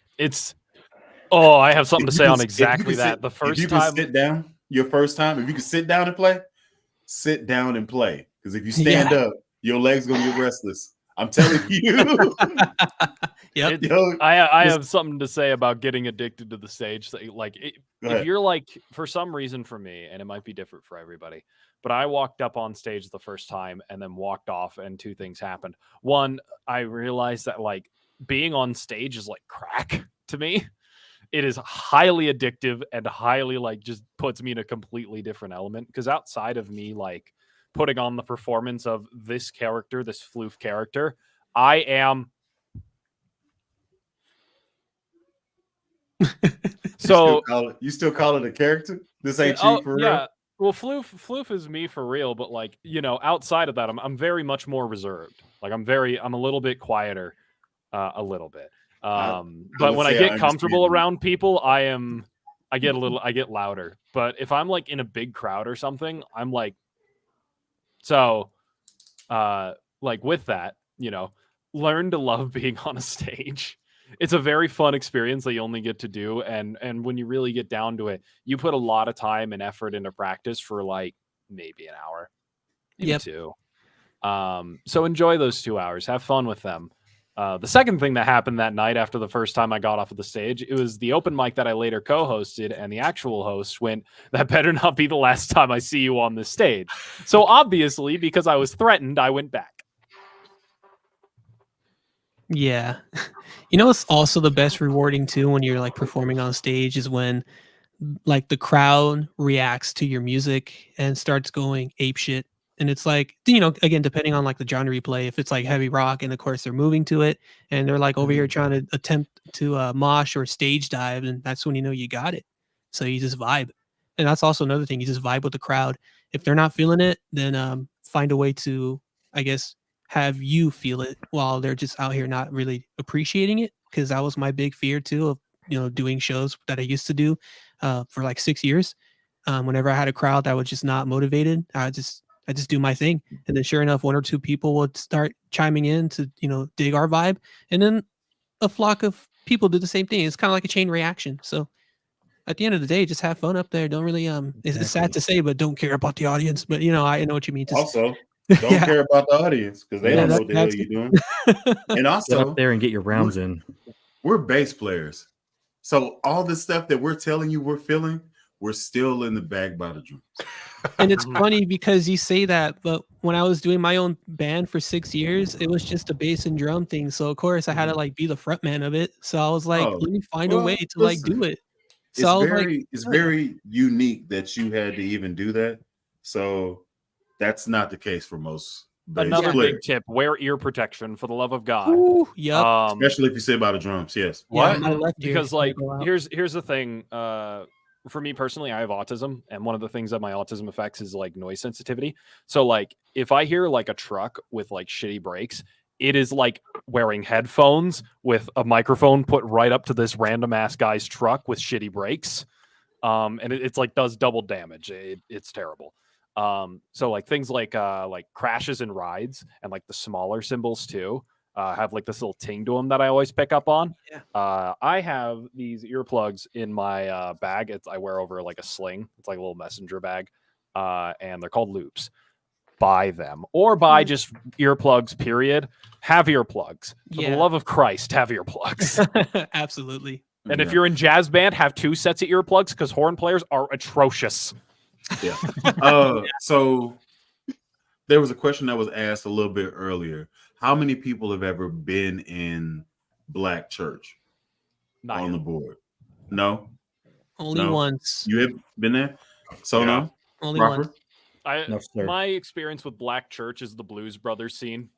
B: I have something to say on exactly that. The first time,
A: sit down, your first time, if you can sit down and play, sit down and play. Because if you stand up, your legs gonna get restless. I'm telling you.
D: Yep.
B: I have something to say about getting addicted to the stage. Like, if you're like, for some reason for me, and it might be different for everybody, but I walked up on stage the first time and then walked off, and two things happened. One, I realized that like being on stage is like crack to me. It is highly addictive and highly like just puts me in a completely different element, because outside of me like putting on the performance of this character, this Floof character, I am so
A: you still call it a character? This ain't you for real?
B: Yeah. Well, Floof is me for real, but like, outside of that, I'm very much more reserved. Like I'm a little bit quieter, a little bit. But when I get comfortable around people, I get louder. But if I'm like in a big crowd or something, I'm like, like with that, learn to love being on a stage. It's a very fun experience that you only get to do. And when you really get down to it, you put a lot of time and effort into practice for like maybe an hour, maybe 2. So enjoy those 2 hours, have fun with them. The second thing that happened that night after the first time I got off of the stage, it was the open mic that I later co-hosted, and the actual host went, "That better not be the last time I see you on this stage." So obviously, because I was threatened, I went back.
D: Yeah. You know what's also the best rewarding too when you're like performing on stage is when like the crowd reacts to your music and starts going ape shit. And it's like, again, depending on like the genre you play, if it's like heavy rock and of course they're moving to it and they're like over here trying to attempt to mosh or stage dive, and that's when you know you got it. So you just vibe. And that's also another thing, you just vibe with the crowd. If they're not feeling it, then find a way to, I guess, have you feel it while they're just out here not really appreciating it. Cause that was my big fear too of, doing shows that I used to do for like 6 years. Whenever I had a crowd that was just not motivated, I just do my thing. And then sure enough, one or two people would start chiming in to, dig our vibe. And then a flock of people did the same thing. It's kind of like a chain reaction. So at the end of the day, just have fun up there. Don't really, it's sad to say, but don't care about the audience. But I know what you mean. Just,
A: Also, don't care about the audience because they don't know what the hell you're doing. And
C: Get
A: also,
C: up there and get your rounds in.
A: we're bass players. So all the stuff that we're telling you we're feeling, we're still in the bag by the drums.
D: And it's funny because you say that, but when I was doing my own band for 6 years, it was just a bass and drum thing. So of course I had to like be the front man of it. So I was like,
A: Oh,
D: let me find a
A: well,
D: way to like do
A: listen,
D: it. So I was
A: it's very unique that you had to even do that. So that's not the case for most bass
B: Another
A: players.
B: big tip: wear ear protection for the love of God.
D: Ooh, yep.
A: Especially if you say about the drums, yes.
D: Yeah,
E: What?
D: my left ear
B: Because
D: is
B: like
D: gonna go out.
B: here's the thing. For me personally, I have autism, and one of the things that my autism affects is like noise sensitivity. So like if I hear like a truck with like shitty brakes, it is like wearing headphones with a microphone put right up to this random ass guy's truck with shitty brakes. And it's like does double damage. It's terrible. So like things like crashes and rides and like the smaller cymbals too have like this little ting to them that I always pick up on.
D: Yeah.
B: I have these earplugs in my bag. I wear over like a sling. It's like a little messenger bag, and they're called loops. Buy them or buy just earplugs. Period. Have earplugs. For the love of Christ, have earplugs.
D: Absolutely.
B: And if you're in jazz band, have 2 sets of earplugs because horn players are atrocious.
A: Yeah. So there was a question that was asked a little bit earlier. How many people have ever been in black church
B: Not
A: on
B: yet.
A: the board? No.
D: Only
A: No.
D: once.
A: You have been there? So
E: Yeah.
A: no.
D: Only
A: Proper?
D: once.
C: No, sir.
B: My experience with black church is the Blues Brothers scene.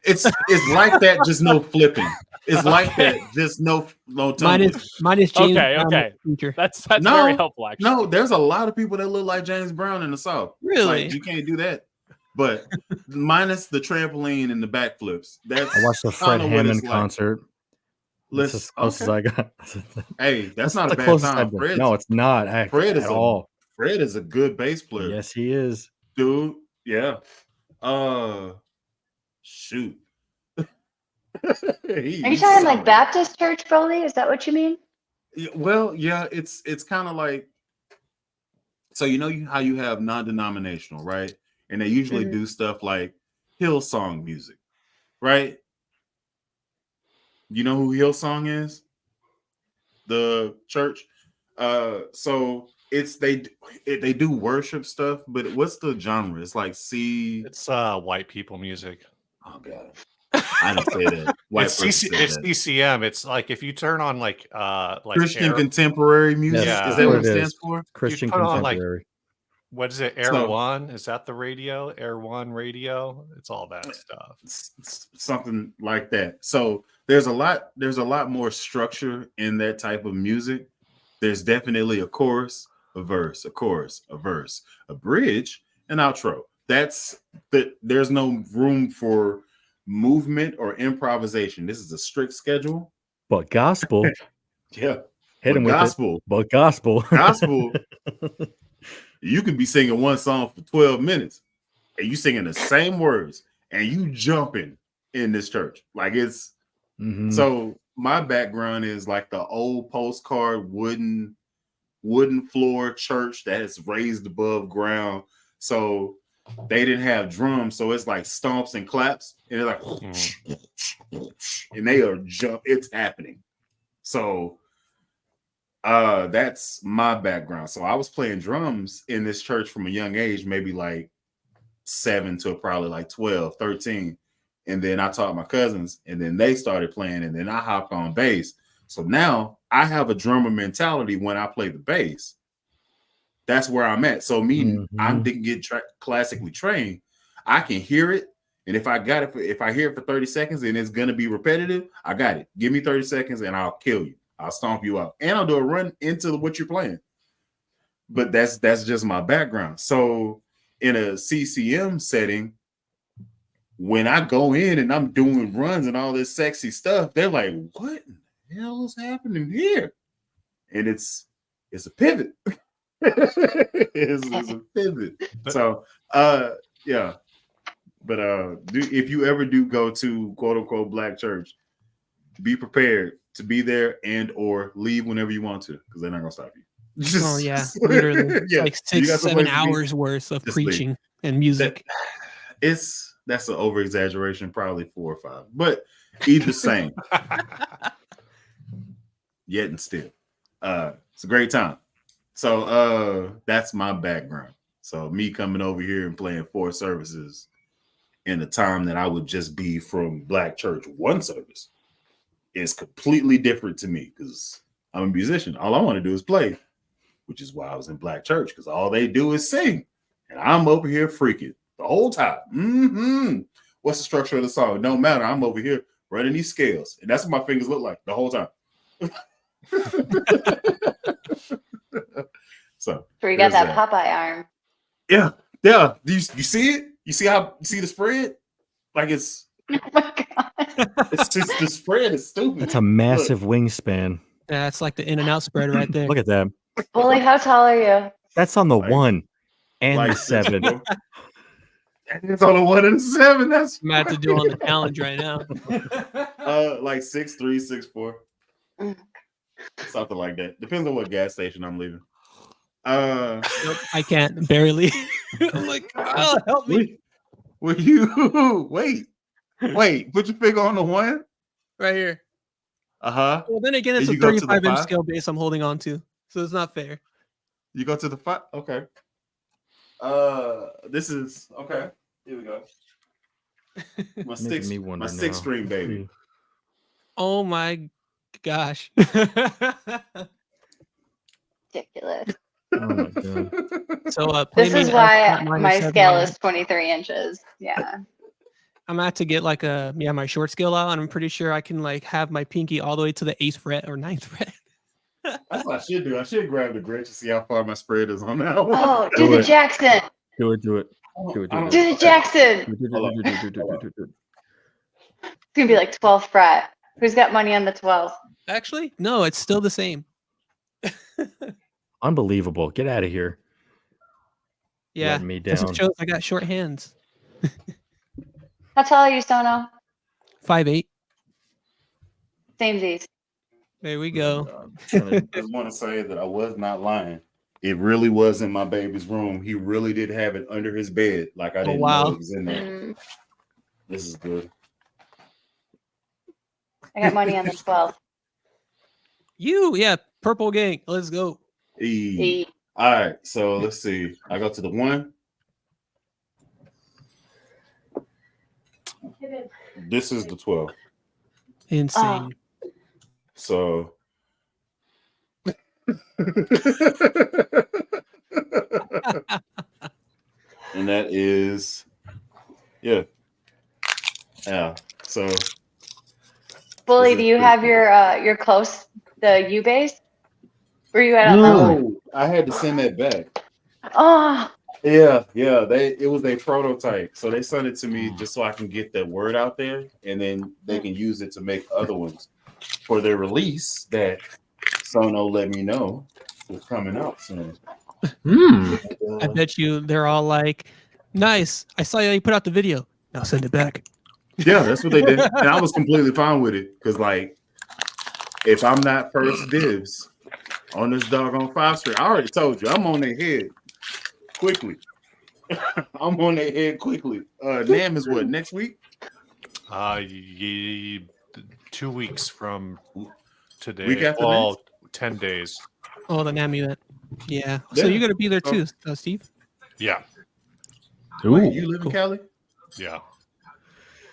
A: It's like that, just no flipping. It's like that, just no tumbling.
D: Mine is James
B: Okay,
D: Brown
B: okay.
D: feature.
B: That's
A: No,
B: very helpful, actually.
A: No, there's a lot of people that look like James Brown in the South.
D: Really?
A: Like, you can't do that. But minus the trampoline and the backflips. That's
C: I watched the Fred
A: kinda what
C: Hammond
A: it's like.
C: concert. That's as close as I got.
A: Hey, that's not a
C: the
A: bad
C: closest
A: time.
C: I've been. No, it's not.
A: Fred is
C: at all.
A: Fred is a good bass player.
C: Yes, he is.
A: Dude. Yeah. Shoot.
F: Are you talking like Baptist church, Broly? Is that what you mean?
A: Well, yeah, it's kind of like, so how you have non-denominational, right? And they usually do stuff like Hillsong music, right? You know who Hillsong is? The church. So it's they do worship stuff, but what's the genre? It's like
E: It's white people music.
A: Oh god, I didn't say that. White
E: It's
A: person said
E: it's
A: that.
E: CCM. It's like if you turn on like
A: Christian contemporary music.
E: Yeah.
A: Is that what it
C: That's what it
A: stands
C: is.
A: for?
C: Christian
E: put on, like,
C: contemporary.
E: what is it? Air
A: So-
E: One? Is that the radio? Air One radio? It's all that stuff.
A: Something like that. So there's a lot more structure in that type of music. There's definitely a chorus, a verse, a chorus, a verse, a bridge, an outro. There's no room for movement or improvisation. This is a strict schedule.
C: But gospel.
A: Yeah.
C: Hit him with
A: gospel.
C: it. But gospel.
A: Gospel. You could be singing one song for 12 minutes and you singing the same words and you jumping in this church. Like it's so my background is like the old postcard wooden floor church that is raised above ground. So they didn't have drums, so it's like stomps and claps, and they're like, and they are it's happening. So that's my background. So I was playing drums in this church from a young age, maybe like 7 to probably like 12, 13. And then I taught my cousins, and then they started playing, and then I hopped on bass. So now I have a drummer mentality when I play the bass. That's where I'm at. So I didn't get classically trained. I can hear it, and if I got it, if I hear it for 30 seconds and it's gonna be repetitive, I got it. Give me 30 seconds and I'll kill you. I'll stomp you out, and I'll do a run into what you're playing. But that's just my background. So in a CCM setting, when I go in and I'm doing runs and all this sexy stuff, they're like, "What the hell is happening here?" And it's a pivot. it's a pivot. So yeah. But if you ever do go to quote unquote black church, be prepared to be there and or leave whenever you want to, because they're not gonna stop you.
D: Oh yeah, literally. It's like
A: you got
D: 6-7 hours worth of
A: Just leave.
D: preaching and music.
A: That's an over exaggeration, probably 4 or 5, but either same. Yet and still, it's a great time. So that's my background. So me coming over here and playing 4 services in the time that I would just be from black church 1 service is completely different to me, because I'm a musician. All I want to do is play, which is why I was in black church, because all they do is sing, and I'm over here freaking the whole time. What's the structure of the song? It don't matter. I'm over here running these scales, and that's what my fingers look like the whole time. So
F: you got that Popeye arm.
A: Yeah. Do you see it? You see the spread? Like it's
F: Oh my god.
A: it's just the spread is stupid.
C: That's a massive wingspan.
D: Yeah, it's like the in and out spread right there.
C: Look at that.
F: Bully, how tall are you?
C: That's on the
A: Like-
C: 1 and
A: like
C: the 7.
A: It's on a 1 and a 7. That's
D: I'm about to do on the challenge right now.
A: like 6'3", 6'4", something like that. Depends on what gas station I'm leaving.
D: Nope, I can't barely. I'm like, oh, help me.
A: Will you wait? Put your finger on the 1.
D: Right here.
A: Uh-huh.
D: Well, then again, it's
A: And
D: a
A: you go to the
D: 35-inch
A: 5?
D: scale base I'm holding on to, so it's not fair.
A: You go to the 5. Okay. This is okay. Here we go. My
C: Making me wonder
A: my 6
C: now.
A: string baby.
D: Oh my gosh.
F: Ridiculous.
C: Oh my god.
D: So
F: This is why my scale is 23 inches. Yeah.
D: I'm gonna have to get like my short scale out, and I'm pretty sure I can like have my pinky all the way to the 8th fret or 9th fret.
A: That's what I should do. I should grab the grid to see how far my spread is on that one.
F: Oh,
C: Do
F: do the
C: it.
F: Jackson.
C: Do it.
F: Do the Jackson. It's gonna be like 12th fret. Who's got money on the 12th?
D: Actually, no, it's still the same.
C: Unbelievable. Get out of here.
D: Yeah,
C: Letting me
D: because
C: down.
D: it shows I got short hands.
F: How tall are you, Sono?
D: 5'8".
F: Samesies.
D: There we go.
A: I just want to say that I was not lying. It really was in my baby's room. He really did have it under his bed. Like I didn't
D: wow.
A: know it was in there.
F: Mm,
A: This is good.
F: I got money on the 12th.
D: Yeah, purple gang. Let's go.
A: E. All right, so let's see. I go to the 1. This is the 12.
D: Insane.
A: So and that is yeah. So
F: Bully,
A: This
F: do
A: is
F: you
A: pretty
F: have your close the U base? Were you at a level?
A: no, I had to send that back.
F: Oh,
A: Yeah. It was a prototype, so they sent it to me just so I can get that word out there, and then they can use it to make other ones for their release. That Sono let me know was coming out soon.
D: I bet you they're all like, nice. I saw you put out the video. Now send it back.
A: Yeah, that's what they did, and I was completely fine with it because, like, if I'm not first dibs on this doggone 5 string, I already told you I'm on their head quickly. I'm on their head quickly. Nam is what, next week?
E: 2 weeks from today.
A: Week after
E: well, 10 days.
D: Oh, the NAM event. Yeah. So
A: Yeah.
D: you're gonna be there too, Steve?
E: Yeah.
A: Wait, you live in Cali?
E: Yeah.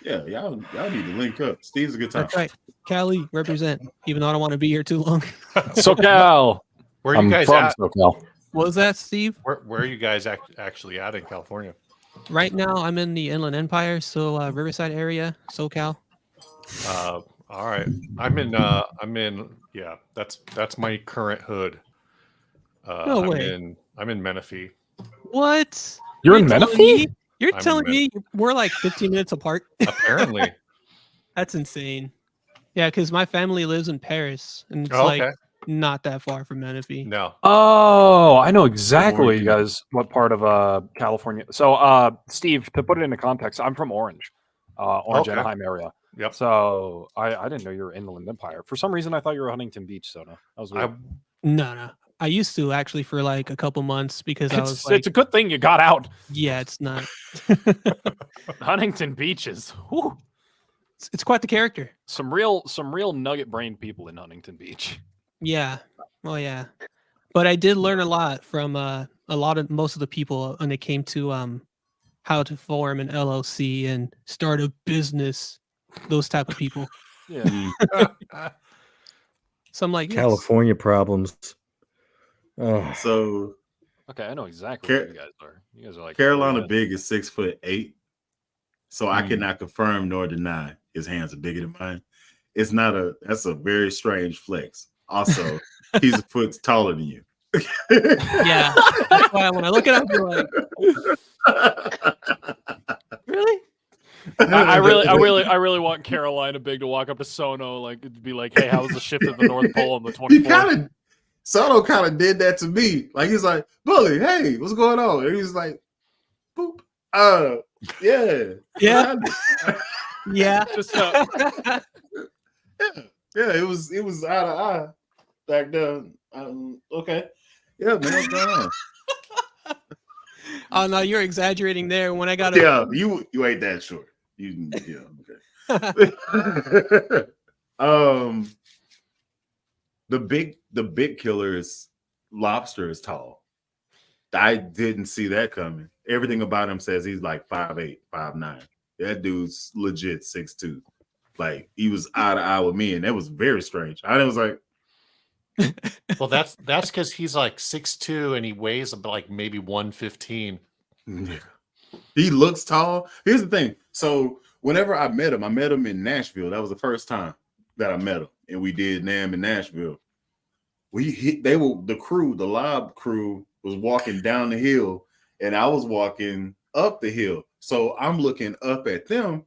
A: Yeah, y'all need to link up. Steve's a good time.
D: That's right. Cali, represent. Even though I don't want to be here too long.
B: SoCal.
E: Where are you
B: I'm
E: guys
B: from
E: at?
B: SoCal.
D: What was that, Steve?
E: Where are you guys actually at in California?
D: Right now, I'm in the Inland Empire, so Riverside area, SoCal.
E: All right. I'm in yeah, that's my current hood.
D: No way.
E: I'm in Menifee.
D: What?
B: You're in
D: telling
B: Menifee?
D: me- You're
E: I'm in
D: telling me we're like 15 minutes apart?
E: Apparently.
D: That's insane. Yeah, because my family lives in Paris, and it's
E: Oh,
D: like
E: okay.
D: not that far from Menifee.
E: No.
B: Oh, I know exactly
A: Oregon.
B: you guys what part of California. So Steve, to put it into context, I'm from Orange. Orange
E: Okay.
B: Anaheim area.
E: Yep.
B: So I didn't know you were Inland Empire. For some reason I thought you were Huntington Beach, Soda. That was weird.
D: No. I used to actually for like a couple months because I was like,
B: it's a good thing you got out.
D: yeah, it's not.
B: Huntington Beaches. Whew.
D: It's quite the character.
B: Some real nugget brain people in Huntington Beach.
D: Yeah. Oh yeah. But I did learn a lot from most of the people when it came to how to form an LLC and start a business. Those type of people.
B: Yeah.
D: So I'm like, yes.
C: California problems. Oh,
A: So
B: Okay, I know exactly what you guys are. You guys are like
A: Carolina
B: yeah.
A: Big is 6'8", so I cannot confirm nor deny his hands are bigger than mine. That's a very strange flex. Also, he's a foot taller than you.
D: Yeah. That's why when I look at him, I'm like, really?
B: I really want Carolina Big to walk up to Sono, like it'd be like, hey, how was the shift at the North Pole on the 24th?
A: Soto kind of did that to me. Like he's like, Bully, hey, what's going on? And he's like, boop. Yeah.
D: Yeah. Yeah.
B: Just
A: Yeah, it was eye to eye back then. Okay. Yeah, man, what's going on?
D: Oh no, you're exaggerating there. When I got
A: Yeah, you ain't that short. Okay. The big killer is Lobster is tall. I didn't see that coming. Everything about him says he's like 5'8", 5'9". That dude's legit 6'2". Like he was eye to eye with me, and that was very strange. I was like,
E: Well, that's because he's like 6'2" and he weighs like maybe 115.
A: he looks tall. Here's the thing. So whenever I met him in Nashville. That was the first time that I met him, and we did NAMM in Nashville. The Lob crew was walking down the hill, and I was walking up the hill. So I'm looking up at them,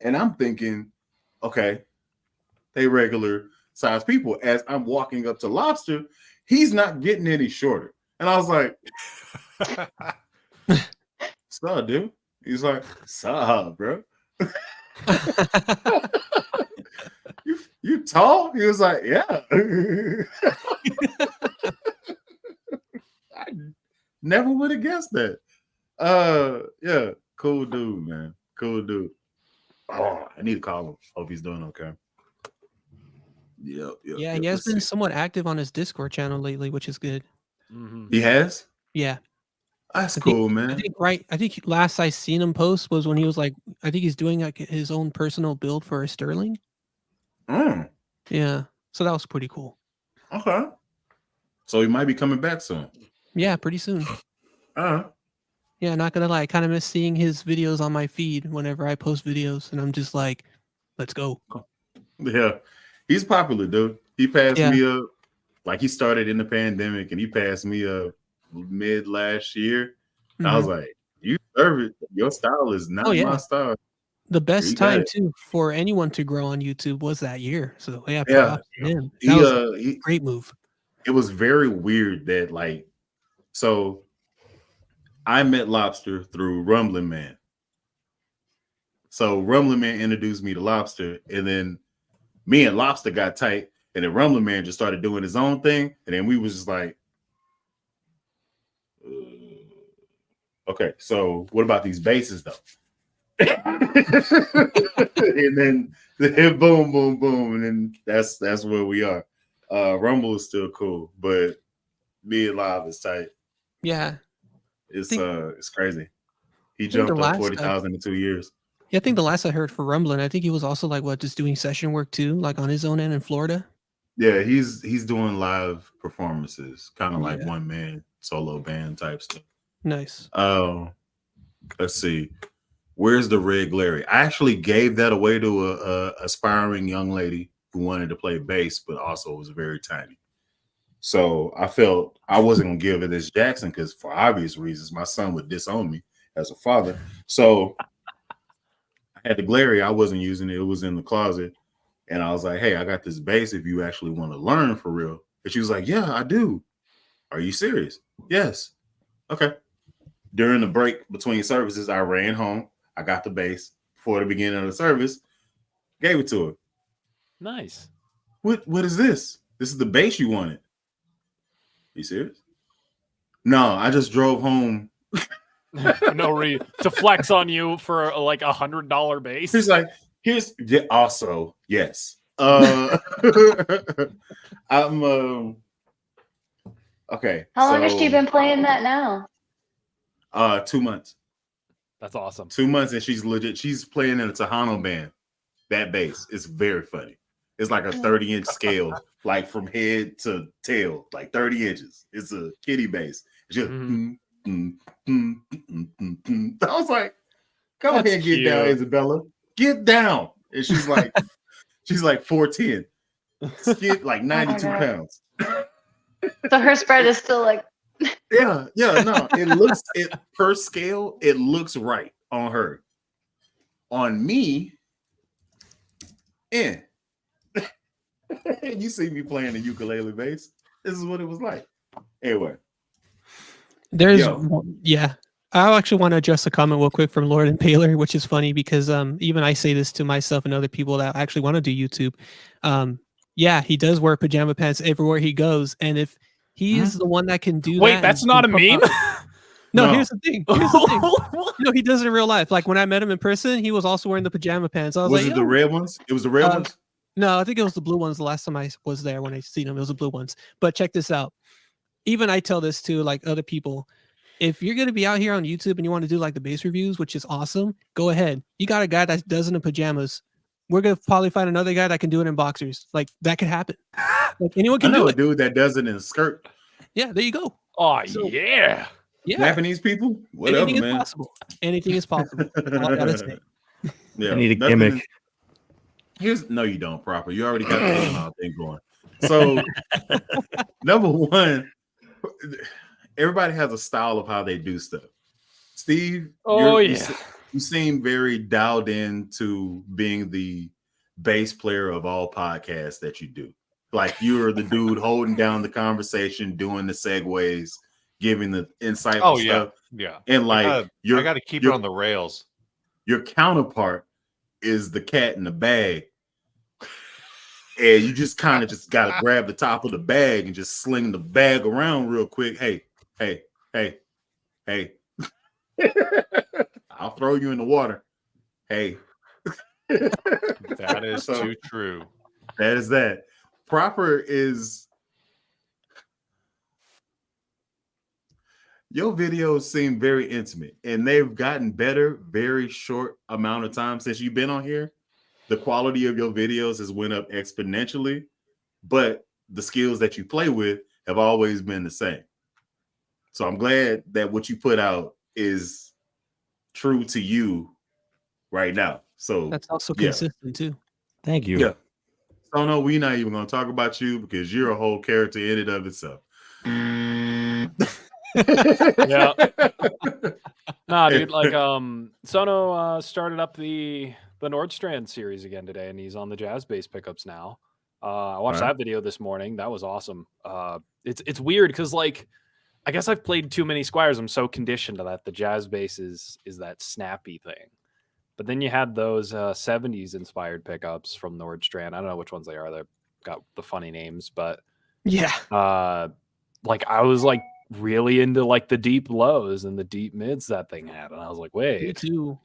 A: and I'm thinking, okay, they regular size people. As I'm walking up to Lobster, he's not getting any shorter. And I was like, "Suh, dude." He's like, "Suh, bro." You tall? He was like, "Yeah." I never would have guessed that. Yeah, cool dude, man. Cool dude. Oh, I need to call him. Hope he's doing okay. Yep.
D: Yeah, he has been somewhat active on his Discord channel lately, which is good.
B: Mm-hmm.
A: He has?
D: Yeah.
A: That's cool, man.
D: I think last I seen him post was when he was like, I think he's doing like his own personal build for a Sterling. Yeah. So that was pretty cool.
A: Okay. So he might be coming back soon.
D: Yeah, pretty soon. Yeah, not gonna lie, I kind of miss seeing his videos on my feed whenever I post videos, and I'm just like, let's go.
A: Yeah. He's popular, dude. He passed me up. Like he started in the pandemic, and he passed me up mid last year.
D: Mm-hmm.
A: I was like, you deserve it. Your style is not my style.
D: The best time too for anyone to grow on YouTube was that year. So props to him. That was a great move.
A: It was very weird that so I met Lobster through Rumbling Man. So Rumbling Man introduced me to Lobster, and then me and Lobster got tight, and then Rumbling Man just started doing his own thing, and then we was just like, Okay, so what about these basses though? and then boom, boom, boom, and then that's where we are. Rumble is still cool, but being live is tight.
D: Yeah.
A: It's crazy. He
D: think the
A: jumped up
D: last
A: 40,000 in 2 years.
D: Yeah, I think the last I heard for Rumbling, I think he was also like just doing session work too, like on his own end in Florida.
A: Yeah, he's doing live performances, kind of like
D: Yeah.
A: one man solo band type stuff.
D: Nice.
A: Let's see. Where's the Rig Larry? I actually gave that away to a aspiring young lady who wanted to play bass, but also was very tiny. So I felt I wasn't gonna give it as Jackson because for obvious reasons, my son would disown me as a father. So I had the Glary. I wasn't using it. It was in the closet. And I was like, hey, I got this bass if you actually want to learn for real. And she was like, yeah, I do. Are you serious? Yes. Okay. During the break between services, I ran home. I got the bass before the beginning of the service, gave it to her.
B: Nice.
A: What is this? This is the bass you wanted. You serious? No, I just drove home.
B: To flex on you for like $100 base.
A: He's like, also, yes. I'm okay.
F: How long has she been playing that now?
A: 2 months.
B: That's awesome.
A: 2 months, and she's legit. She's playing in a Tejano band. That bass is very funny. It's like a 30-inch scale, like from head to tail, like 30 inches. It's a kitty bass. It's just I was like, come
B: That's
A: ahead, get down,
B: cute.
A: Isabella. Get down. And she's like 4'10", like 92
F: God.
A: pounds.
F: So her spread is still like
A: No, it per scale, it looks right on her. On me, you see me playing the ukulele bass. This is what it was like. Anyway.
D: I actually want to address a comment real quick from Lord and Paler, which is funny because even I say this to myself and other people that actually want to do YouTube. He does wear pajama pants everywhere he goes, and if he is the one that can do that.
B: Wait, that's not a meme?
D: No, here's the thing. He does it in real life. Like when I met him in person, he was also wearing the pajama pants. I was like,
A: it the red ones? It was the red ones?
D: No, I think it was the blue ones the last time I was there when I seen him. It was the blue ones. But check this out. Even I tell this to like other people. If you're going to be out here on YouTube and you want to do like the bass reviews, which is awesome, go ahead. You got a guy that does it in pajamas. We're going to probably find another guy that can do it in boxers. Like that could happen. Like anyone can do it.
A: A dude that does it in a skirt.
D: Yeah, there you go.
B: Oh, yeah.
A: Japanese people? Whatever,
D: anything
A: man.
D: is possible. Anything is possible. All I gotta say.
A: Yeah,
C: I need a gimmick.
A: No, you don't, proper. You already got the thing going. So, number one, everybody has a style of how they do stuff. Steve, you seem very dialed in to being the bass player of all podcasts that you do. Like you're the dude holding down the conversation, doing the segues, giving the insightful stuff.
E: Yeah.
A: And like
E: I got to keep it on the rails.
A: Your counterpart is the cat in the bag. And you just kind of just got to grab the top of the bag and just sling the bag around real quick. Hey. I'll throw you in the water. Hey.
E: That is too true.
A: That is that. Proper is... Your videos seem very intimate, and they've gotten better very short amount of time since you've been on here. The quality of your videos has went up exponentially, but the skills that you play with have always been the same. So I'm glad that what you put out is true to you right now. So
D: that's also consistent too.
C: Thank you.
A: Yeah. So no, we're not even going to talk about you because you're a whole character in and of itself.
B: Yeah. Nah, dude, like Sono started up the Nordstrand series again today, and he's on the jazz bass pickups now. I watched that video this morning. That was awesome. It's weird because like I guess I've played too many Squires. I'm so conditioned to that. The jazz bass is that snappy thing. But then you had those 70s inspired pickups from Nordstrand. I don't know which ones they are. They've got the funny names, but
D: yeah.
B: Like I was like really into like the deep lows and the deep mids that thing had, and I was like,
D: Me
B: wait,
D: too.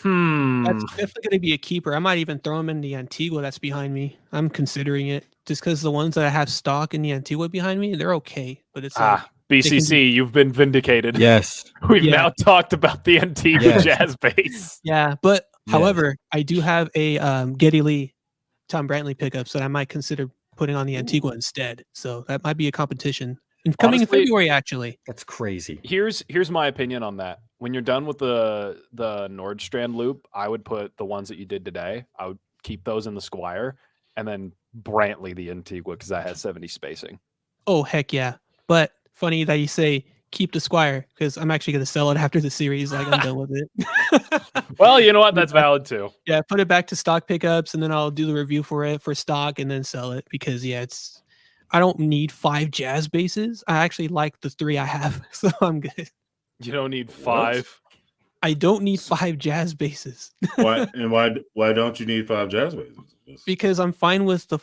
B: hmm.
D: That's definitely going to be a keeper. I might even throw him in the Antigua that's behind me. I'm considering it just because the ones that I have stock in the Antigua behind me, they're okay. But it's like,
B: BCC, you've been vindicated.
C: Yes.
B: We've
D: Yeah.
B: now talked about the Antigua
C: Yes.
B: jazz bass.
D: yeah. But
C: Yes.
D: however, I do have a Geddy Lee, Tom Brantley pickups that I might consider putting on the Antigua instead. So that might be a competition. And coming
B: Honestly,
D: in February, actually.
C: That's crazy.
B: Here's my opinion on that. When you're done with the Nordstrand loop, I would put the ones that you did today. I would keep those in the Squire, and then Brantley the Antigua because that has 70 spacing.
D: Oh, heck yeah. But funny that you say keep the Squire because I'm actually going to sell it after the series. Like, I'm done with it.
B: Well, you know what? That's valid too.
D: Yeah, put it back to stock pickups, and then I'll do the review for it for stock, and then sell it because I don't need 5 jazz basses. I actually like the 3 I have, so I'm good.
B: You don't need 5.
D: I don't need 5 jazz basses
A: Why don't you need 5 jazz basses?
D: because I'm fine with the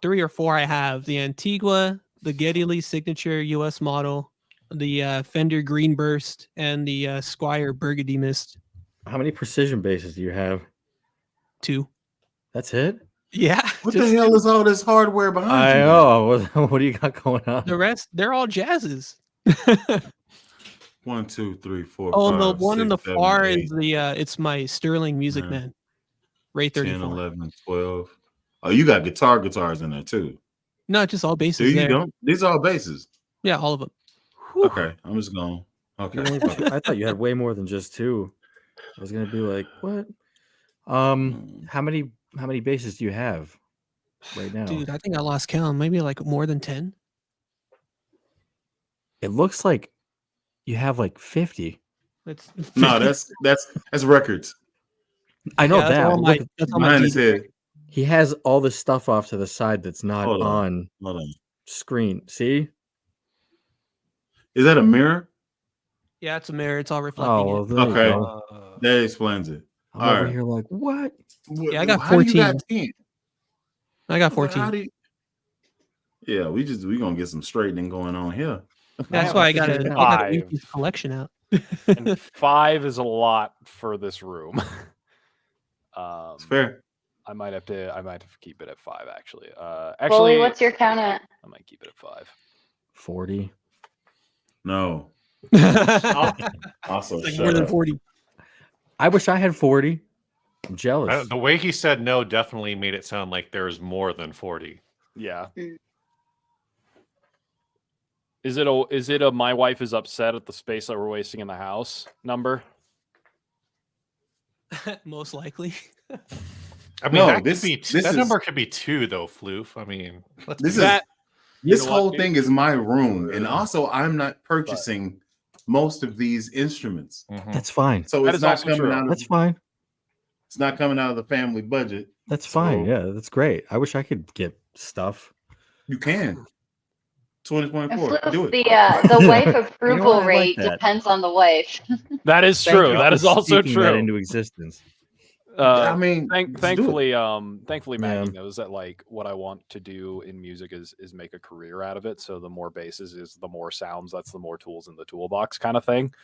D: 3 or 4 I have: the Antigua, the Geddy Lee signature US model, the Fender Green Burst, and the Squire Burgundy Mist.
C: How many precision bases do you have?
D: 2.
C: That's it?
D: Yeah.
A: What the hell is all this hardware behind
C: I
A: you?
C: know. What do you got going on?
D: The rest, they're all jazzes.
A: 1, 2, 3, 4,
D: Oh,
A: 5,
D: the one in
A: 6,
D: the
A: 7,
D: far
A: 8,
D: is it's my Sterling Music
A: Yeah.
D: Man, Ray
A: 10,
D: 34.
A: 11, 12. Oh, you got guitars in there too.
D: No, just all
A: Do
D: basses
A: you
D: there.
A: don't? These are all basses.
D: Yeah, all of them.
A: Okay, I'm just going.
C: You
A: Okay.
C: only- I thought you had way more than just 2. I was gonna be like, what? How many bases do you have right now?
D: Dude, I think I lost count. Maybe like more than 10.
C: It looks like you have like 50.
D: That's
A: No, that's records.
C: I know
D: yeah, that's
C: that.
D: all
C: but
D: my
C: look,
D: that's all my
A: Behind his
D: DJ.
A: head.
C: he has all this stuff off to the side that's not
A: Hold
C: on
A: Hold on.
C: screen. See?
A: Is that a mirror?
D: Yeah, it's a mirror. It's all reflecting
C: Oh, well,
D: it.
C: there
A: Okay.
C: you go.
A: That explains it.
C: I'm
A: all
C: over
A: right.
C: here like, what?
D: Yeah, I got
A: How do you got
D: 14.
A: 10?
D: I got
A: Well, how
D: 14.
A: do you- Yeah, we gonna get some straightening going on here.
D: That's
C: have
D: why I
C: figured
D: gotta,
C: it
D: I
C: out.
D: gotta
B: 5.
D: read this collection out.
B: And 5 is a lot for this room.
A: It's fair.
B: I might have to keep it at 5 actually.
F: Bully,
B: Actually,
F: what's your count at?
B: I might keep it at 5.
C: 40.
A: No.
D: It's
A: Also,
D: like
A: shut
D: more than
A: up.
D: 40.
C: I wish I had 40. I'm jealous.
E: The way he said no definitely made it sound like there's more than 40.
B: Yeah.
F: Mm.
B: Is it a my wife is upset at the space that we're wasting in the house number?
D: Most likely.
E: I mean,
A: No,
E: that
A: this-
E: could be
A: this
E: that
A: is-
E: number could be 2 though, Floof. I mean, let's
A: This
E: be
A: is
B: That-
A: this
B: You know what,
A: whole
B: dude?
A: thing is my room, and also I'm not purchasing most of these instruments,
E: Mhm.
C: That's fine.
A: so
B: That
A: it's
B: is
A: not
B: also
A: coming
B: true.
A: out.
C: That's fine.
A: It's not coming out of the family budget.
C: That's fine.
A: So-
C: Yeah, that's great. I wish I could get stuff.
A: You can.
F: And
A: 2024. Do
F: Floof,
A: it.
F: the wife
C: You know
F: approval
C: what? I like
F: rate
C: that.
F: depends on the wife.
B: That is
C: Thank
B: true.
C: you
B: That
C: for
B: is also
C: speaking that
B: true.
C: into existence.
A: I mean, let's do it.
B: Thankfully, Maggie
C: Yeah.
B: knows that like what I want to do in music is make a career out of it. So the more basses is the more sounds. That's the more tools in the toolbox kind of thing.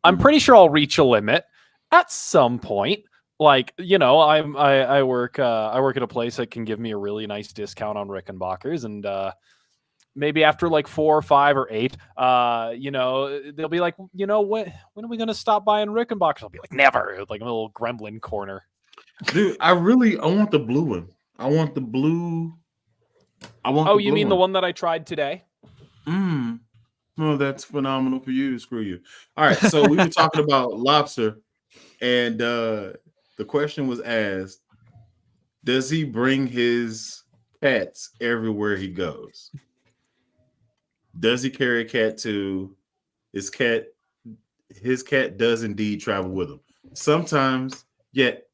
B: I'm pretty sure I'll reach a limit at some point. Like, you know, I work at a place that can give me a really nice discount on Rickenbackers, and maybe after like 4 or 5 or 8, you know, they'll be like, you know, when are we gonna stop buying Rickenbackers? I'll be like, never. Like a little gremlin corner.
A: Dude, I want the blue one. I want the blue.
B: Oh, you mean the one that I tried today?
A: Oh, that's phenomenal for you. Screw you. All right, so we were talking about lobster, and the question was asked: does he bring his cats everywhere he goes? Does he carry a cat to his cat? His cat does indeed travel with him. Sometimes, yet.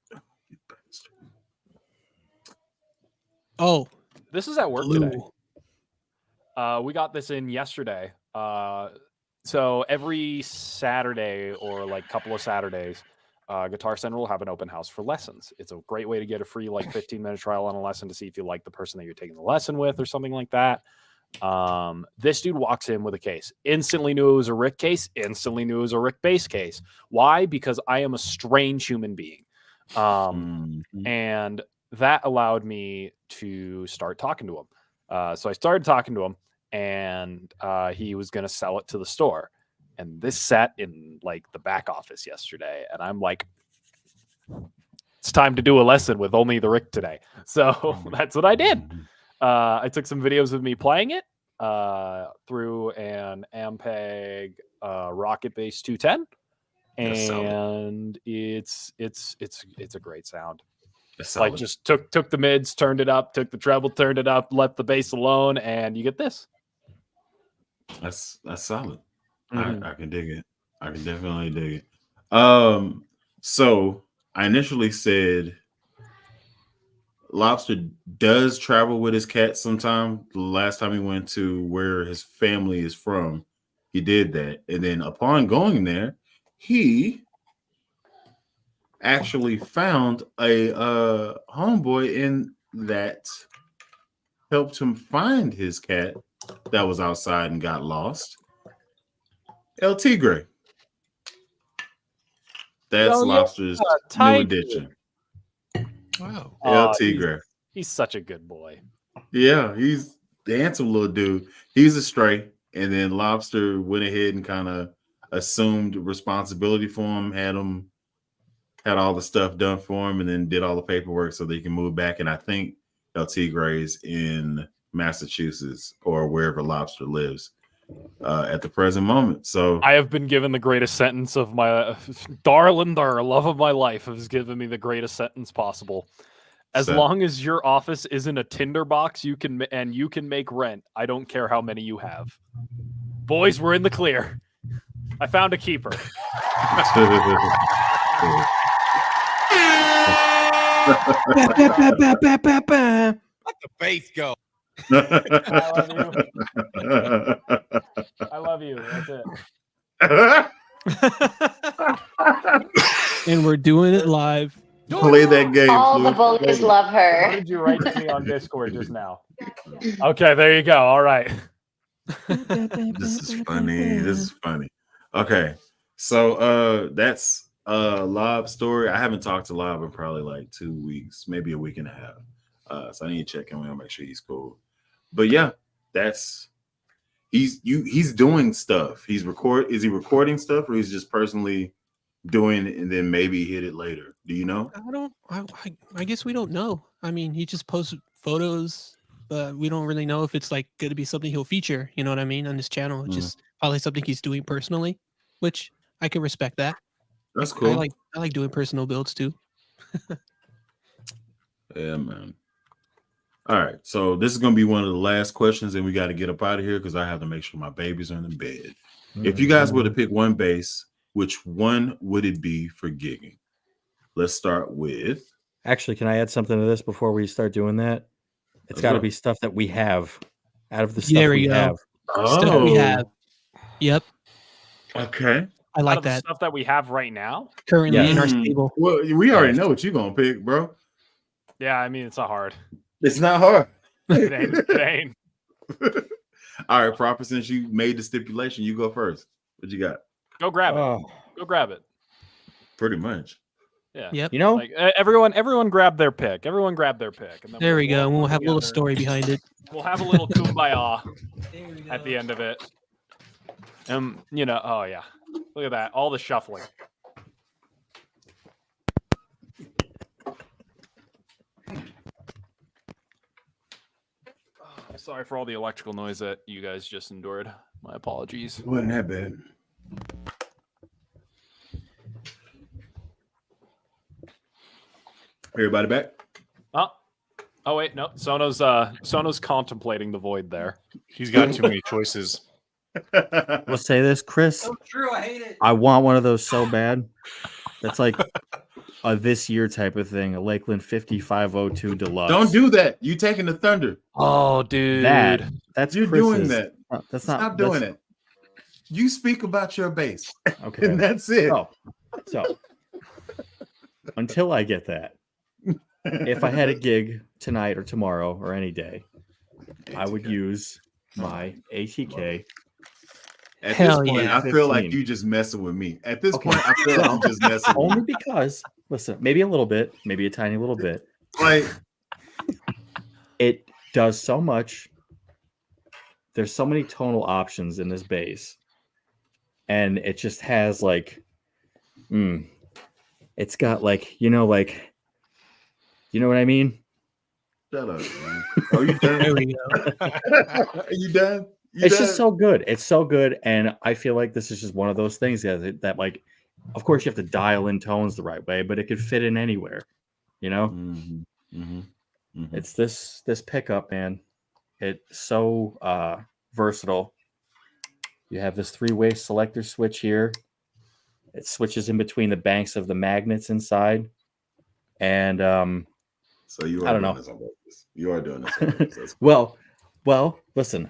D: Oh,
B: This is at work
D: blue.
B: today. We got this in yesterday. So every Saturday or like couple of Saturdays, Guitar Center will have an open house for lessons. It's a great way to get a free like 15-minute trial on a lesson to see if you like the person that you're taking the lesson with or something like that. This dude walks in with a case. Instantly knew it was a Rick case. Instantly knew it was a Rick base case. Why? Because I am a strange human being. And that allowed me to start talking to him. So I started talking to him, and he was going to sell it to the store. And this sat in like the back office yesterday. And I'm like, it's time to do a lesson with only the Rick today. So that's what I did. I took some videos of me playing it through an Ampeg Rocket Base 210. And it's a great sound. Like just took the mids, turned it up, took the treble, turned it up, left the bass alone, and you get this.
A: That's solid. I can dig it. I can definitely dig it. So I initially said Lobster does travel with his cat sometime. The last time he went to where his family is from, he did that. And then upon going there, he actually found a homeboy in that helped him find his cat that was outside and got lost. LT Gray. That's Lobster's new addition.
E: Wow.
A: LT Gray.
B: He's such a good boy.
A: Yeah, he's the handsome little dude. He's a stray. And then Lobster went ahead and kind of assumed responsibility for him, had all the stuff done for him, and then did all the paperwork so they can move back. And I think LT Gray's in Massachusetts or wherever Lobster lives at the present moment. So
B: I have been given the greatest sentence of my darling, love of my life has given me the greatest sentence possible. As long as your office isn't a tinderbox, you can make rent. I don't care how many you have. Boys, we're in the clear. I found a keeper.
G: Let the bass go.
B: I love you. That's it.
D: And we're doing it live.
A: Play that game.
F: All the
A: Floof.
F: bullies love
B: What
F: her.
B: did you write to me on Discord just now? Okay, there you go. All right.
A: This is funny. Okay. So that's Lob's story. I haven't talked to Lob in probably like 2 weeks, maybe a week and a half. So I need to check in with him, make sure he's cool. But yeah, he's doing stuff. Is he recording stuff, or he's just personally doing it and then maybe hit it later? Do you know?
D: I guess we don't know. I mean, he just posts photos, but we don't really know if it's like going to be something he'll feature, you know what I mean, on his channel. It's just probably something he's doing personally, which I can respect that.
A: That's cool.
D: I like doing personal builds too.
A: Yeah, man. All right, so this is going to be one of the last questions, and we got to get up out of here because I have to make sure my babies are in the bed. If you guys were to pick one base, which one would it be for gigging? Let's start with.
C: Actually, can I add something to this before we start doing that? It's got to be stuff that we have out of the stuff we have.
D: Stuff we have. Yep.
A: Okay.
D: I
B: Out
D: like
B: of the
D: that.
B: stuff that we have right now.
D: Currently in our stable.
A: Well, we already know what you're going to pick, bro.
B: Yeah, I mean, it's not hard.
A: It's not hard.
B: It ain't.
A: All right, Proper, since you made the stipulation, you go first. What you got?
B: Go grab it. Go grab it.
A: Pretty much.
B: Yeah.
D: Yep.
C: You know,
B: Like everyone grab their pick. Everyone grab their pick. And then
D: There we go. And we'll have a little
B: together.
D: story behind it.
B: We'll have a little kumbaya at the end of it. Oh yeah. Look at that. All the shuffling. Sorry for all the electrical noise that you guys just endured. My apologies.
A: It wasn't that bad. Everybody back?
B: Oh wait, no. Sono's contemplating the void there.
E: He's got too many choices.
C: let's say this, Chris.
G: So true. I hate it.
C: I want one of those so bad. That's like a this year type of thing. A Lakeland 5502 Deluxe.
A: Don't do that. You taking the thunder.
B: Oh, dude.
C: That's
A: You're
C: Chris's.
A: doing that.
C: That's not.
A: Stop doing it. You speak about your base,
C: Okay.
A: and that's it.
C: So until I get that, if I had a gig tonight or tomorrow or any day, I would use my ATK.
A: At
D: Hell
A: this point,
D: yeah.
A: I feel like
C: 15.
A: you just messing with me. At this
C: Okay.
A: point, I feel like you just messing with
C: Only
A: me.
C: because, listen, maybe a little bit, maybe a tiny little bit.
A: Like,
C: It does so much. There's so many tonal options in this bass, and it just has like, it's got like, you know what I mean?
A: shut up, man. Are you
D: There
A: done?
D: we go.
A: Are you done? You
C: It's
A: done?
C: just so good. It's so good, and I feel like this is just one of those things that like, of course you have to dial in tones the right way, but it could fit in anywhere. You know, it's this pickup, man. It's so versatile. You have this 3-way selector switch here. It switches in between the banks of the magnets inside, and
A: So you are
C: I don't
A: doing
C: know.
A: this on purpose. You are doing this on purpose. That's cool.
C: well, listen,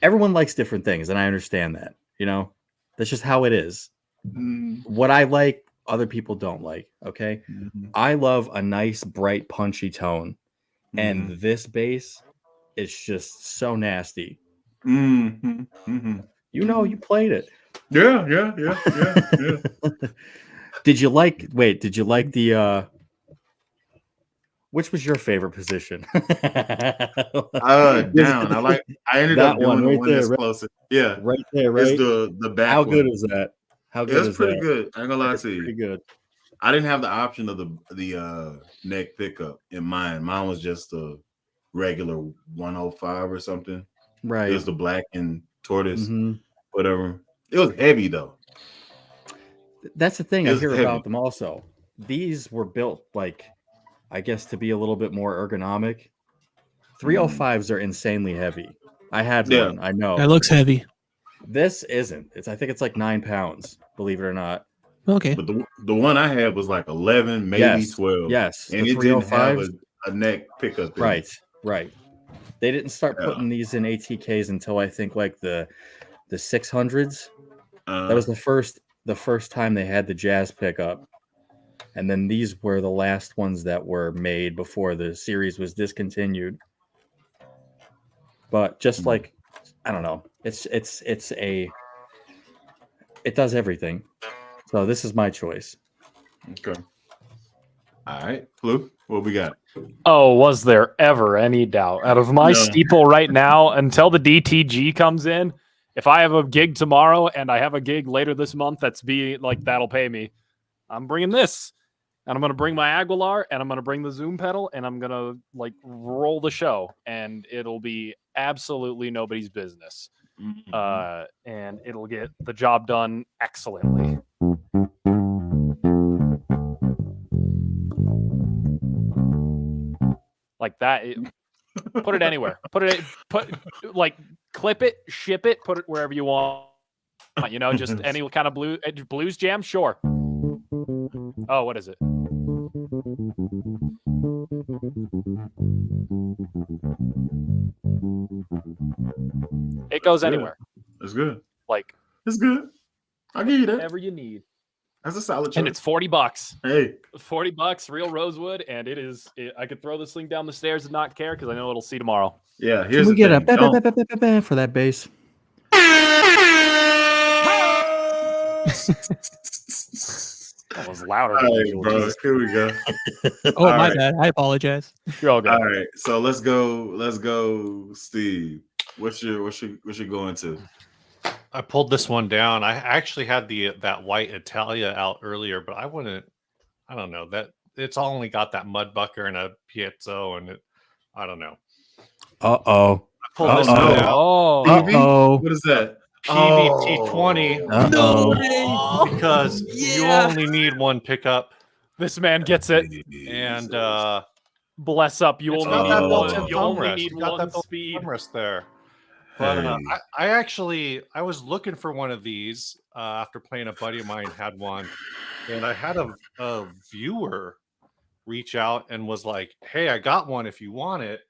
C: everyone likes different things, and I understand that. You know, that's just how it is. What I like, other people don't like. Okay, I love a nice, bright, punchy tone, and this bass is just so nasty. You know, you played it.
A: Yeah.
C: Did you like the which was your favorite position?
A: Down. I ended
C: that
A: up doing
C: one
A: the
C: right
A: one
C: there,
A: that's
C: right,
A: closer. Yeah.
C: right there, right?
A: It's the back
C: How
A: one.
C: good is that? How good
A: It's
C: is
A: pretty
C: that?
A: good. I ain't gonna lie
C: It's
A: to you.
C: pretty good.
A: I didn't have the option of the neck pickup in mine. Mine was just a regular 105 or something.
C: Right.
A: It was the black and tortoise,
C: Mhm.
A: whatever. It was heavy though.
C: That's the thing
A: It
C: I
A: was
C: hear
A: heavy.
C: about them also. These were built like, I guess, to be a little bit more ergonomic. 305s are insanely heavy. I had
A: Yeah.
C: one. I know.
D: That looks heavy.
C: This isn't. I think it's like 9 pounds, believe it or not.
D: Okay.
A: But the one I had was like 11, maybe
C: Yes.
A: 12.
C: Yes.
A: And
C: The
A: it didn't have
C: 305s.
A: a neck pickup in it.
C: Right. Right. They didn't start
A: Yeah.
C: putting these in ATKs until I think like the 600s. That
A: Uh,
C: was the first time they had the jazz pickup. And then these were the last ones that were made before the series was discontinued. But just like, I don't know, it does everything. So this is my choice.
A: okay. All right. Floof, what we got?
B: Oh, was there ever any doubt? Out of my
A: No.
B: steeple right now, until the DTG comes in, if I have a gig tomorrow and I have a gig later this month that'll pay me, I'm bringing this. And I'm going to bring my Aguilar, and I'm going to bring the Zoom pedal, and I'm going to roll the show, and it'll be absolutely nobody's business. And it'll get the job done excellently. Like that. Put it anywhere. Clip it, ship it, put it wherever you want. You know, just any kind of blues jam, sure. Oh, what is it? It goes
A: Good.
B: anywhere.
A: It's good.
B: Like,
A: It's good. I'll give you that.
B: whatever you need.
A: That's a solid choice.
B: And it's $40.
A: Hey.
B: $40, real rosewood, and I could throw this thing down the stairs and not care because I know it'll see tomorrow.
A: Yeah,
C: Can
A: here's
C: we
A: the
C: get
A: thing. Don't-
C: a for that bass?
B: That was louder
A: All
B: than
A: right,
B: usual.
A: bro.
B: Jesus.
A: Here we go.
D: Oh,
A: All
D: my
A: right.
D: bad. I apologize.
B: You're all good.
A: All right. So let's go, Steve. What's your going to?
E: I pulled this one down. I actually had that white Italia out earlier, but I don't know that it's only got that mudbucker and a piezo, and I don't know.
C: Uh-oh.
E: I pulled this
A: no.
E: one out.
B: Oh,
C: Uh-oh.
A: What is that?
E: PVT20
C: Uh-oh.
E: because you only need one pickup,
B: this man gets it.
E: and
B: Bless up. You
E: it's
B: only
E: got
B: need
E: that
A: Oh.
B: one.
E: built-in
B: You
E: thumb
B: only
E: rest.
B: need
E: You got
B: one
E: that built-in
B: speed.
E: thumb rest there. But
A: Hey.
E: I was looking for one of these after playing. A buddy of mine had one, and I had a viewer reach out and was like, "Hey, I got one if you want it."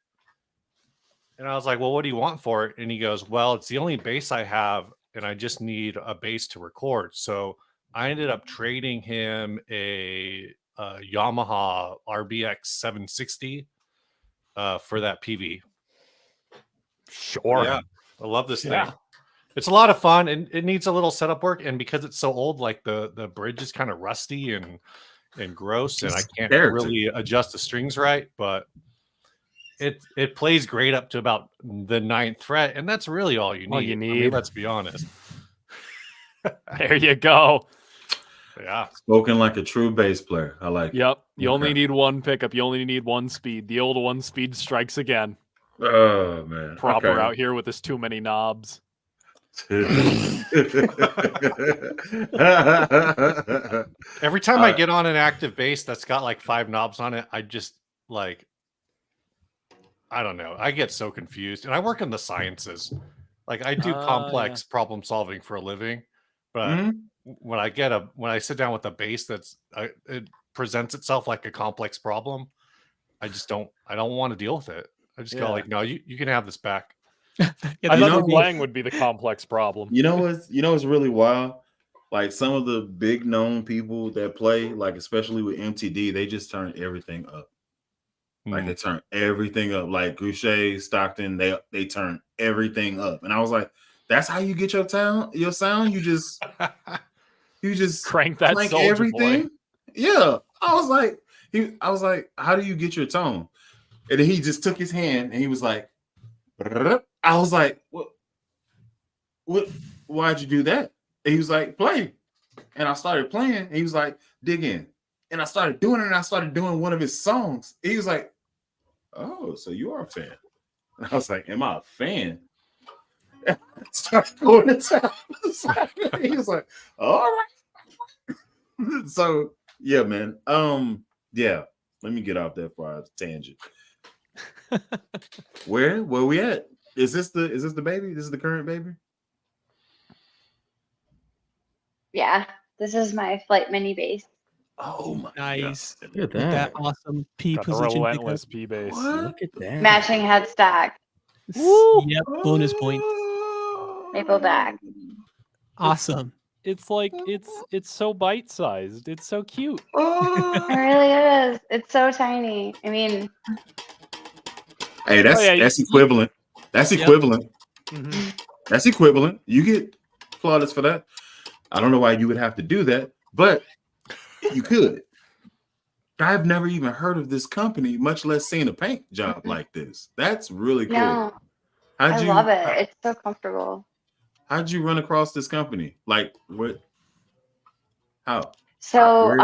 E: And I was like, "Well, what do you want for it?" And he goes, "Well, it's the only bass I have, and I just need a bass to record." So I ended up trading him a Yamaha RBX 760 for that PV.
B: Sure.
E: Yeah, I love this
B: Yeah.
E: thing. It's a lot of fun, and it needs a little setup work. And because it's so old, like the bridge is kind of rusty and gross, and I can't really adjust the strings right. But it plays great up to about the 9th fret, and that's really all you need.
B: All you
E: I mean,
B: need.
E: let's be honest.
B: There you go.
E: Yeah.
A: Spoken like a true bass player. I like it.
B: Yep. You only
A: Okay.
B: need one pickup. You only need one speed. The old one speed strikes again.
A: Oh man.
B: Proper
A: Okay.
B: out here with his too many knobs.
E: Every time I get on an active bass that's got like 5 knobs on it, I just like, I don't know. I get so confused, and I work in the sciences. Like I do complex problem solving for a living, but when I sit down with a bass that's it presents itself like a complex problem, I don't want to deal with it. I just go like, no, you can have this back.
B: I thought playing would be the complex problem.
A: You know what's really wild? Like some of the big known people that play, like especially with MTD, they just turn everything up. Like they turn everything up. Like Goucher, Stockton, they turn everything up. And I was like, that's how you get your sound? You just
B: crank that Soulja
A: everything.
B: Boy.
A: Yeah. I was like, how do you get your tone? And then he just took his hand and he was like, I was like, what why'd you do that? And he was like, play. And I started playing, and he was like, dig in. And I started doing it, and I started doing one of his songs. And he was like, oh, so you are a fan. And I was like, am I a fan? And I started going to town. He was like, all right. So yeah, man. Yeah. Let me get off that for a tangent. Where we at? Is this the baby? This is the current baby?
F: Yeah, this is my flight mini bass.
A: Oh my
D: Nice.
A: God.
C: Look at
D: With that
C: that.
D: awesome P
B: Got the
D: position pickup.
B: relentless P bass.
C: Look at that.
F: Matching headstock,
D: Yep, bonus point.
F: maple back.
D: Awesome.
B: It's like it's so bite sized. It's so cute.
F: It really is. It's so tiny. I mean,
A: Hey, that's equivalent. That's equivalent. That's equivalent. You get plaudits for that. I don't know why you would have to do that, but you could. I've never even heard of this company, much less seen a paint job like this. That's really cool.
F: no, I love it. It's so comfortable.
A: How'd you run across this company? Like what? How?
F: So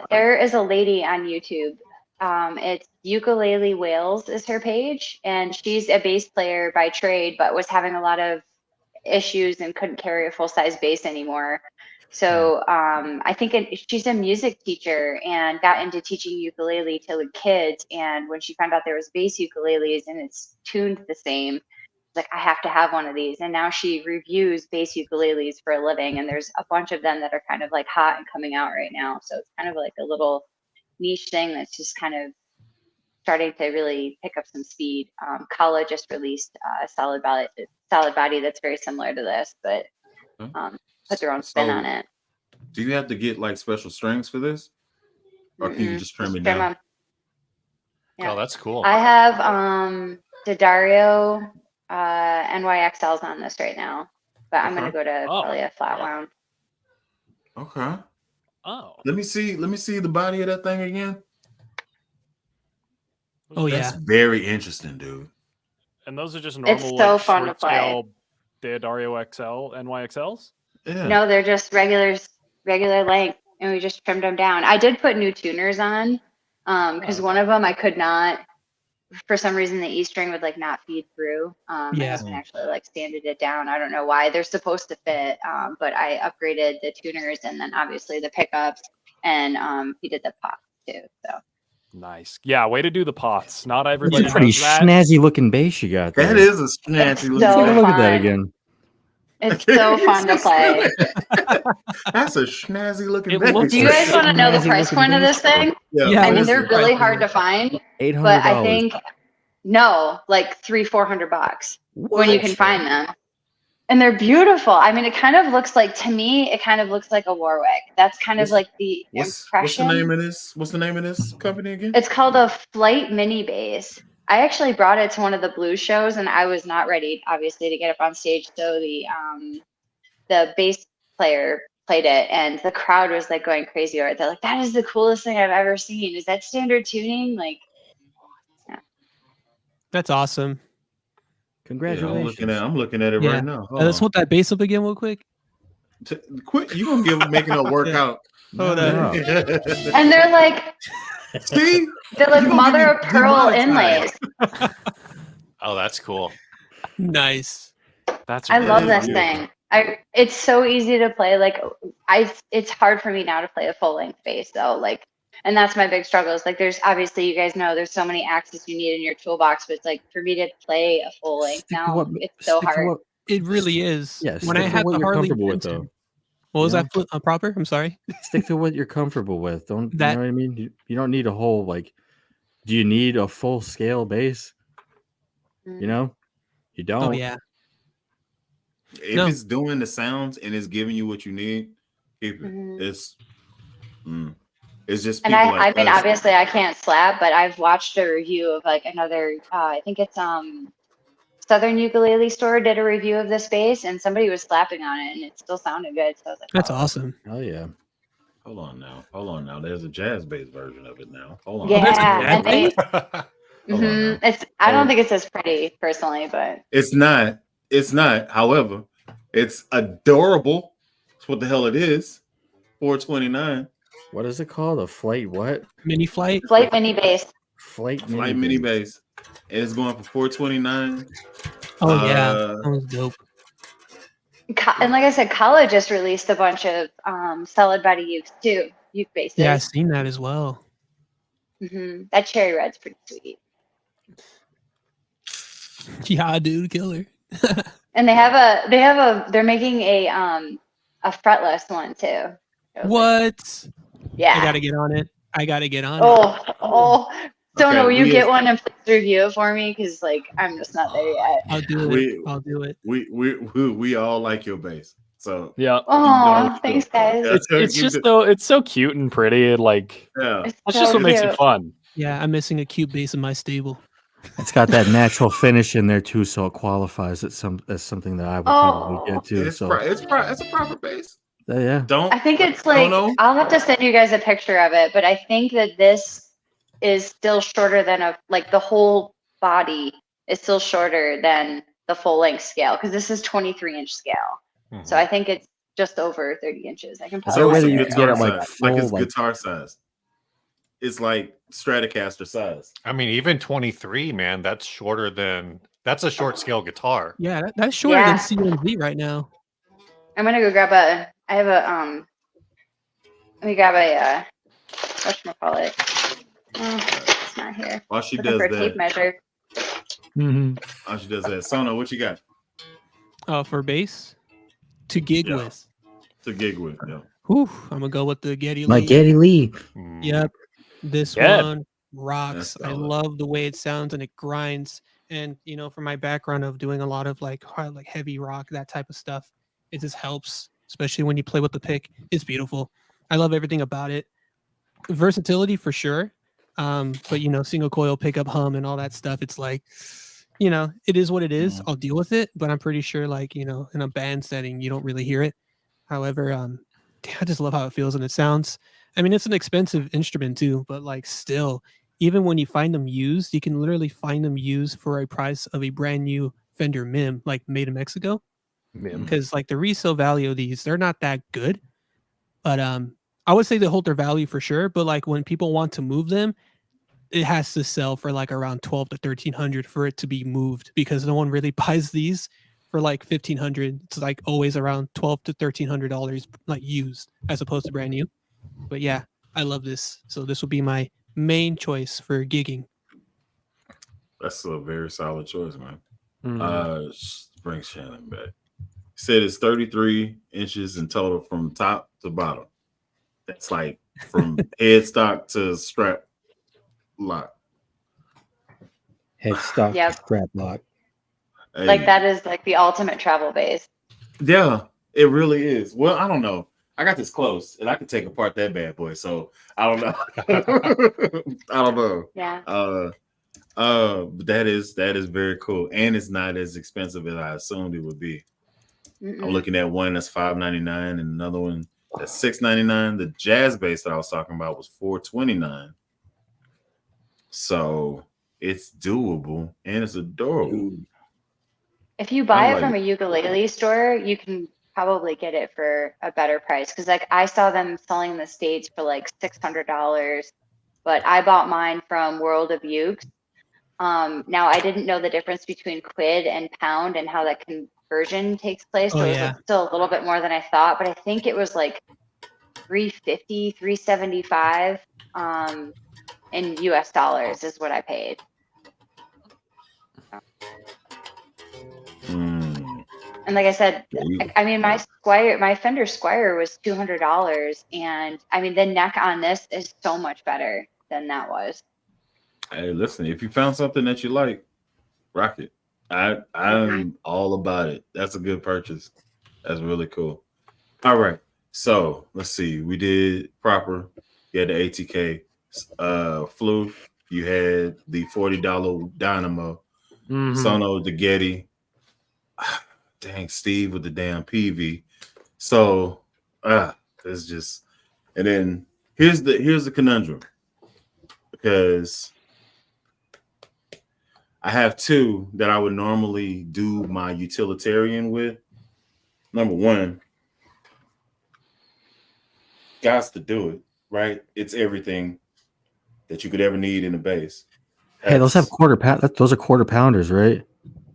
F: there is a lady on YouTube. It's Ukulele Wales is her page, and she's a bass player by trade, but was having a lot of issues and couldn't carry a full-size bass anymore. So I think she's a music teacher and got into teaching ukulele to the kids. And when she found out there was bass ukuleles and it's tuned the same, she's like, I have to have one of these. And now she reviews bass ukuleles for a living. And there's a bunch of them that are kind of like hot and coming out right now. So it's kind of like a little niche thing that's just kind of starting to really pick up some speed. Kala just released a solid body that's very similar to this, but put their own spin on it.
A: Do you have to get like special strings for this, or can you just trim it down?
F: Yeah.
E: Oh, that's cool.
F: I have the Dario NYXLs on this right now, but I'm gonna go to probably a flat wound.
A: Okay.
B: Oh.
A: Let me see the body of that thing again.
D: Oh
A: That's
D: yeah.
A: very interesting, dude.
B: And those are just normal.
F: It's so
B: like,
F: fun to
B: short
F: play.
B: scale Dario XL NYXLs.
A: Yeah.
F: No, they're just regular length, and we just trimmed them down. I did put new tuners on because one of them I could not, for some reason, the E string would like not feed through. My husband actually like sanded it down. I don't know why. They're supposed to fit, but I upgraded the tuners and then obviously the pickups, and he did the pots too. So
B: Nice. Yeah, way to do the pots. Not
C: That's
B: everybody
C: a pretty
B: does that.
C: snazzy looking bass you got there.
A: That is a snazzy looking.
F: so
C: Look at that
F: fun.
C: again.
F: It's so fun to play.
A: That's a snazzy looking.
B: It looks-
F: Do you guys want to know the
C: Snazzy
F: price
C: looking
F: point of this
C: bass.
F: thing?
D: Yeah,
F: I mean,
D: what's
F: they're
D: the price
F: really
D: point?
F: hard to find,
C: $800.
F: but I think no, like $300-400 when you can find them. And they're beautiful. I mean, it kind of looks like, to me, it kind of looks like a Warwick. That's kind of like the
A: What's
F: impression.
A: the name of this? What's the name of this company again?
F: It's called a flight mini bass. I actually brought it to one of the blues shows, and I was not ready, obviously, to get up on stage. So the bass player played it, and the crowd was like going crazy over it. They're like, "That is the coolest thing I've ever seen. Is that standard tuning?" Like, yeah.
D: That's awesome.
C: Congratulations.
A: I'm looking at it
D: Yeah.
A: right now.
D: Let's hold that bass up again real quick.
A: Quit! You gonna making a workout?
D: Hold up.
F: And they're like,
A: See,
F: they're like
A: You gonna
F: mother
A: get
F: of pearl
A: demonetized.
F: inlays.
E: Oh, that's cool.
D: Nice.
B: That's
F: I love
A: really
F: this
A: beautiful.
F: thing. It's so easy to play. Like, it's hard for me now to play a full length bass though. Like, and that's my big struggle. Is like, there's obviously, you guys know, there's so many axes you need in your toolbox, but it's like, for me to play a full length
C: Stick to
F: now,
C: what-
F: it's so
C: stick to
F: hard.
C: what-
D: It really is.
C: Yeah,
D: When
C: stick
D: I
C: to
D: had
C: what
D: the
C: you're
D: Harley
C: comfortable with,
D: Davidson.
C: though.
D: What was
C: Yeah.
D: that? Proper? I'm sorry.
C: Stick to what you're comfortable with. Don't you
D: That-
C: know what I mean? You don't need a whole like. Do you need a full scale bass? You know, you don't.
D: Oh yeah.
A: If
D: No.
A: it's doing the sounds and it's giving you what you need, keep it.
F: Mhm.
A: It's just
F: And
A: people
F: I
A: like
F: mean,
A: us.
F: obviously I can't slap, but I've watched a review of like another, I think it's Southern Ukulele Store did a review of this bass, and somebody was slapping on it, and it still sounded good. So I was like,
D: That's
F: oh.
D: awesome.
C: Oh yeah.
A: Hold on now. There's a jazz bass version of it now. Hold on.
D: there's a
F: Yeah, and
D: jazz
F: they,
A: Hold on
F: mhm,
A: now.
F: it's. I don't think it's as pretty personally, but
A: It's not. It's not. However, it's adorable. That's what the hell it is. $429.
C: What is it called? A flight? What?
D: Mini flight.
F: Flight Mini Bass.
C: Flight
A: Mini bass. And it's going for $429.
D: Oh yeah.
A: Uh,
D: That was dope.
F: And like I said, Kala just released a bunch of solid body ukes too, uke bases.
D: Yeah, I've seen that as well.
F: That cherry red's pretty sweet.
D: Yeah, dude, killer.
F: And they're making a fretless one too. So it's like,
D: What?
F: yeah.
D: I gotta get on it.
F: Oh. Sona,
A: Okay,
F: will you
A: we-
F: get one and please review it for me? Because like I'm just not there yet.
D: I'll do
A: We-
D: it. I'll do it.
A: we all like your bass. So
B: Yeah.
F: Oh, thanks guys.
A: Yeah.
B: It's just though it's so cute and pretty and like
A: yeah.
F: It's
B: that's
F: so
B: just what makes
F: cute.
B: it fun.
D: Yeah, I'm missing a cute bass in my stable.
C: It's got that natural finish in there too, so it qualifies as something that I would probably get too.
A: It's
C: So
A: it's a proper bass.
C: yeah.
A: Don't
F: I think it's like
A: know.
F: I'll have to send you guys a picture of it, but I think that this is still shorter than the whole body is still shorter than the full length scale because this is 23-inch scale. So I think it's just over 30 inches. I can
C: Is
F: probably
C: there a way that
A: it's
C: you
A: a
C: can get it
A: guitar
C: like
A: size. Like it's
C: full, like-
A: guitar size. It's like Stratocaster size.
E: I mean, even 23, man, that's a short scale guitar.
D: Yeah, that's shorter
F: Yeah.
D: than CMZ right now.
F: I'm gonna go grab let me grab a whatchamacallit. Oh, it's not here.
A: While she
F: Looking
A: does
F: for a tape
A: that,
F: measure.
A: Sona, what you got
D: For bass to gig
A: Yeah.
D: with.
A: to gig with? Yeah.
D: Whew, I'm gonna go with the Geddy
C: My
D: Lee.
C: Geddy Lee.
E: Mm.
D: Yep. This
B: Good.
D: one rocks.
A: That's
D: I
A: solid.
D: love the way it sounds and it grinds. And from my background of doing a lot of like heavy rock, that type of stuff, it just helps, especially when you play with the pick. It's beautiful. I love everything about it. Versatility for sure. But single coil pickup hum and all that stuff. It's like, it is what it is. I'll deal with it, but I'm pretty sure in a band setting, you don't really hear it. However, I just love how it feels and it sounds. I mean, it's an expensive instrument too, but still, even when you find them used, you can literally find them used for a price of a brand new Fender MIM, like made in Mexico. Because the resale value of these, they're not that good. But I would say they hold their value for sure. But when people want to move them, it has to sell for around 12 to 1300 for it to be moved because no one really buys these for 1500. It's always around 12 to $1,300 used as opposed to brand new. But yeah, I love this. So this will be my main choice for gigging.
A: That's a very solid choice, man.
B: Mm.
A: Bring Shannon back. He said it's 33 inches in total from top to bottom. That's from headstock to strap lock.
C: Headstock
F: Yep.
C: strap lock.
A: Hey,
F: That is the ultimate travel base.
A: Yeah, it really is. Well, I don't know. I got this close, and I can take apart that bad boy. So I don't know. I don't know.
F: Yeah.
A: But that is very cool, and it's not as expensive as I assumed it would be. I'm
F: Mm-mm.
A: looking at one that's $5.99 and another one that's $6.99. The jazz bass that I was talking about was $4.29. So it's doable and it's adorable.
F: If you buy
A: I'm
F: it from
A: like-
F: a ukulele store, you can probably get it for a better price. Because like I saw them selling in the States for like $600, but I bought mine from World of Ukes. Now I didn't know the difference between quid and pound and how that conversion takes place.
D: Oh,
F: So it was
D: yeah.
F: like still a little bit more than I thought, but I think it was like $350, $375 in US dollars is what I paid.
A: Mm.
F: And like I said,
A: Yeah, you-
F: I mean, my Fender Squire was $200, and I mean, the neck on this is so much better than that was.
A: Hey, listen, if you found something that you like, rock it. I'm all about it. That's a good purchase. That's really cool. All right. So let's see. We did proper. You had the ATK. Floof. You had the $40 Dynamo.
B: Mhm.
A: Sono the Getty. Dang, Steve with the damn PV. So it's just, and then here's the conundrum, because I have two that I would normally do my utilitarian with. Number one, guys to do it, right? It's everything that you could ever need in a bass.
C: Hey, those have
A: That's-
C: quarter pound. Those are quarter pounders, right?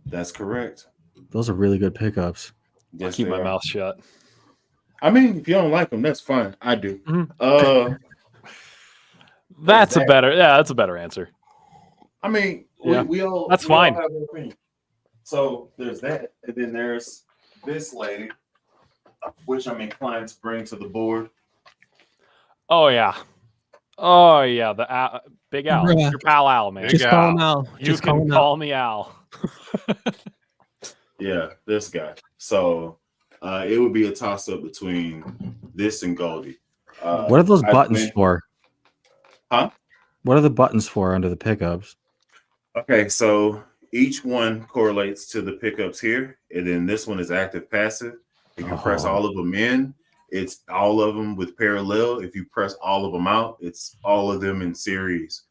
A: That's correct.
C: Those are really good pickups.
B: I'll
A: Yes,
B: keep
A: they
B: my
A: are.
B: mouth shut.
A: I mean, if you don't like them, that's fine. I do.
B: Mhm. That's a better answer.
A: I mean,
B: Yeah,
A: we all
B: that's
A: we all
B: fine.
A: have an opinion. So there's that, and then there's this lady, which I'm inclined to bring to the board.
B: Oh yeah, the Big Al,
D: Bruh.
B: your pal Al, man.
E: Big
D: Just call him
E: Al.
D: out.
B: You
D: Just call
B: can
D: him out.
B: call me Al.
A: Yeah, this guy. So it would be a toss up between this and Goldie.
C: What are those
A: I've
C: buttons
A: been-
C: for?
A: Huh?
C: What are the buttons for under the pickups?
A: Okay, so each one correlates to the pickups here, and then this one is active passive. If you press
C: Oh.
A: all of them in, it's all of them with parallel. If you press all of them out, it's all of them in series.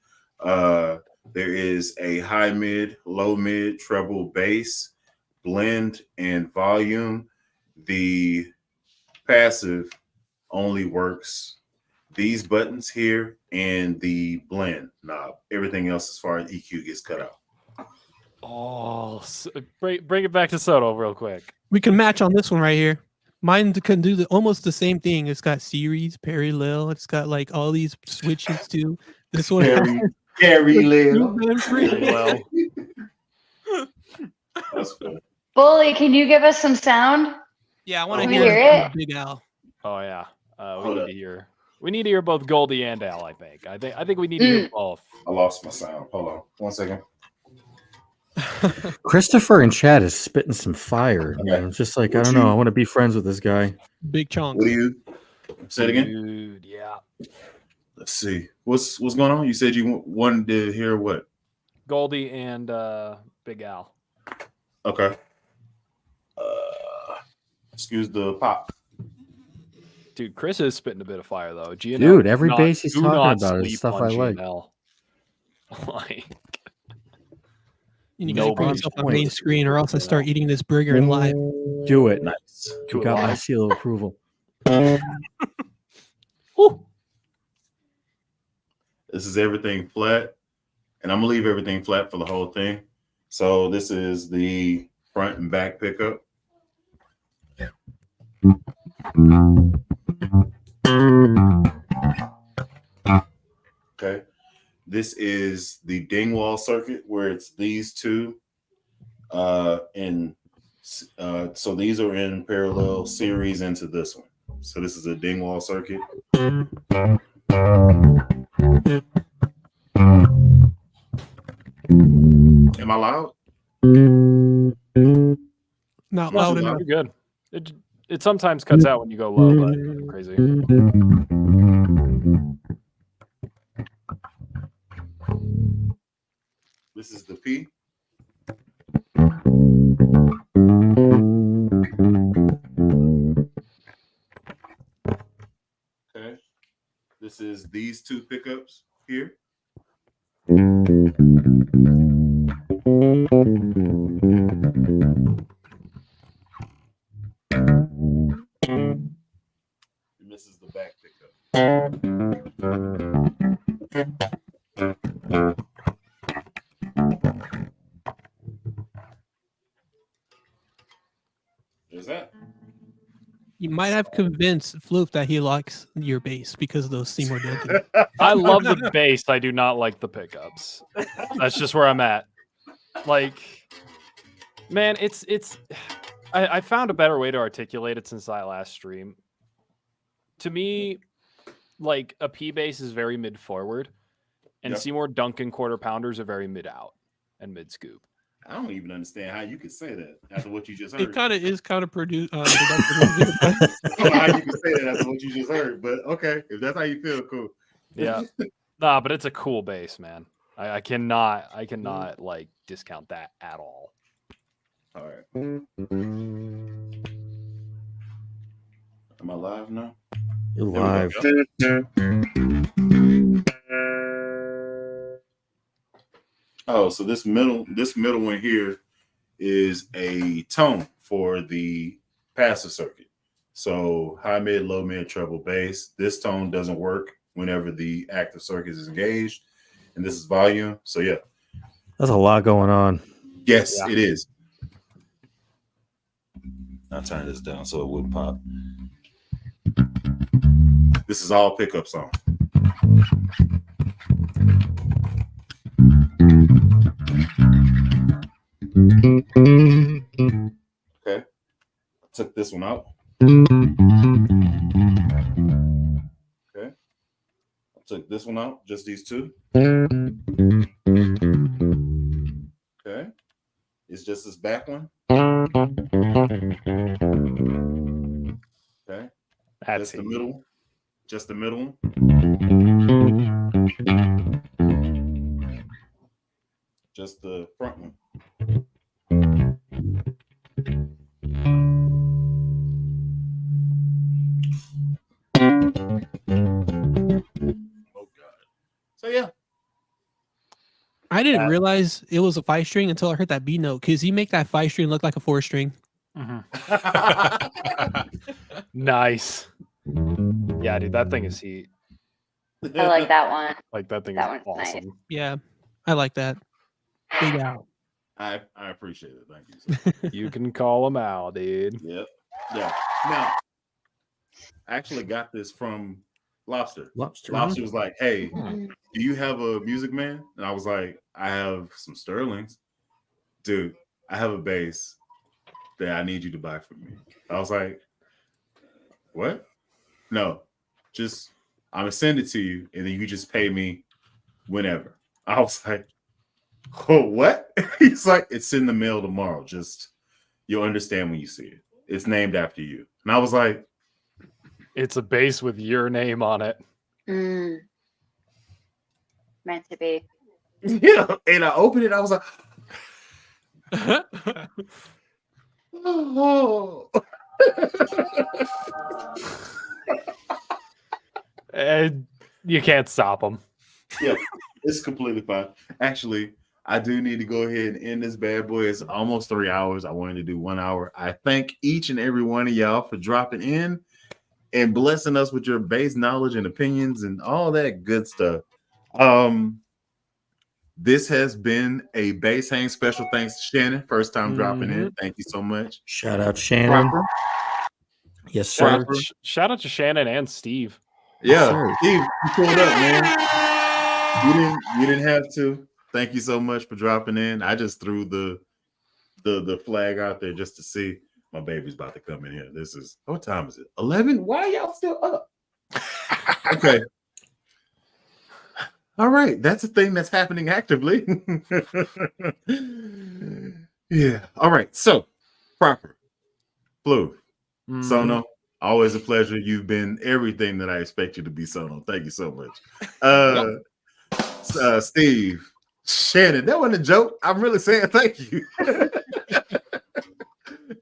A: There is a high mid, low mid, treble, bass, blend, and volume. The passive only works these buttons here and the blend knob. Everything else, as far as EQ, gets cut out.
B: Oh, bring it back to Soto real quick.
D: We can match on this one right here. Mine can do almost the same thing. It's got series, parallel. It's got like all these switches too. This one has
A: Carry
D: two band free.
B: Well,
A: That's funny.
F: Bully, can you give us some sound?
D: Yeah, I want to
A: Can
F: we
D: hear
F: hear
D: it.
F: it?
D: from Big Al.
B: oh yeah,
A: Hold
B: we
A: up.
B: need to hear. We need to hear both Goldie and Al. I think we need to hear both.
A: I lost my sound. Hold on 1 second.
C: Christopher in chat is spitting some fire.
A: Okay.
C: Man. I'm just like, I
A: What
C: don't
A: you-
C: know. I want to be friends with this guy.
D: Big chunks.
A: What do you say it again?
B: Dude, yeah.
A: Let's see. What's going on? You said you wanted to hear what?
B: Goldie and Big Al.
A: Okay. Excuse the pop.
B: Dude, Chris is spitting a bit of fire though. GNL,
C: Dude, every
B: do not-
C: bass he's
B: do
C: talking
B: not
C: about is
B: sleep
C: stuff
B: on
C: I like.
B: GNL. Like,
D: You need to put
B: Nobody's
D: yourself on main screen, or else I start eating this burger in live.
C: Do it.
A: Nice.
C: You got my seal of approval.
B: whew.
A: This is everything flat, and I'm gonna leave everything flat for the whole thing. So this is the front and back pickup. Okay. This is the Dingwall circuit where it's these two. So these are in parallel series into this one. So this is a Dingwall circuit. Am I loud?
D: Not
A: Not
D: loud
A: too
D: enough.
B: You're good. It sometimes cuts out when you go low, but crazy.
A: This is the P. Okay. This is these two pickups here. And this is the back pickup. There's that.
D: You might have convinced Floof that he likes your bass because of those Seymour Duncan.
B: I love the bass. I do not like the pickups. That's just where I'm at. Like, man, it's. I found a better way to articulate it since I last stream. To me, like a P bass is very mid forward, and
A: Yep.
B: Seymour Duncan quarter pounders are very mid out and mid scoop.
A: I don't even understand how you could say that after what you just heard.
D: It kind of is counterproductive.
A: I don't know how you can say that after what you just heard, but okay, if that's how you feel, cool.
B: Yeah, nah, but it's a cool bass, man. I cannot like discount that at all.
A: All right. Am I live now?
C: You're
A: There we
C: live.
A: go. Oh, so this middle one here is a tone for the passive circuit. So high mid, low mid, treble bass. This tone doesn't work whenever the active circuit is engaged, and this is volume. So yeah,
C: That's a lot going on.
A: yes,
B: Yeah.
A: it is. I'll turn this down so it wouldn't pop. This is all pickup song. Okay, I took this one out. Okay, I took this one out, just these two. Okay, it's just this back one. Okay,
B: That's
A: just the middle one. Just the middle one. Just the front one. Oh God. So yeah.
D: I didn't realize it was a 5-string until I heard that B note. Because you make that 5-string look like a 4-string.
B: Nice. Yeah, dude, that thing is heat.
F: I like that one.
B: Like that thing
F: That
B: is
F: one's nice.
B: awesome.
D: Yeah, I like that. Big out.
A: I appreciate it. Thank you. Sir.
B: You can call them out, dude.
A: Yep. Yeah. Now, I actually got this from Lobster.
C: Lobster.
A: Lobster was like, "Hey,
F: Mm.
A: do you have a Music Man?" And I was like, "I have some Sterlings, dude. I have a bass that I need you to buy for me." I was like, "What? No, just I'm gonna send it to you, and then you just pay me whenever." I was like, "Oh, what?" He's like, "It's in the mail tomorrow. Just you'll understand when you see it. It's named after you." And I was like,
B: It's a bass with your name on it.
F: Mm. Meant to be.
A: "Yeah." And I opened it. I was like, "Oh."
B: And you can't stop them.
A: Yeah, it's completely fine. Actually, I do need to go ahead and end this bad boy. It's almost 3 hours. I wanted to do 1 hour. I thank each and every one of y'all for dropping in and blessing us with your base knowledge and opinions and all that good stuff. This has been a base hang special. Thanks to Shannon, first time dropping in. Thank you so much.
C: Shout out Shannon.
A: Proper.
C: Yes, sir.
B: Shout out to Shannon and Steve.
A: Yeah,
C: Sure.
A: Steve, you pulled up, man. You didn't have to. Thank you so much for dropping in. I just threw the flag out there just to see. My baby's about to come in here. This is what time is it? 11? Why are y'all still up? Okay. All right, that's a thing that's happening actively. Yeah. All right. So, proper. Blue. Sono, always a pleasure. You've been everything that I expect you to be, Sono. Thank you so much. Steve, Shannon, that wasn't a joke. I'm really saying thank you.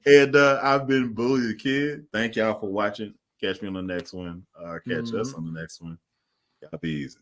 A: And I've been Bully the Kid. Thank y'all for watching. Catch me on the next one. Catch us on the next one. Y'all be easy.